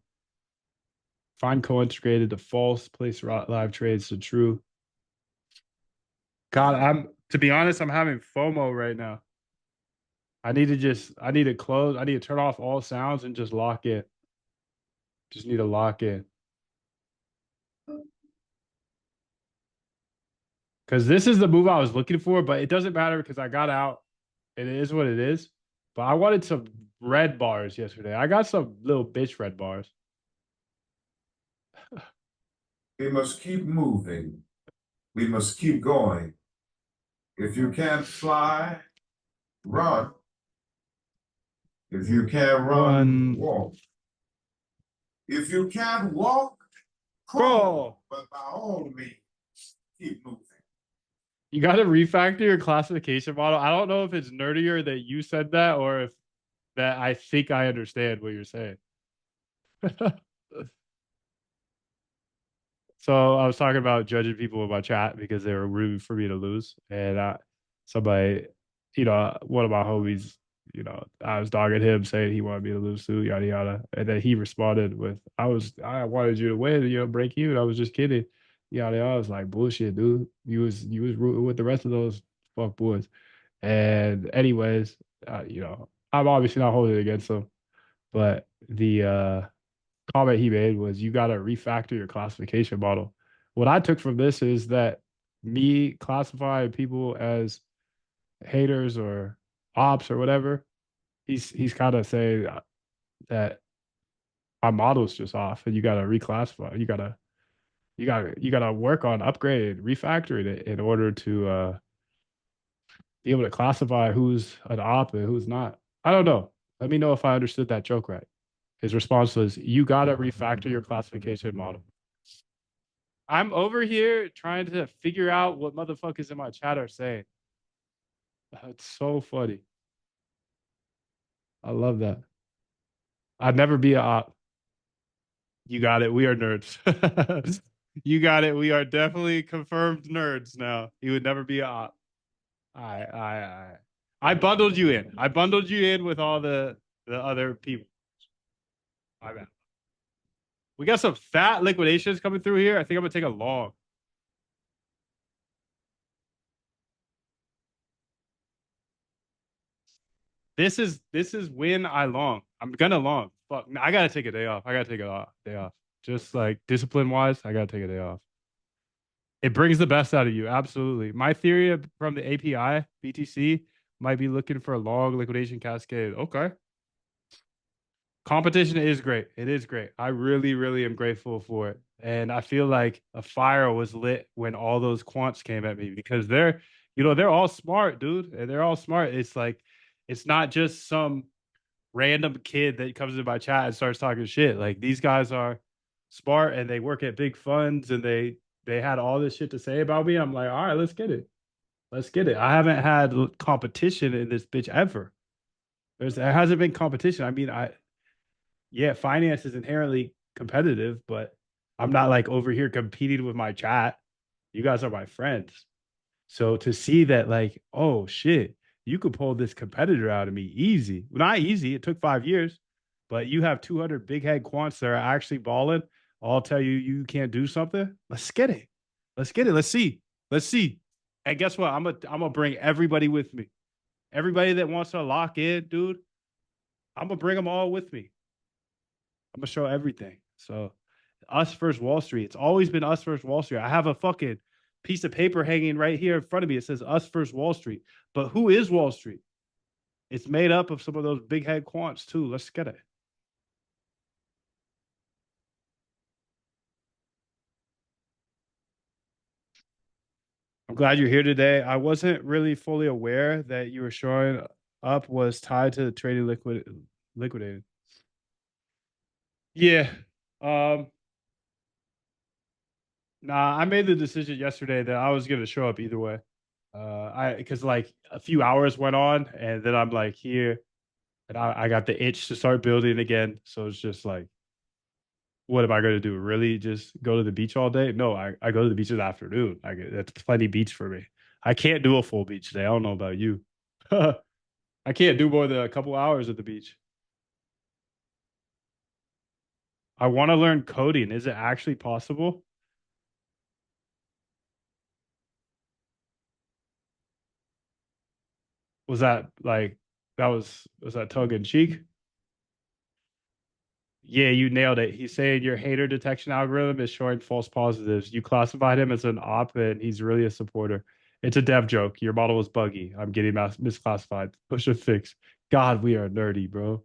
Find co-integrated to false, place live trades to true. God, to be honest, I'm having FOMO right now. I need to close. I need to turn off all sounds and just lock in. Just need to lock in. Because this is the move I was looking for, but it doesn't matter because I got out. It is what it is. But I wanted some red bars yesterday. I got some little bitch red bars. We must keep moving. We must keep going. If you can't fly, run. If you can't run, walk. If you can't walk, crawl. But by all means, keep moving. You got to refactor your classification model. I don't know if it's nerdier that you said that or if that I think I understand what you're saying. So I was talking about judging people in my chat because they were rooting for me to lose. And somebody, one of my homies, I was dogging him saying he wanted me to lose too, yada yada. And then he responded with, I wanted you to win, break you. And I was just kidding. Yada yada. I was like, bullshit, dude. You was rooting with the rest of those fuck boys. And anyways, I'm obviously not holding it against him. But the comment he made was you got to refactor your classification model. What I took from this is that me classifying people as haters or ops or whatever, he's kind of saying that my model's just off, and you gotta reclassify. You gotta work on upgrading, refactoring it in order to be able to classify who's an op and who's not. I don't know. Let me know if I understood that joke right. His response was, "You gotta refactor your classification model." I'm over here trying to figure out what motherfuckers in my chat are saying. It's so funny. I love that. I'd never be a op. You got it. We are nerds. You got it. We are definitely confirmed nerds now. You would never be a op. I bundled you in. I bundled you in with all the other people. My bad. We got some fat liquidations coming through here. I think I'm gonna take a long. This is when I long. I'm gonna long. Fuck, I gotta take a day off. I gotta take a day off. Just like discipline wise, I gotta take a day off. It brings the best out of you. Absolutely. My theory from the API BTC might be looking for a long liquidation cascade. Okay. Competition is great. It is great. I really, really am grateful for it. And I feel like a fire was lit when all those quants came at me because they're all smart, dude. And they're all smart. It's like, it's not just some random kid that comes in my chat and starts talking shit. Like these guys are smart and they work at big funds and they had all this shit to say about me. I'm like, all right, let's get it. Let's get it. I haven't had competition in this bitch ever. There hasn't been competition. I mean, yeah, finance is inherently competitive, but I'm not like over here competing with my chat. You guys are my friends. So to see that, like, oh shit, you could pull this competitor out of me easy. Not easy. It took 5 years, but you have 200 big head quants that are actually balling. I'll tell you, you can't do something. Let's get it. Let's get it. Let's see. Let's see. And guess what? I'm gonna bring everybody with me. Everybody that wants to lock in, dude. I'm gonna bring them all with me. I'm gonna show everything. So, us versus Wall Street. It's always been us versus Wall Street. I have a fucking piece of paper hanging right here in front of me. It says us versus Wall Street. But who is Wall Street? It's made up of some of those big head quants too. Let's get it. I'm glad you're here today. I wasn't really fully aware that you were showing up was tied to the trading liquidated. Yeah. Um, Nah, I made the decision yesterday that I was gonna show up either way. I because like a few hours went on, and then I'm like here, and I got the itch to start building again. So it's just like, what am I gonna do? Really, just go to the beach all day? No, I go to the beach in the afternoon. That's plenty beach for me. I can't do a full beach day. I don't know about you. I can't do more than a couple hours at the beach. I want to learn coding. Is it actually possible? Was that like was that tongue in cheek? Yeah, you nailed it. He's saying your hater detection algorithm is showing false positives. You classified him as an op, and he's really a supporter. It's a dev joke. Your model was buggy. I'm getting misclassified. Push a fix. God, we are nerdy, bro.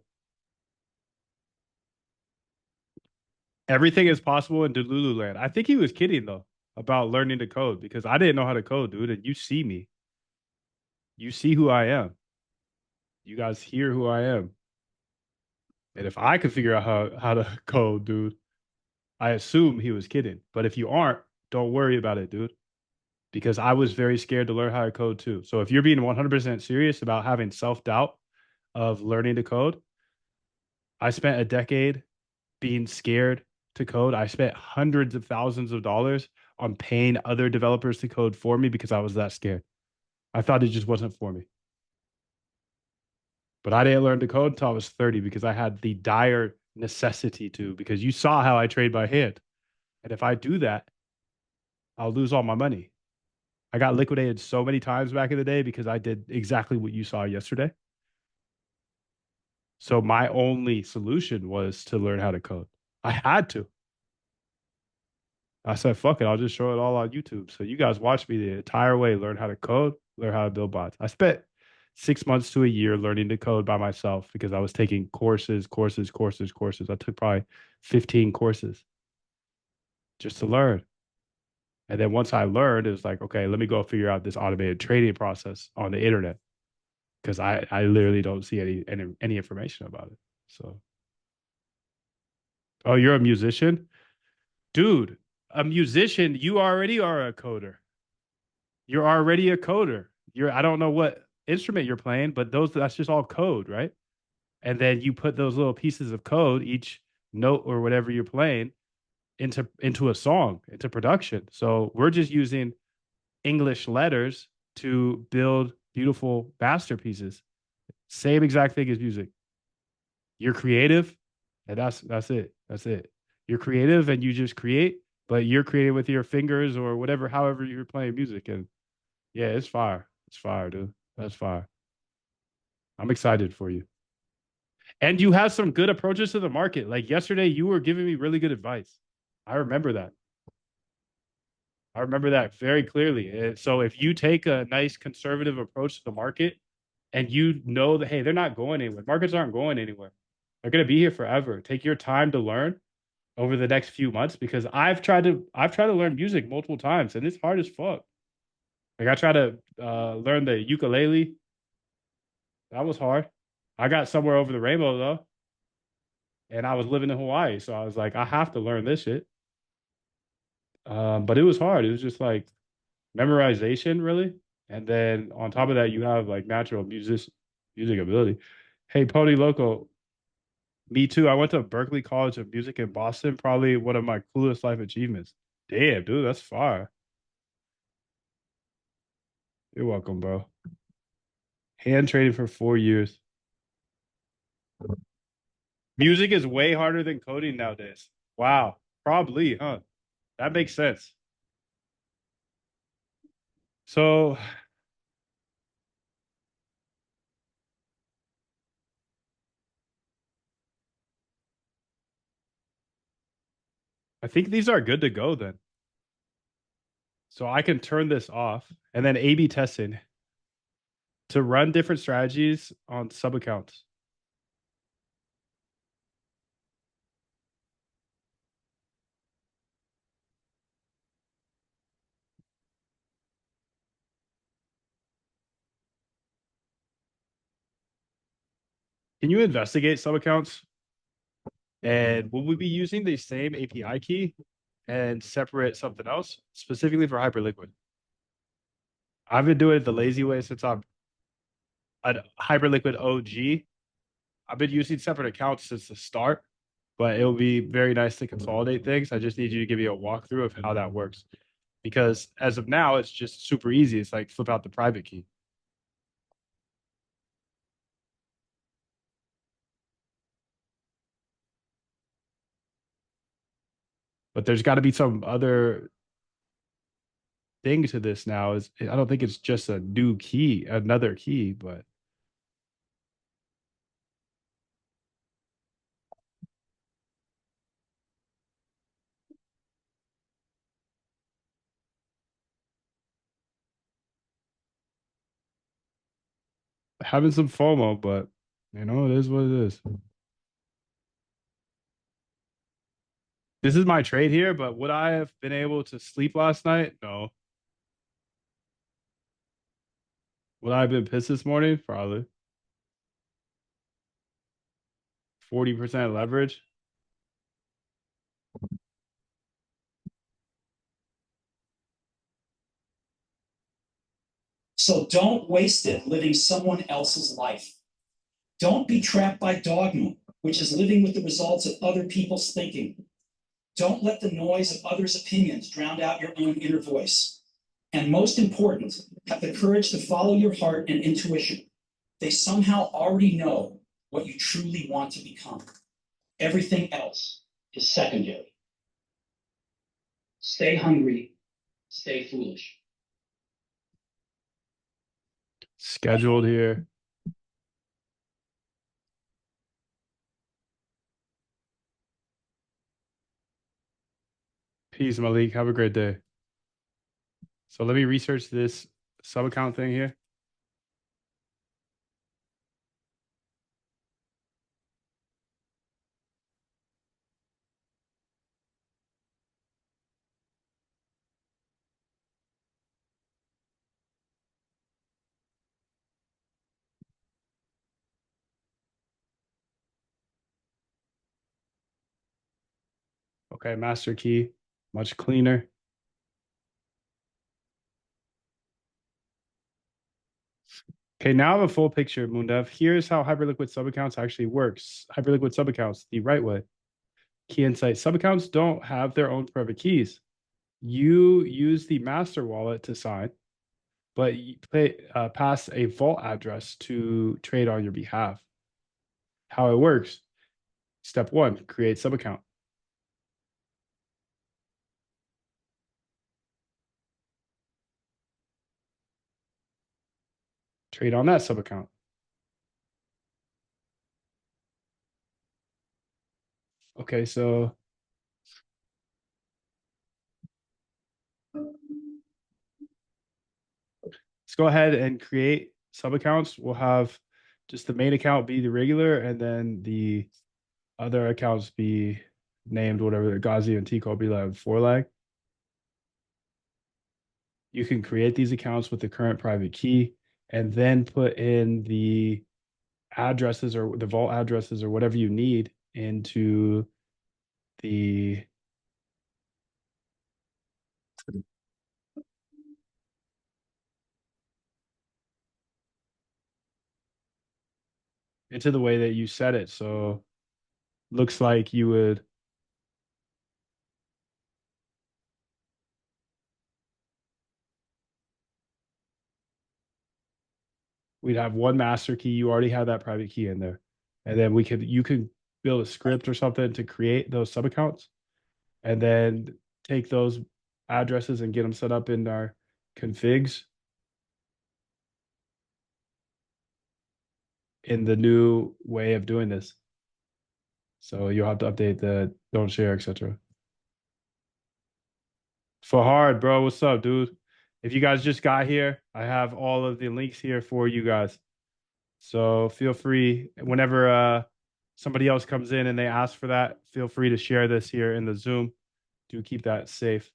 Everything is possible in Delulu land. I think he was kidding though about learning to code because I didn't know how to code, dude. And you see me. You see who I am. You guys hear who I am. And if I could figure out how to code, dude, I assume he was kidding. But if you aren't, don't worry about it, dude. Because I was very scared to learn how to code too. So if you're being 100% serious about having self-doubt of learning to code, I spent a decade being scared to code. I spent hundreds of thousands of dollars on paying other developers to code for me because I was that scared. I thought it just wasn't for me. But I didn't learn to code until I was 30 because I had the dire necessity to, because you saw how I trade by hand. And if I do that, I'll lose all my money. I got liquidated so many times back in the day because I did exactly what you saw yesterday. So my only solution was to learn how to code. I had to. I said, fuck it, I'll just show it all on YouTube. So you guys watch me the entire way, learn how to code, learn how to build bots. I spent 6 months to a year learning to code by myself because I was taking courses. I took probably 15 courses just to learn. And then once I learned, it was like, okay, let me go figure out this automated trading process on the internet because I literally don't see any information about it. So, oh, you're a musician, dude. A musician, you already are a coder. You're already a coder. I don't know what instrument you're playing, but that's just all code, right? And then you put those little pieces of code, each note or whatever you're playing, into a song, into production. So we're just using English letters to build beautiful masterpieces. Same exact thing as music. You're creative, and that's it. That's it. You're creative and you just create, but you're creating with your fingers or whatever, however you're playing music. And yeah, it's fire. It's fire, dude. That's fire. I'm excited for you. And you have some good approaches to the market. Like yesterday, you were giving me really good advice. I remember that. I remember that very clearly. So if you take a nice conservative approach to the market and you know that, hey, they're not going anywhere, markets aren't going anywhere. They're going to be here forever. Take your time to learn over the next few months because I've tried to learn music multiple times and it's hard as fuck. Like I tried to learn the ukulele. That was hard. I got somewhere over the rainbow though, and I was living in Hawaii, so I was like, I have to learn this shit. But it was hard. It was just like memorization, really. And then on top of that, you have like natural music ability. Hey, Pony Loco, me too. I went to Berkeley College of Music in Boston. Probably one of my coolest life achievements. Damn, dude, that's fire. You're welcome, bro. Hand trading for 4 years. Music is way harder than coding nowadays. Wow. Probably, huh? That makes sense. So I think these are good to go then. So I can turn this off and then A/B testing to run different strategies on sub accounts. Can you investigate sub accounts? And will we be using the same API key and separate something else specifically for Hyperliquid? I've been doing it the lazy way since I'm a Hyperliquid OG. I've been using separate accounts since the start, but it will be very nice to consolidate things. I just need you to give me a walkthrough of how that works. Because as of now, it's just super easy. It's like flip out the private key. But there's got to be some other thing to this now. Is I don't think it's just a new key, another key, but having some FOMO, but it is what it is. This is my trade here, but would I have been able to sleep last night? No. Would I have been pissed this morning? Probably. 40% leverage. So don't waste it living someone else's life. Don't be trapped by dogma, which is living with the results of other people's thinking. Don't let the noise of others' opinions drown out your own inner voice. And most important, have the courage to follow your heart and intuition. They somehow already know what you truly want to become. Everything else is secondary. Stay hungry, stay foolish. Scheduled here. Peace, Malik. Have a great day. So let me research this sub account thing here. Okay, master key, much cleaner. Okay, now I have a full picture of MoonDev. Here's how Hyperliquid subaccounts actually works. Hyperliquid subaccounts the right way. Key insight: subaccounts don't have their own private keys. You use the master wallet to sign, but you pass a vault address to trade on your behalf. How it works: step one, create subaccount. Trade on that subaccount. Okay, so let's go ahead and create subaccounts. We'll have just the main account be the regular, and then the other accounts be named whatever. Ghazi and Tico be like 4lag. You can create these accounts with the current private key and then put in the addresses or the vault addresses or whatever you need into the way that you set it. So looks like you would we'd have one master key. You already have that private key in there. And then you could build a script or something to create those sub accounts and then take those addresses and get them set up in our configs in the new way of doing this. So you'll have to update the don't share, etc. For hard, bro. What's up, dude? If you guys just got here, I have all of the links here for you guys. So feel free whenever somebody else comes in and they ask for that, feel free to share this here in the Zoom. Do keep that safe.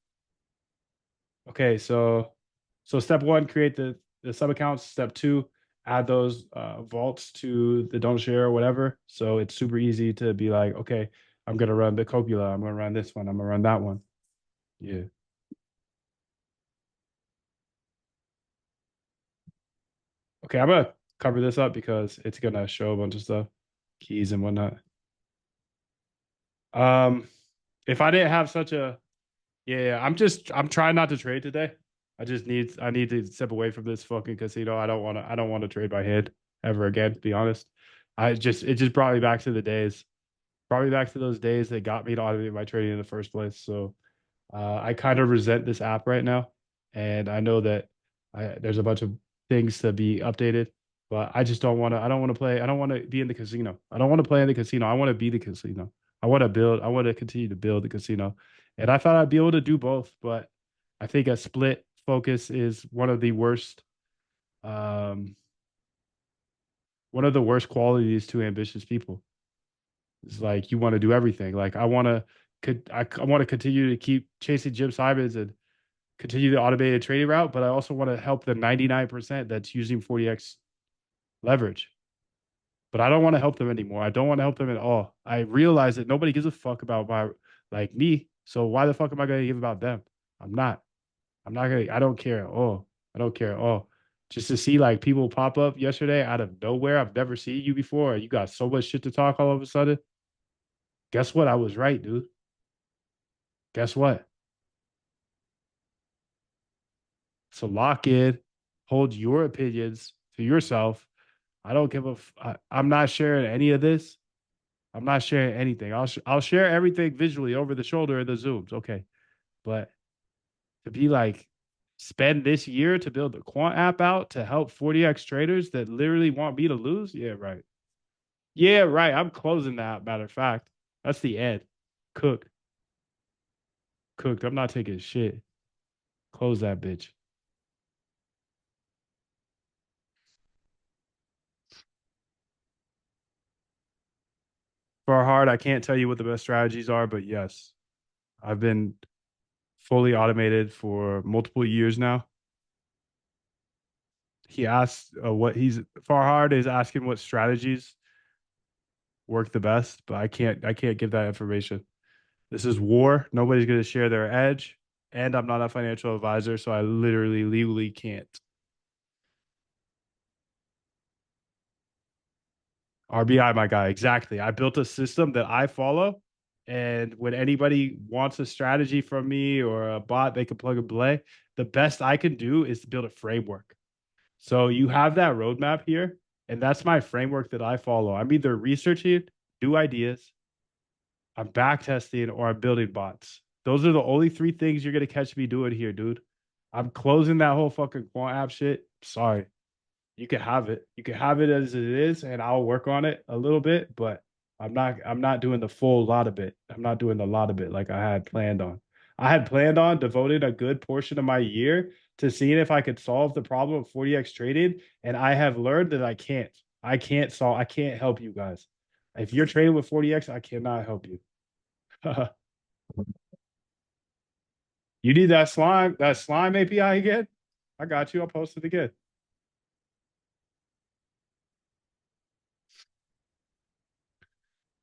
Okay, so step one, create the sub accounts. Step two, add those vaults to the don't share or whatever. So it's super easy to be like, okay, I'm gonna run the Copula, I'm gonna run this one, I'm gonna run that one. Yeah. Okay, I'm gonna cover this up because it's gonna show a bunch of stuff, keys and whatnot. If I didn't have such a yeah, I'm trying not to trade today. I need to step away from this fucking casino. I don't want to trade by hand ever again, to be honest. It just brought me back to the days. Brought me back to those days that got me to automate my trading in the first place. So I kind of resent this app right now. And I know that there's a bunch of things to be updated, but I just don't want to. I don't want to play. I don't want to be in the casino. I don't want to play in the casino. I want to be the casino. I want to build. I want to continue to build the casino. And I thought I'd be able to do both, but I think a split focus is um, one of the worst qualities to ambitious people. It's like you want to do everything. Like I want to continue to keep chasing Jim Simons and continue the automated trading route, but I also want to help the 99% that's using 40x leverage. But I don't want to help them anymore. I don't want to help them at all. I realize that nobody gives a fuck about me. So why the fuck am I going to give about them? I'm not. I don't care at all. I don't care at all. Just to see like people pop up yesterday out of nowhere. I've never seen you before. You got so much shit to talk all of a sudden. Guess what? I was right, dude. Guess what? So lock in, hold your opinions to yourself. I don't give a. I'm not sharing any of this. I'm not sharing anything. I'll share everything visually over the shoulder in the zooms. Okay, but to be like spend this year to build the quant app out to help 40x traders that literally want me to lose. Yeah, right. Yeah, right. I'm closing that. Matter of fact, that's the end. Cooked. Cooked. I'm not taking shit. Close that bitch. For hard, I can't tell you what the best strategies are, but yes, I've been fully automated for multiple years now. He asked what he's Farhad is asking what strategies work the best, but I can't give that information. This is war. Nobody's going to share their edge. And I'm not a financial advisor, so I literally legally can't. RBI, my guy. Exactly. I built a system that I follow. And when anybody wants a strategy from me or a bot, they can plug and play. The best I can do is to build a framework. So you have that roadmap here. And that's my framework that I follow. I'm either researching new ideas, I'm backtesting, or I'm building bots. Those are the only three things you're going to catch me doing here, dude. I'm closing that whole fucking quant app shit. Sorry. You can have it. You can have it as it is, and I'll work on it a little bit, but I'm not doing the full lot of it. I'm not doing the lot of it like I had planned on. I had planned on devoting a good portion of my year to seeing if I could solve the problem of 40x trading, and I have learned that I can't. I can't help you guys. If you're trading with 40x, I cannot help you. You need that slime API again? I got you. I'll post it again.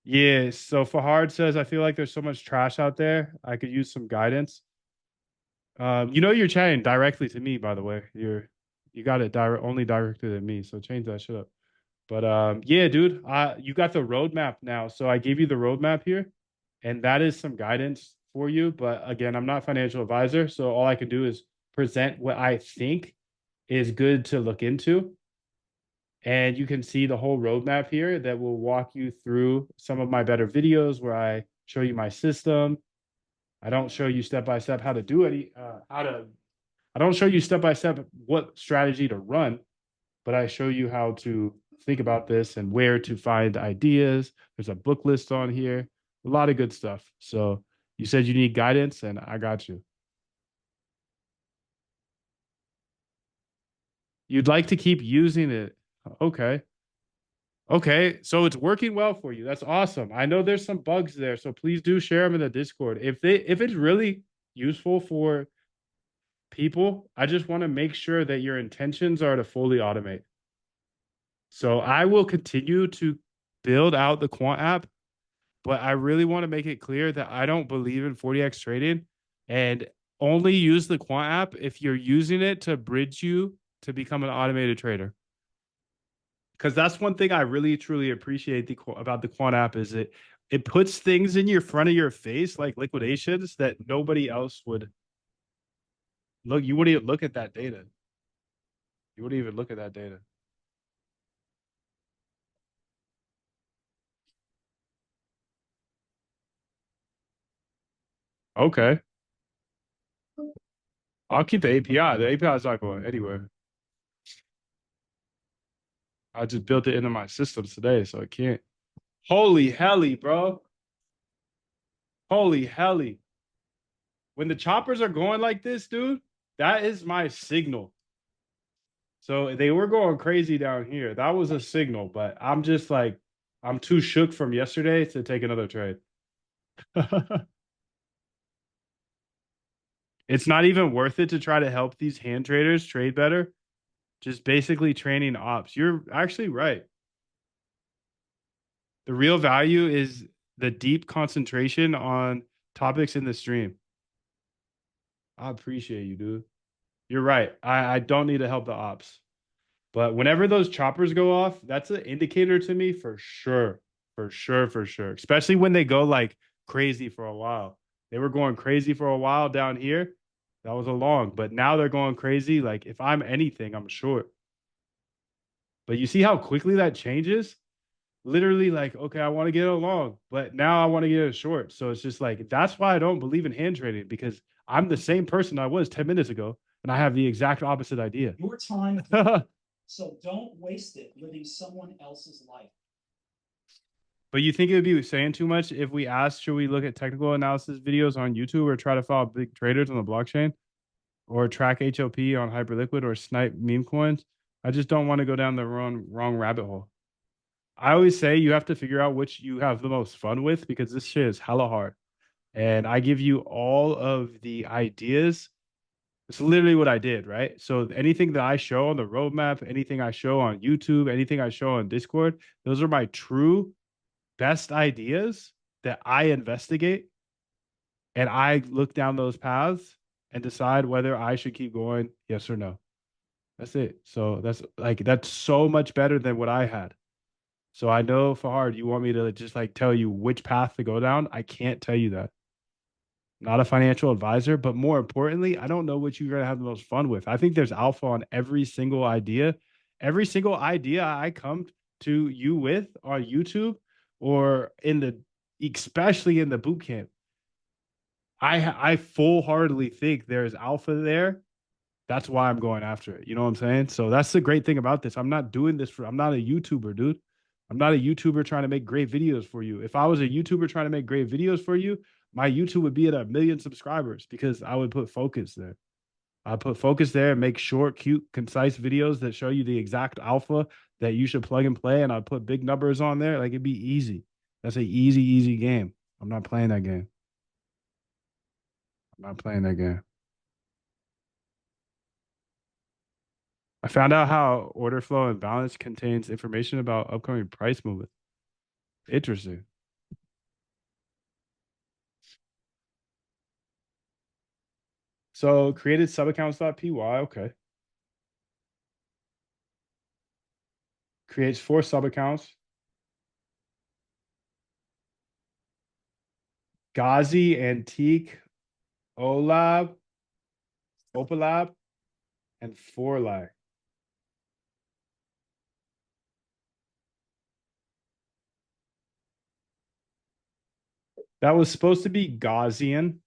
Yeah, so Fahad says, I feel like there's so much trash out there. I could use some guidance. You're chatting directly to me, by the way. You got it only directed at me, so change that shit up. But yeah, dude, you got the roadmap now. So I gave you the roadmap here, and that is some guidance for you. But again, I'm not a financial advisor, so all I can do is present what I think is good to look into. And you can see the whole roadmap here that will walk you through some of my better videos where I show you my system. I don't show you step by step how to do it, I don't show you step by step what strategy to run, but I show you how to think about this and where to find ideas. There's a book list on here, a lot of good stuff. So you said you need guidance, and I got you. You'd like to keep using it. Okay. Okay, so it's working well for you. That's awesome. I know there's some bugs there, so please do share them in the Discord. If it's really useful for people, I just want to make sure that your intentions are to fully automate. So I will continue to build out the quant app, but I really want to make it clear that I don't believe in 40x trading and only use the quant app if you're using it to bridge you to become an automated trader. Because that's one thing I really truly appreciate about the quant app is it puts things in your front of your face like liquidations that nobody else would look. You wouldn't even look at that data. You wouldn't even look at that data. Okay, I'll keep the API. The API is not going anywhere. I just built it into my systems today, so I can't. Holy helly, bro. Holy helly. When the choppers are going like this, dude, that is my signal. So they were going crazy down here. That was a signal, but I'm just like, I'm too shook from yesterday to take another trade. It's not even worth it to try to help these hand traders trade better. Just basically training ops. You're actually right. The real value is the deep concentration on topics in the stream. I appreciate you, dude. You're right. I don't need to help the ops. But whenever those choppers go off, that's an indicator to me for sure. For sure, for sure. Especially when they go like crazy for a while. They were going crazy for a while down here. That was a long, but now they're going crazy. Like if I'm anything, I'm short. But you see how quickly that changes? Literally, like, okay, I want to get a long, but now I want to get a short. So it's just like that's why I don't believe in hand trading because I'm the same person I was 10 minutes ago, and I have the exact opposite idea. Your time, so don't waste it living someone else's life. But you think it would be saying too much if we asked, should we look at technical analysis videos on YouTube or try to follow big traders on the blockchain or track HLP on Hyperliquid or snipe meme coins? I just don't want to go down the wrong rabbit hole. I always say you have to figure out which you have the most fun with because this shit is hella hard. And I give you all of the ideas. It's literally what I did, right? So anything that I show on the roadmap, anything I show on YouTube, anything I show on Discord, those are my true best ideas that I investigate And I look down those paths and decide whether I should keep going, yes or no. That's it. So that's so much better than what I had. So I know, Fahad, you want me to just like tell you which path to go down. I can't tell you that. Not a financial advisor, but more importantly, I don't know what you're gonna have the most fun with. I think there's alpha on every single idea. Every single idea I come to you with on YouTube or in the especially in the boot camp. I full heartedly think there's alpha there. That's why I'm going after it. You know what I'm saying? So that's the great thing about this. I'm not doing this I'm not a YouTuber, dude. I'm not a YouTuber trying to make great videos for you. If I was a YouTuber trying to make great videos for you, my YouTube would be at 1 million subscribers because I would put focus there. I put focus there and make short, cute, concise videos that show you the exact alpha that you should plug and play. And I'd put big numbers on there. Like it'd be easy. That's an easy, easy game. I'm not playing that game. I'm not playing that game. I found out how order flow and balance contains information about upcoming price movement. Interesting. So created subaccounts.py. Okay. Creates 4 subaccounts. Ghazi, Antique, Olab, Opalab, and Forlag. That was supposed to be Gaussian.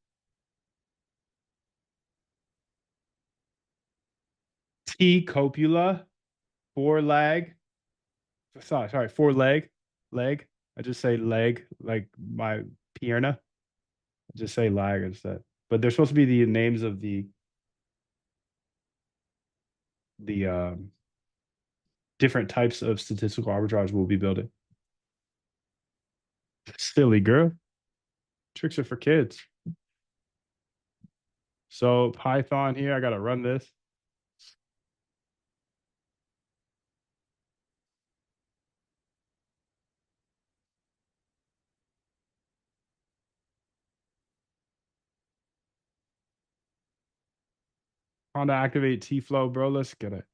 T copula, 4 leg. Sorry, 4 leg. Leg. I just say leg, like my pierna. I just say lag instead. But they're supposed to be the names of the different types of statistical arbitrage we'll be building. Silly girl. Tricks are for kids. So Python here, I got to run this. On to activate T-Flow, bro. Let's get it.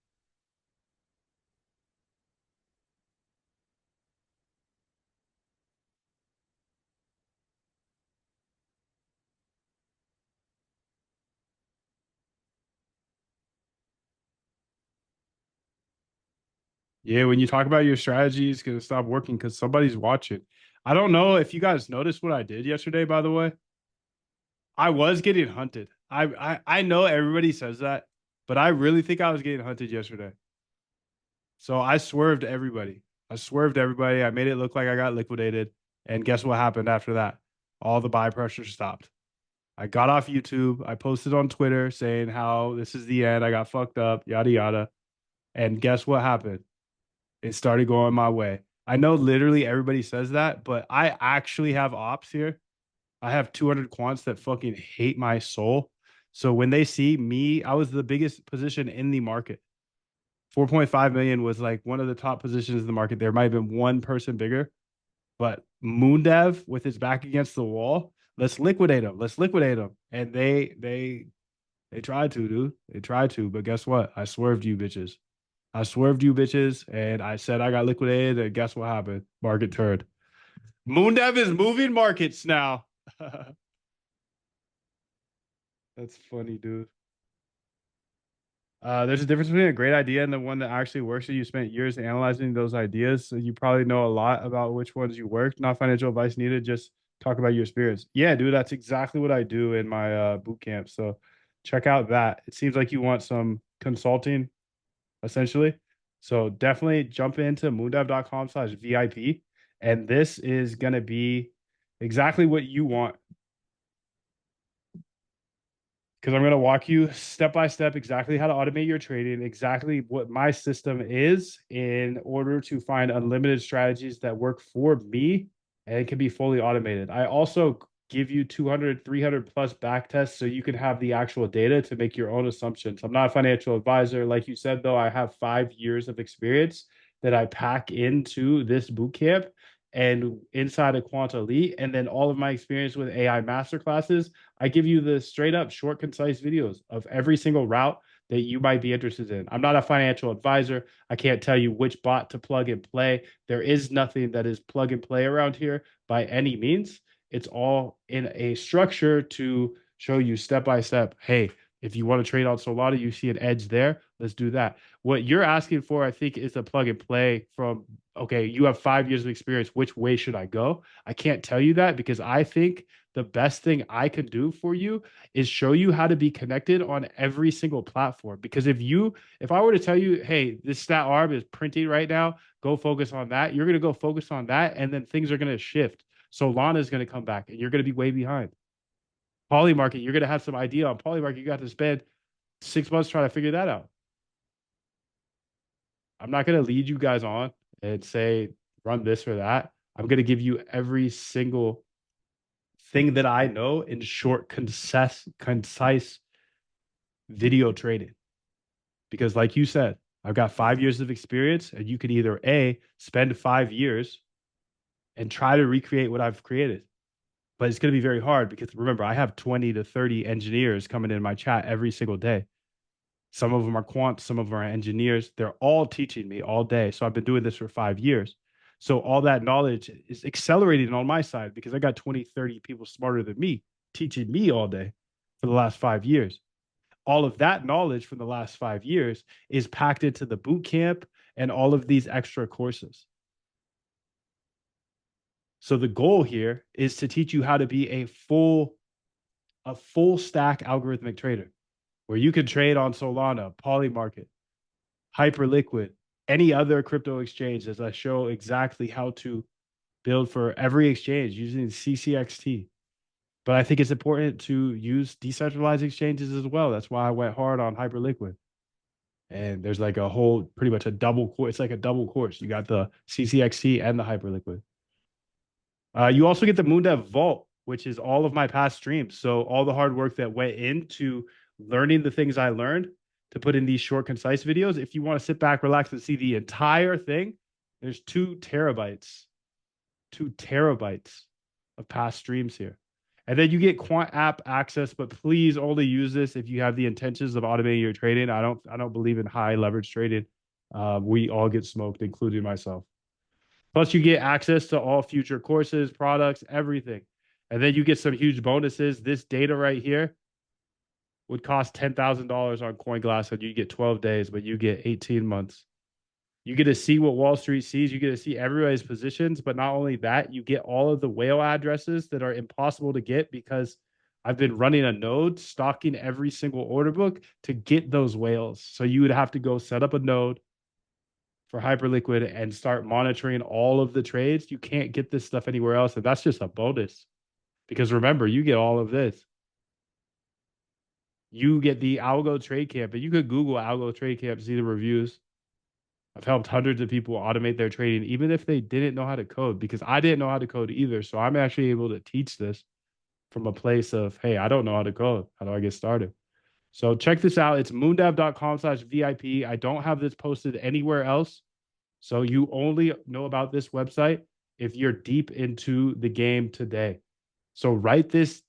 Yeah, when you talk about your strategy, it's gonna stop working because somebody's watching. I don't know if you guys noticed what I did yesterday, by the way. I was getting hunted. I know everybody says that, but I really think I was getting hunted yesterday. So I swerved everybody. I swerved everybody. I made it look like I got liquidated. And guess what happened after that? All the buy pressure stopped. I got off YouTube. I posted on Twitter saying how this is the end. I got fucked up, yada, yada. And guess what happened? It started going my way. I know literally everybody says that, but I actually have ops here. I have 200 quants that fucking hate my soul. So when they see me, I was the biggest position in the market. 4.5 million was like one of the top positions in the market. There might have been one person bigger, but Moondev with his back against the wall, let's liquidate him. Let's liquidate him. And they tried to, dude. They tried to, but guess what? I swerved you bitches. I swerved you bitches, and I said I got liquidated, and guess what happened? Market turned. Moondev is moving markets now. That's funny, dude. There's a difference between a great idea and the one that actually works. So you spent years analyzing those ideas, so you probably know a lot about which ones you worked. Not financial advice needed. Just talk about your experience. Yeah, dude, that's exactly what I do in my boot camp. So check out that. It seems like you want some consulting, essentially. So definitely jump into moondev.com/VIP, and this is gonna be exactly what you want because I'm going to walk you step by step exactly how to automate your trading, exactly what my system is in order to find unlimited strategies that work for me and it can be fully automated. I also give you 200, 300 plus back tests so you can have the actual data to make your own assumptions. I'm not a financial advisor. Like you said, though, I have 5 years of experience that I pack into this boot camp. and inside of Quant Elite, and then all of my experience with AI masterclasses, I give you the straight up short, concise videos of every single route that you might be interested in. I'm not a financial advisor. I can't tell you which bot to plug and play. There is nothing that is plug and play around here by any means. It's all in a structure to show you step by step. Hey, if you want to trade on Solana, you see an edge there. Let's do that. What you're asking for, I think, is a plug and play from, okay, you have 5 years of experience. Which way should I go? I can't tell you that because I think the best thing I can do for you is show you how to be connected on every single platform. Because if I were to tell you, hey, this stat arm is printing right now, go focus on that, you're going to go focus on that. And then things are going to shift. Solana is going to come back and you're going to be way behind. Polymarket, you're going to have some idea on Polymarket. You got to spend 6 months trying to figure that out. I'm not going to lead you guys on and say, run this or that. I'm going to give you every single thing that I know in short, concise video trading. Because like you said, I've got 5 years of experience and you could either A, spend 5 years and try to recreate what I've created. But it's going to be very hard because remember, I have 20 to 30 engineers coming in my chat every single day. Some of them are quants, some of them are engineers. They're all teaching me all day. So I've been doing this for 5 years. So all that knowledge is accelerating on my side because I got 20, 30 people smarter than me teaching me all day for the last 5 years. All of that knowledge from the last 5 years is packed into the boot camp and all of these extra courses. So the goal here is to teach you how to be a full stack algorithmic trader where you can trade on Solana, Polymarket, Hyperliquid, any other crypto exchange, as I show exactly how to build for every exchange using CCXT. But I think it's important to use decentralized exchanges as well. That's why I went hard on Hyperliquid. And there's like a whole, pretty much a double course. It's like a double course. You got the CCXT and the Hyperliquid. You also get the MoonDev Vault, which is all of my past streams. So all the hard work that went into learning the things I learned to put in these short, concise videos. If you want to sit back, relax, and see the entire thing, there's 2 terabytes of past streams here. And then you get Quant app access, but please only use this if you have the intentions of automating your trading. I don't believe in high leverage trading. We all get smoked, including myself. Plus, you get access to all future courses, products, everything. And then you get some huge bonuses. This data right here would cost $10,000 on CoinGlass, and you get 12 days, but you get 18 months. You get to see what Wall Street sees. You get to see everybody's positions. But not only that, you get all of the whale addresses that are impossible to get because I've been running a node, stocking every single order book to get those whales. So you would have to go set up a node for Hyperliquid and start monitoring all of the trades. You can't get this stuff anywhere else. And that's just a bonus. Because remember, you get all of this. You get the Algo Trade Camp, and you could Google Algo Trade Camp, see the reviews. I've helped hundreds of people automate their trading, even if they didn't know how to code, because I didn't know how to code either. So I'm actually able to teach this from a place of, hey, I don't know how to code. How do I get started? So check this out. It's moondev.com/VIP. I don't have this posted anywhere else. So you only know about this website if you're deep into the game today. So write this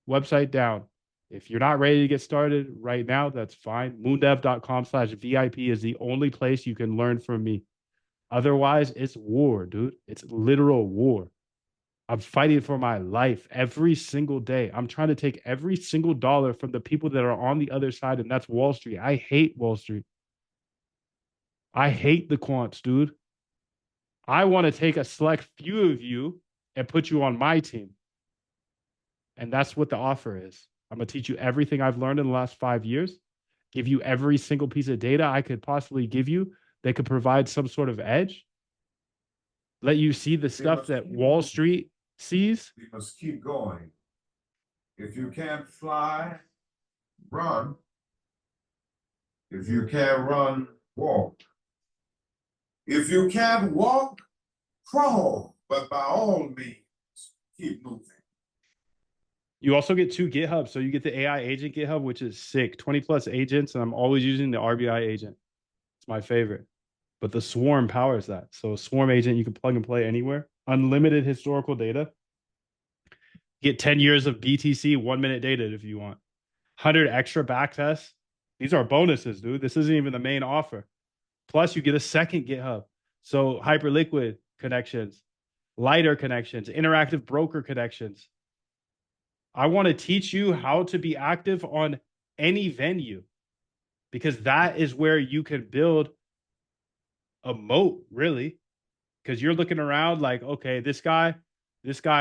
website down. If you're not ready to get started right now, that's fine. Moondev.com/VIP is the only place you can learn from me. Otherwise, it's war, dude. It's literal war. I'm fighting for my life every single day. I'm trying to take every single dollar from the people that are on the other side, and that's Wall Street. I hate Wall Street. I hate the quants, dude. I want to take a select few of you and put you on my team. And that's what the offer is. I'm going to teach you everything I've learned in the last 5 years, give you every single piece of data I could possibly give you that could provide some sort of edge, let you see the stuff that Wall Street sees. We must keep going. If you can't fly, run. If you can't run, walk. If you can't walk, crawl. But by all means, keep moving. You also get 2 GitHubs. So you get the AI agent GitHub, which is sick, 20 plus agents. And I'm always using the RBI agent. It's my favorite. but the swarm powers that. So a swarm agent, you can plug and play anywhere, unlimited historical data. Get 10 years of BTC 1 minute dated if you want. 100 extra back tests. These are bonuses, dude. This isn't even the main offer. Plus, you get a second GitHub. So Hyperliquid connections, lighter connections, interactive broker connections. I want to teach you how to be active on any venue because that is where you can build a moat, really. Because you're looking around like, okay, this guy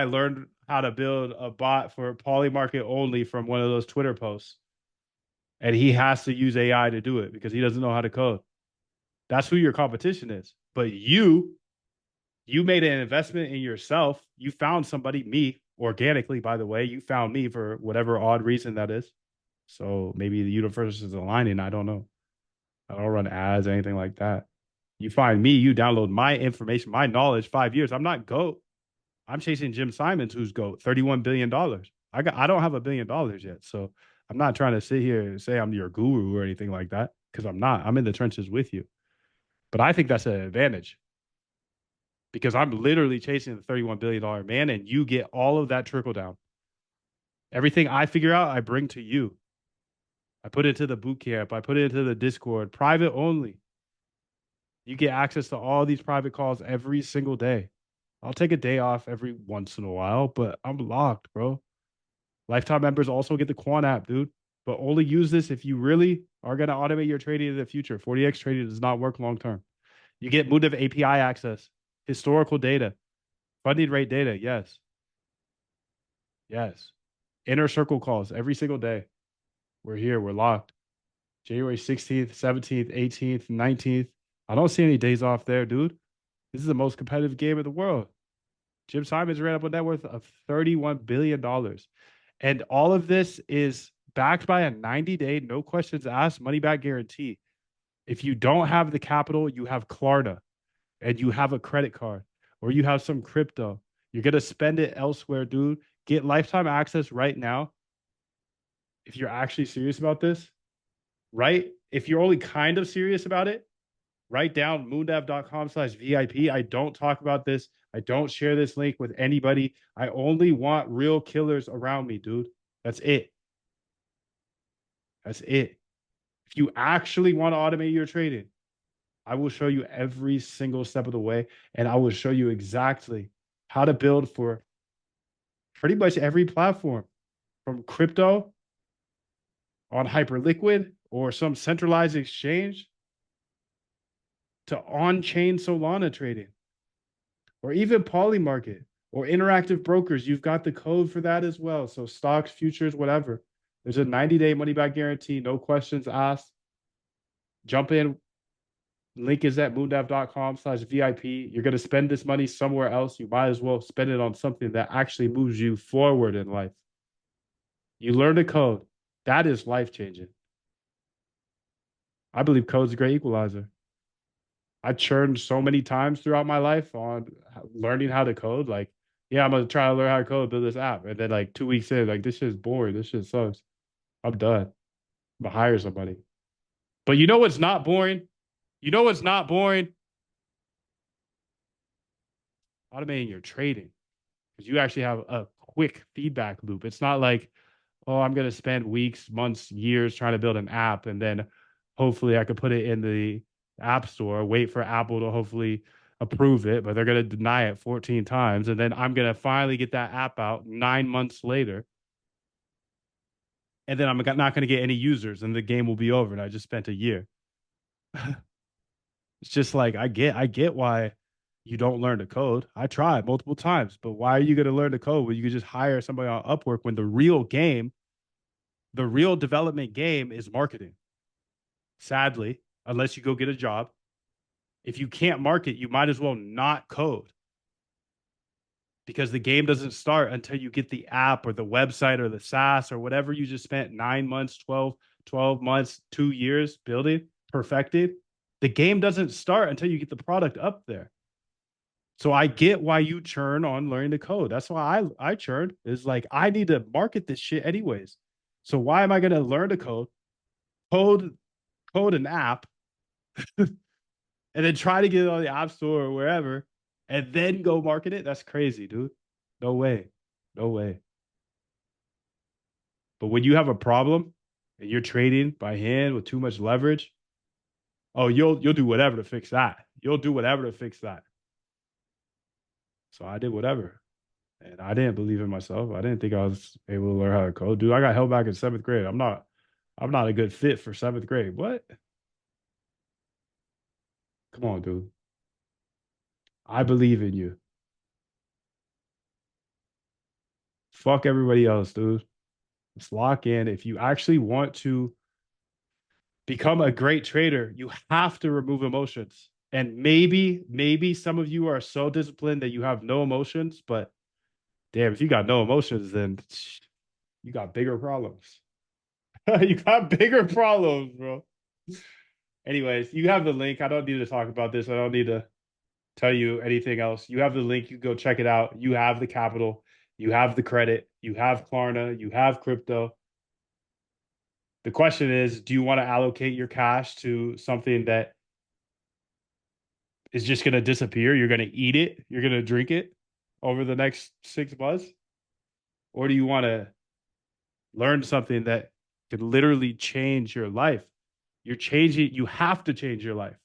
learned how to build a bot for Polymarket only from one of those Twitter posts. And he has to use AI to do it because he doesn't know how to code. That's who your competition is. But you made an investment in yourself. You found somebody, me, organically, by the way. You found me for whatever odd reason that is. So maybe the universe is aligning. I don't know. I don't run ads or anything like that. You find me, you download my information, my knowledge, 5 years. I'm not GOAT. I'm chasing Jim Simons, who's GOAT, $31 billion. I don't have $1 billion yet. So I'm not trying to sit here and say I'm your guru or anything like that, because I'm not. I'm in the trenches with you. But I think that's an advantage because I'm literally chasing the $31 billion man, and you get all of that trickle down. Everything I figure out, I bring to you. I put it into the boot camp. I put it into the Discord, private only. You get access to all these private calls every single day. I'll take a day off every once in a while, but I'm locked, bro. Lifetime members also get the Quant app, dude. But only use this if you really are going to automate your trading in the future. 40x trading does not work long term. You get Moondev API access, historical data, funding rate data. Yes. Yes. Inner circle calls every single day. We're here. We're locked. January 16th, 17th, 18th, 19th. I don't see any days off there, dude. This is the most competitive game in the world. Jim Simons ran up a net worth of $31 billion. And all of this is backed by a 90-day, no questions asked, money back guarantee. If you don't have the capital, you have Klarna and you have a credit card or you have some crypto. You're going to spend it elsewhere, dude. Get lifetime access right now. If you're actually serious about this, right? If you're only kind of serious about it, write down moondev.com/VIP. I don't talk about this. I don't share this link with anybody. I only want real killers around me, dude. That's it. That's it. If you actually want to automate your trading, I will show you every single step of the way, and I will show you exactly how to build for pretty much every platform, from crypto on Hyperliquid or some centralized exchange to on-chain Solana trading, or even Polymarket or interactive brokers. You've got the code for that as well. So stocks, futures, whatever. There's a 90-day money-back guarantee, no questions asked. Jump in. Link is at moondev.com/VIP. You're going to spend this money somewhere else. You might as well spend it on something that actually moves you forward in life. You learn to code. That is life-changing. I believe code's a great equalizer. I churned so many times throughout my life on learning how to code. Like, yeah, I'm gonna try to learn how to code, build this app, and then like 2 weeks in, like this shit's boring. This shit sucks. I'm done. I'm gonna hire somebody. But you know what's not boring? You know what's not boring? Automating your trading, because you actually have a quick feedback loop. It's not like, oh, I'm gonna spend weeks, months, years trying to build an app, and then hopefully I could put it in the App Store, wait for Apple to hopefully approve it, but they're going to deny it 14 times. And then I'm going to finally get that app out 9 months later. And then I'm not going to get any users and the game will be over. And I just spent a year. It's just like, I get why you don't learn to code. I tried multiple times, but why are you going to learn to code when you could just hire somebody on Upwork when the real game, the real development game is marketing? Sadly, unless you go get a job. If you can't market, you might as well not code, because the game doesn't start until you get the app or the website or the SaaS or whatever you just spent 9 months, 12 months, 2 years building, perfected. The game doesn't start until you get the product up there. So I get why you churn on learning to code. That's why I churned. Is like, I need to market this shit anyways. So why am I going to learn to code an app and then try to get it on the App Store or wherever and then go market it. That's crazy, dude. No way. No way. But when you have a problem and you're trading by hand with too much leverage, oh, you'll do whatever to fix that. You'll do whatever to fix that. So I did whatever. And I didn't believe in myself. I didn't think I was able to learn how to code. Dude, I got held back in 7th grade. I'm not a good fit for 7th grade. What? Come on, dude. I believe in you. Fuck everybody else, dude. Let's lock in. If you actually want to become a great trader, you have to remove emotions. And maybe some of you are so disciplined that you have no emotions, but damn, if you got no emotions, then you got bigger problems. You got bigger problems, bro. Anyways, you have the link. I don't need to talk about this. I don't need to tell you anything else. You have the link. You go check it out. You have the capital. You have the credit. You have Klarna. You have crypto. The question is, do you want to allocate your cash to something that is just going to disappear? You're going to eat it. You're going to drink it over the next 6 months? Or do you want to learn something that could literally change your life? You have to change your life.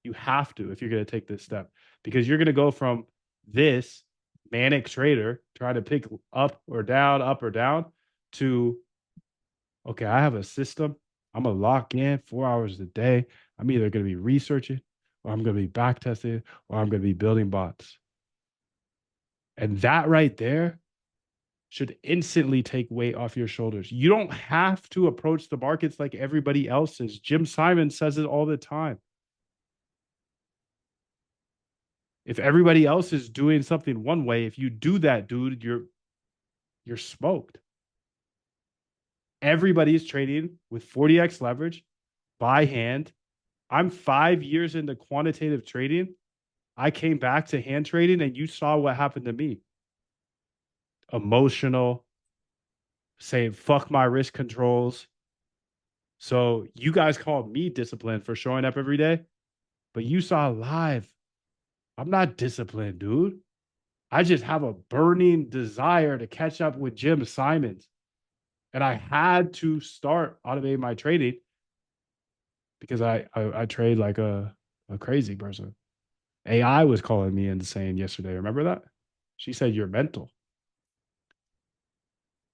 You have to if you're going to take this step, because you're going to go from this manic trader trying to pick up or down to, okay, I have a system. I'm going to lock in 4 hours a day. I'm either going to be researching or I'm going to be backtesting or I'm going to be building bots. And that right there should instantly take weight off your shoulders. You don't have to approach the markets like everybody else is. Jim Simon says it all the time. If everybody else is doing something one way, if you do that, dude, you're smoked. Everybody is trading with 40x leverage by hand. I'm 5 years into quantitative trading. I came back to hand trading and you saw what happened to me. Emotional, saying fuck my risk controls. So you guys called me disciplined for showing up every day, but you saw live. I'm not disciplined, dude. I just have a burning desire to catch up with Jim Simons. And I had to start automating my trading because I trade like a crazy person. AI was calling me insane yesterday. Remember that? She said, you're mental.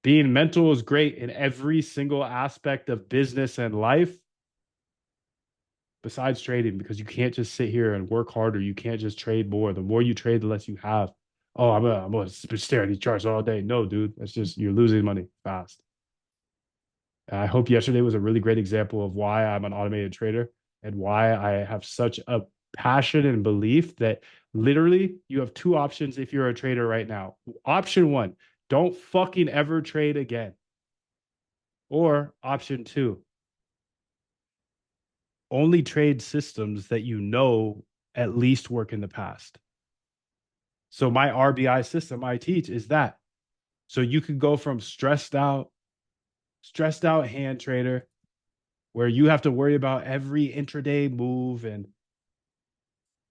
Being mental is great in every single aspect of business and life besides trading, because you can't just sit here and work harder. You can't just trade more. The more you trade, the less you have. Oh, I'm gonna stare at these charts all day. No, dude, that's just, you're losing money fast. I hope yesterday was a really great example of why I'm an automated trader and why I have such a passion and belief that literally you have 2 options if you're a trader right now. Option 1, don't fucking ever trade again. Or option 2, only trade systems that you know at least work in the past. So my RBI system I teach is that. So you could go from stressed out hand trader where you have to worry about every intraday move, and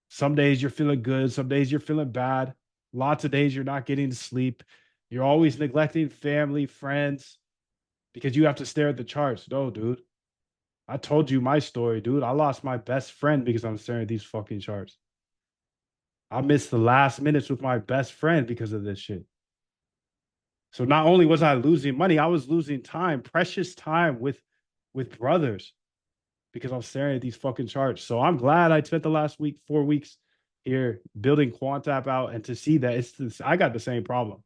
some days you're feeling good, some days you're feeling bad, lots of days you're not getting to sleep, you're always neglecting family, friends because you have to stare at the charts. No, dude, I told you my story, dude. I lost my best friend because I'm staring at these fucking charts. I missed the last minutes with my best friend because of this shit. So not only was I losing money, I was losing time, precious time with brothers, because I'm staring at these fucking charts. So I'm glad I spent the last 4 weeks here building QuantApp out, and to see that I got the same problem.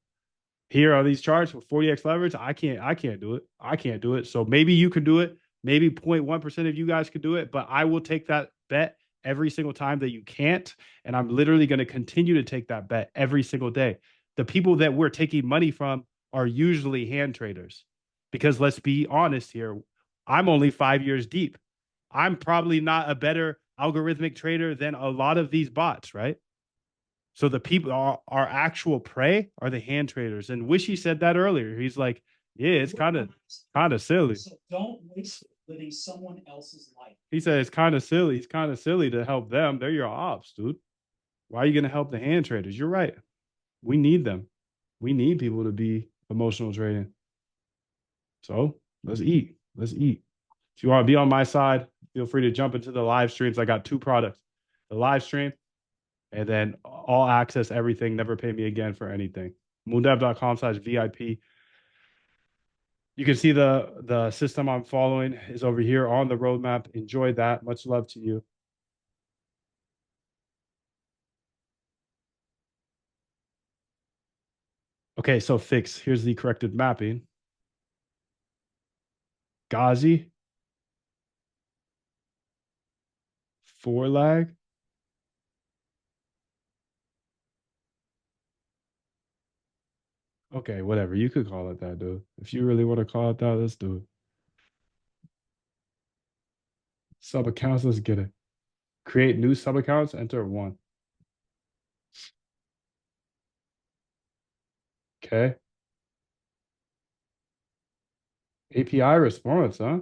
Here are these charts with 40x leverage. I can't do it. I can't do it. So maybe you can do it. Maybe 0.1% of you guys could do it, but I will take that bet every single time that you can't. And I'm literally going to continue to take that bet every single day. The people that we're taking money from are usually hand traders, because let's be honest here, I'm only 5 years deep. I'm probably not a better algorithmic trader than a lot of these bots, right? So the people, our actual prey are the hand traders. And Wishy said that earlier. He's like, yeah, it's kind of silly. So don't waste living someone else's life. He said it's kind of silly. It's kind of silly to help them. They're your ops, dude. Why are you going to help the hand traders? You're right. We need them. We need people to be emotional trading. So let's eat. Let's eat. If you want to be on my side, feel free to jump into the live streams. I got 2 products, the live stream and then all access everything. Never pay me again for anything. moondev.com/VIP. You can see the system I'm following is over here on the roadmap. Enjoy that. Much love to you. Okay, so fix. Here's the corrected mapping. Ghazi. 4 lag. Okay, whatever. You could call it that, dude. If you really want to call it that, let's do it. Sub accounts, let's get it. Create new sub accounts, enter 1. Okay. API response, huh?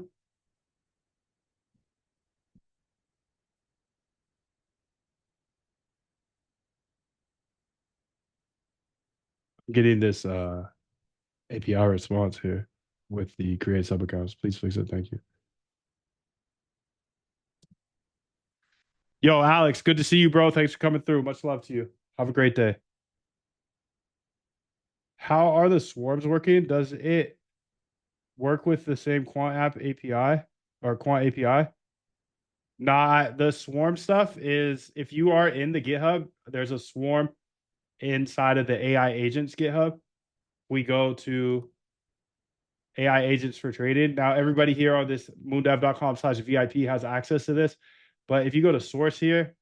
I'm getting this API response here with the create sub accounts. Please fix it. Thank you. Yo, Alex, good to see you, bro. Thanks for coming through. Much love to you. Have a great day. How are the swarms working? Does it work with the same Quant app API or Quant API? Nah, the swarm stuff is if you are in the GitHub, there's a swarm inside of the AI agents GitHub. We go to AI agents for trading. Now, everybody here on this moondev.com/VIP has access to this. But if you go to source here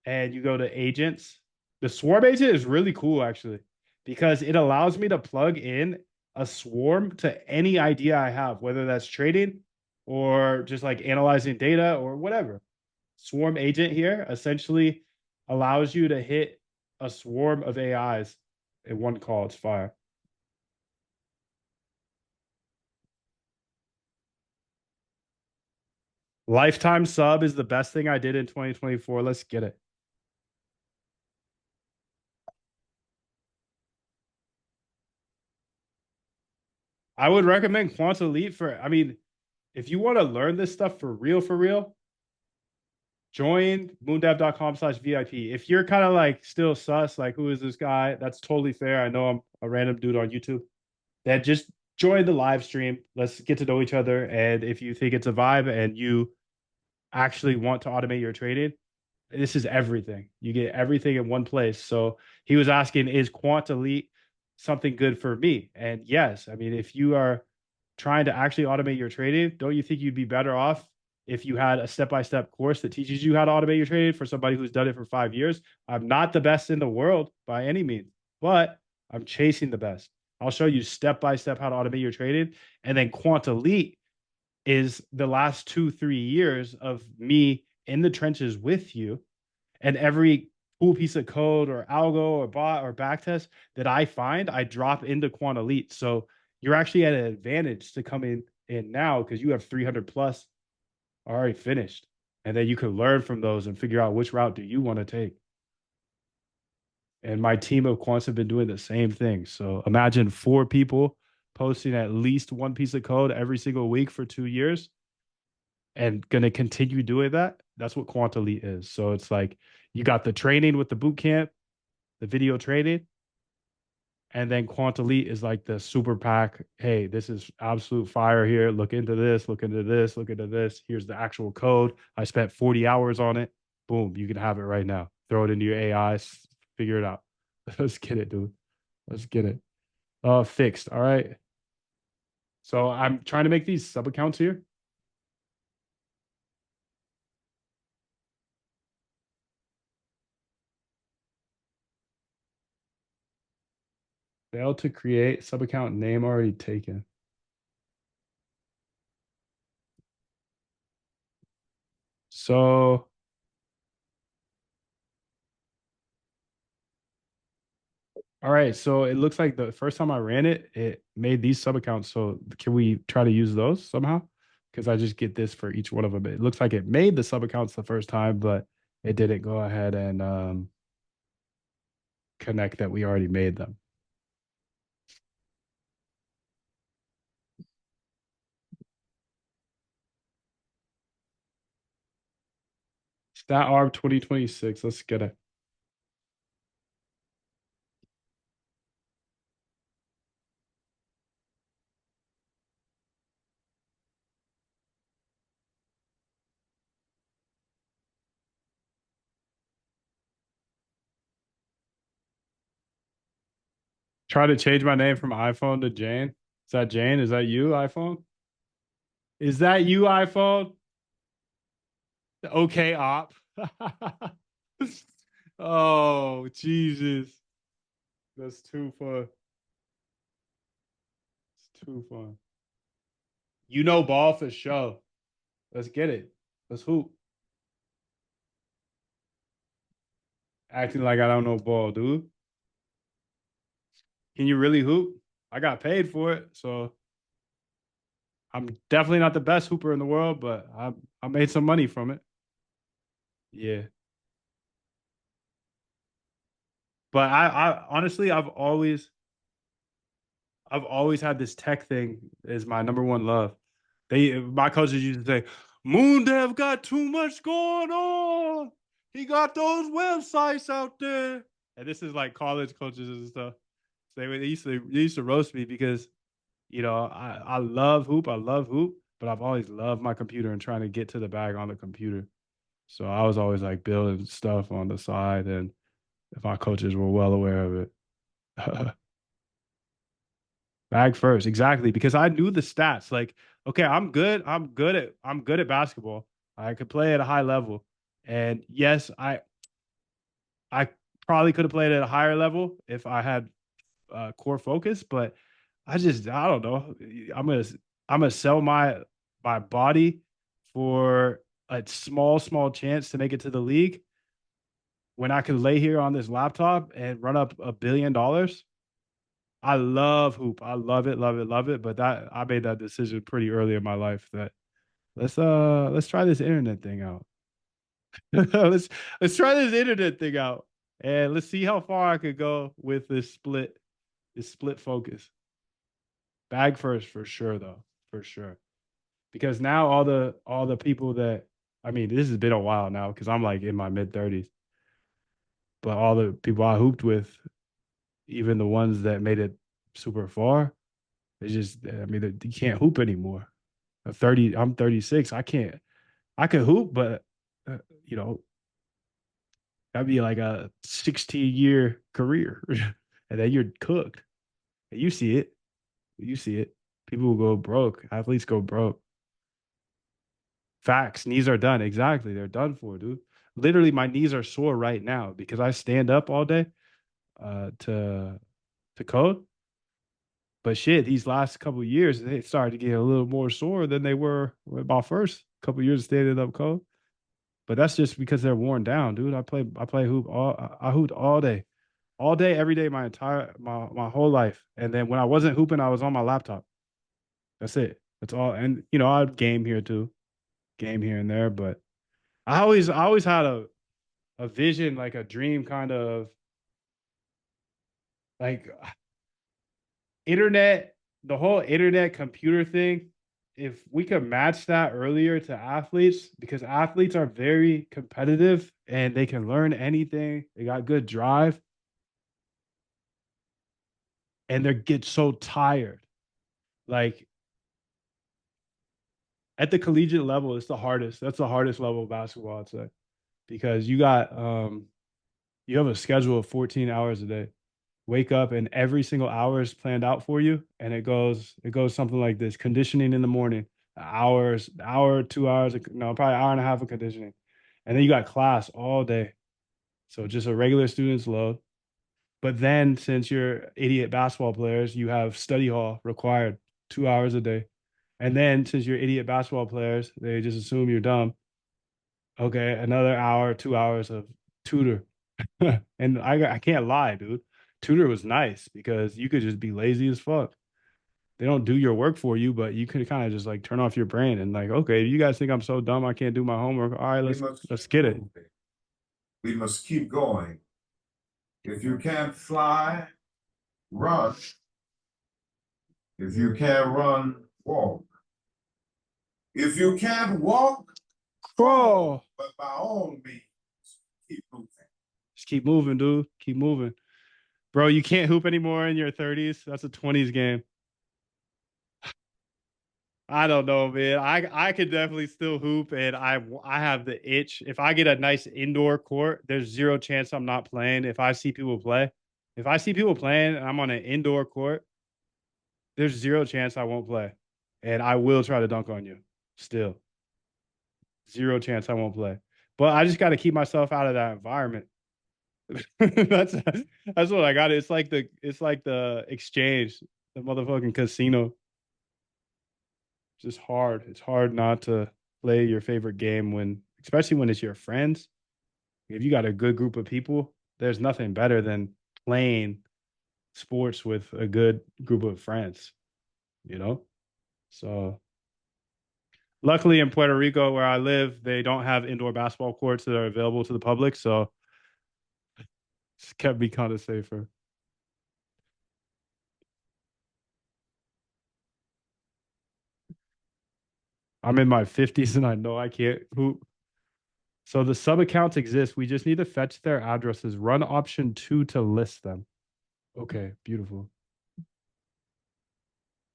and you go to agents, the swarm agent is really cool actually, because it allows me to plug in a swarm to any idea I have, whether that's trading or just like analyzing data or whatever. Swarm agent here essentially allows you to hit a swarm of AIs in one call. It's fire. Lifetime sub is the best thing I did in 2024. Let's get it. I would recommend Quant Elite I mean, if you want to learn this stuff for real, join moondev.com/VIP. If you're kind of like still sus, like who is this guy? That's totally fair. I know I'm a random dude on YouTube. Then just join the live stream. Let's get to know each other. And if you think it's a vibe and you actually want to automate your trading, this is everything. You get everything in one place. So he was asking, is Quant Elite something good for me? And yes, I mean, if you are trying to actually automate your trading, don't you think you'd be better off if you had a step-by-step course that teaches you how to automate your trading for somebody who's done it for 5 years? I'm not the best in the world by any means, but I'm chasing the best. I'll show you step-by-step how to automate your trading. And then Quant Elite is the last 2-3 years of me in the trenches with you, and every cool piece of code or algo or bot or backtest that I find, I drop into Quant Elite. So you're actually at an advantage to come in now because you have 300 plus already finished, and then you can learn from those and figure out which route do you want to take. And my team of quants have been doing the same thing. So imagine 4 people posting at least one piece of code every single week for 2 years and going to continue doing that. That's what Quant Elite is. So it's like you got the training with the boot camp, the video training, and then Quant Elite is like the super pack. Hey, this is absolute fire here. Look into this, look into this, look into this. Here's the actual code. I spent 40 hours on it. Boom, you can have it right now. Throw it into your AI, figure it out. Let's get it, dude. Let's get it. Fixed. All right. So I'm trying to make these sub accounts here. Failed to create sub account name already taken. So all right, so it looks like the first time I ran it, it made these sub accounts. So can we try to use those somehow? because I just get this for each one of them. It looks like it made the sub accounts the first time, but it didn't go ahead and connect that we already made them. Stat ARB 2026. Let's get it. Try to change my name from iPhone to Jane. Is that Jane? Is that you, iPhone? Is that you, iPhone? Okay, op. Oh, Jesus. That's too fun. It's too fun. You know ball for sure. Let's get it. Let's hoop. Acting like I don't know ball, dude. Can you really hoop? I got paid for it, so I'm definitely not the best hooper in the world, but I made some money from it. Yeah. But I honestly I've always had this tech thing is my number one love. My coaches used to say, Moon Dev got too much going on. He got those websites out there. And this is like college coaches and stuff. So they used to roast me because I love hoop. I love hoop, but I've always loved my computer and trying to get to the bag on the computer. So I was always like building stuff on the side, and if my coaches were well aware of it. Bag first, exactly, because I knew the stats. Like, okay, I'm good at basketball. I could play at a high level. And yes, I probably could have played at a higher level if I had core focus, but I don't know. I'm gonna sell my body for a small chance to make it to the league when I could lay here on this laptop and run up $1 billion. I love hoop. I love it, love it, love it. But I made that decision pretty early in my life that let's try this internet thing out. let's try this internet thing out. And let's see how far I could go with this split focus. Bag first for sure though. For sure. Because now all the people that I mean, this has been a while now because I'm like in my mid 30s. But all the people I hooped with, even the ones that made it super far, I mean, you can't hoop anymore. I'm 36. I could hoop, but uh, you know, that'd be like a 16-year career. And then you're cooked. And you see it. You see it. People will go broke. Athletes go broke. Facts. Knees are done. Exactly. They're done for, dude. Literally, my knees are sore right now because I stand up all day to code. But shit, these last couple of years, they started to get a little more sore than they were with my first couple of years of standing up code. But that's just because they're worn down, dude. I play hoop I hooped all day, every day, my whole life. And then when I wasn't hooping, I was on my laptop. That's it. That's all. And I'd game here too, game here and there. But I always had a vision, like a dream, kind of like internet, the whole internet computer thing, if we could match that earlier to athletes, because athletes are very competitive and they can learn anything, they got good drive, and they get so tired. Like at the collegiate level, it's the hardest. That's the hardest level of basketball, I'd say, because you have a schedule of 14 hours a day. Wake up and every single hour is planned out for you, and it goes something like this: conditioning in the morning, hour, 2 hours, no, probably an hour and a half of conditioning, and then you got class all day. So just a regular student's load. But then since you're idiot basketball players, you have study hall required 2 hours a day. And then since you're idiot basketball players, they just assume you're dumb. Okay, another hour, 2 hours of tutor. And I can't lie, dude. Tutor was nice because you could just be lazy as fuck. they don't do your work for you, but you can kind of just like turn off your brain and like, okay, you guys think I'm so dumb I can't do my homework. All right, let's get it. We must keep going. If you can't fly, run. If you can't run, walk. If you can't walk, crawl. But by all means, keep moving. Just keep moving, dude. Keep moving. Bro, you can't hoop anymore in your 30s. That's a 20s game. I don't know, man. I could definitely still hoop, and I have the itch. If I get a nice indoor court, there's zero chance I'm not playing. If I see people play, if I see people playing and I'm on an indoor court, there's zero chance I won't play, and I will try to dunk on you. Still, zero chance I won't play. But I just got to keep myself out of that environment. that's that's what I got. It's like the exchange, the motherfucking casino. It's just hard. It's hard not to play your favorite game when, especially when it's your friends. If you got a good group of people, there's nothing better than playing sports with a good group of friends, you know? So luckily in Puerto Rico where I live, they don't have indoor basketball courts that are available to the public. So it's kept me kind of safer. I'm in my 50s and I know I can't hoop. So the sub accounts exist. We just need to fetch their addresses. Run option 2 to list them. Okay, beautiful.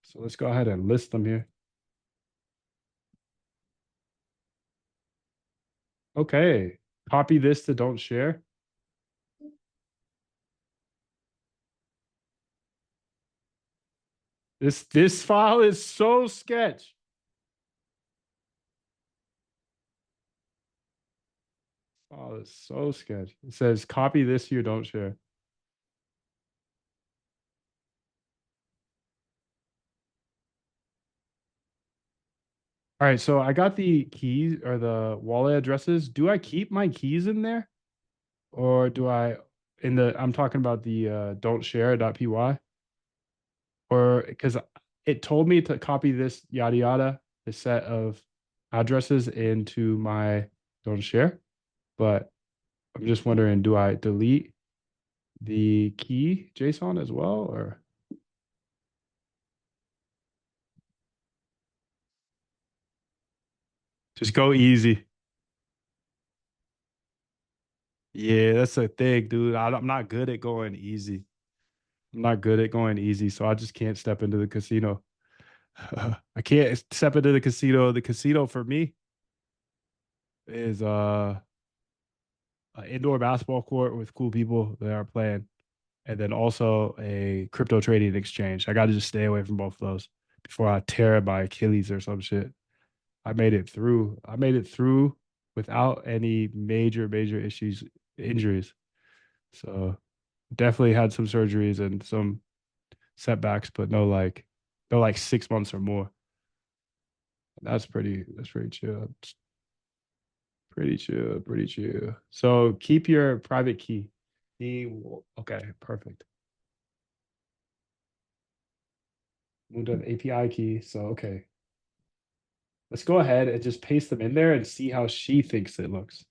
So let's go ahead and list them here. Okay, copy this to don't share. This file is so sketch. Oh, it's so sketch. It says copy this here, don't share. All right, so I got the keys or the wallet addresses. Do I keep my keys in there? Or do I in the I'm talking about the don't share.py? Or because it told me to copy this yada yada, the set of addresses into my don't share, but I'm just wondering, do I delete the key JSON as well, or just go easy? Yeah, that's the thing, dude. I'm not good at going easy. I'm not good at going easy, so I just can't step into the casino. I can't step into the casino. The casino for me is an indoor basketball court with cool people that are playing, and then also a crypto trading exchange. I got to just stay away from both of those before I tear my Achilles or some shit. I made it through. I made it through without any major issues, injuries. So definitely had some surgeries and some setbacks, but no like 6 months or more. That's pretty chill. Pretty chill, pretty chill. So keep your private key. Okay, perfect. Moved an API key. So okay. Let's go ahead and just paste them in there and see how she thinks it looks.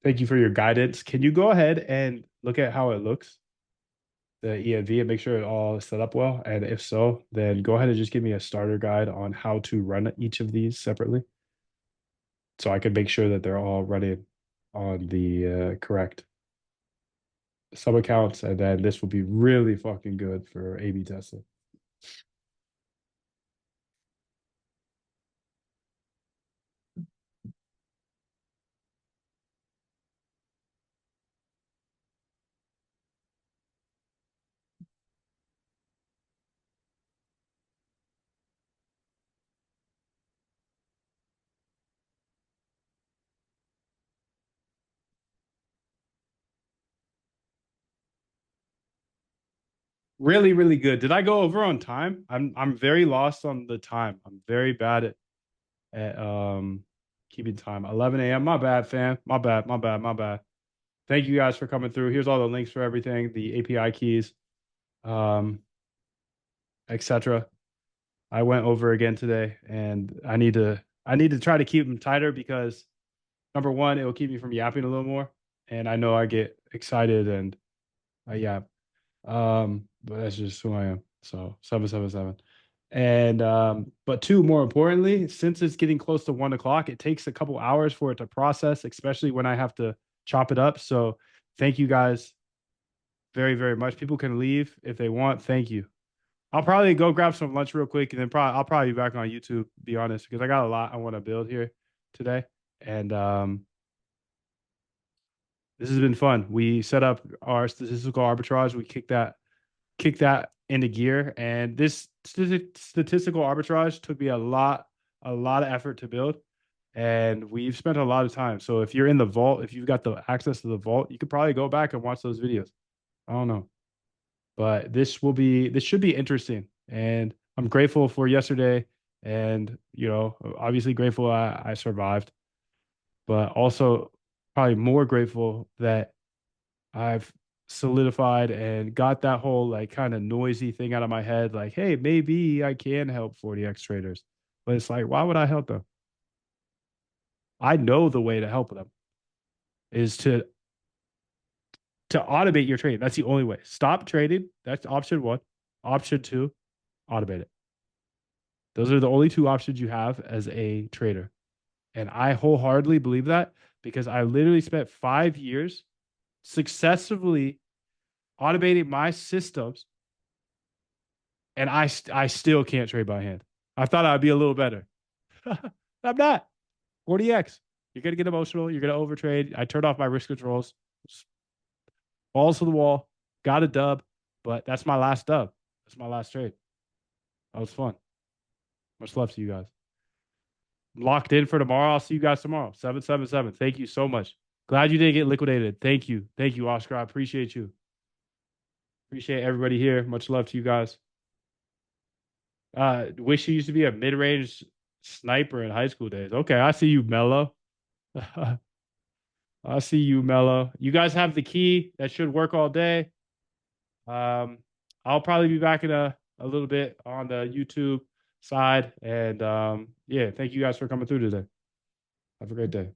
Thank you for your guidance. Can you go ahead and look at how it looks, the ENV, and make sure it all is set up well? And if so, then go ahead and just give me a starter guide on how to run each of these separately, so I can make sure that they're all running on the correct sub accounts. And then this will be really fucking good for A/B testing. Really, really good. Did I go over on time? I'm very lost on the time. I'm very bad at keeping time. 11 a.m. My bad, fam. My bad. thank you guys for coming through. Here's all the links for everything, the API keys, etc. I went over again today, and I need to try to keep them tighter because number one, it will keep me from yapping a little more, and I know I get excited and I yap. But that's just who I am. So 777. And but two, more importantly, since it's getting close to 1 o'clock, it takes a couple hours for it to process, especially when I have to chop it up. So thank you guys very, very much. People can leave if they want. Thank you. I'll probably go grab some lunch real quick, and then I'll probably be back on YouTube, be honest, because I got a lot I want to build here today. And this has been fun. We set up our statistical arbitrage. We kicked that into gear, and this statistical arbitrage took me a lot of effort to build, and we've spent a lot of time. So if you're in the vault, if you've got the access to the vault, you could probably go back and watch those videos. I don't know, but this should be interesting, and I'm grateful for yesterday, and obviously grateful I survived, but also probably more grateful that I've solidified and got that whole like kind of noisy thing out of my head, like, hey, maybe I can help 40x traders. But it's like, why would I help them? I know the way to help them is to automate your trade. That's the only way. Stop trading. That's option one. Option two, automate it. Those are the only two options you have as a trader. And I wholeheartedly believe that because I literally spent 5 years successfully automating my systems, and I still can't trade by hand. I thought I'd be a little better. I'm not. 40x. You're gonna get emotional. You're gonna overtrade. I turned off my risk controls. Balls to the wall. Got a dub, but that's my last dub. That's my last trade. That was fun. Much love to you guys. Locked in for tomorrow. I'll see you guys tomorrow. 777. Thank you so much. Glad you didn't get liquidated. Thank you. Thank you, Oscar. I appreciate you. Appreciate everybody here. Much love to you guys. Wish you used to be a mid-range sniper in high school days. Okay, I see you, Mello. I see you, Mello. You guys have the key. That should work all day. I'll probably be back in a little bit on the YouTube side. And yeah, thank you guys for coming through today. Have a great day.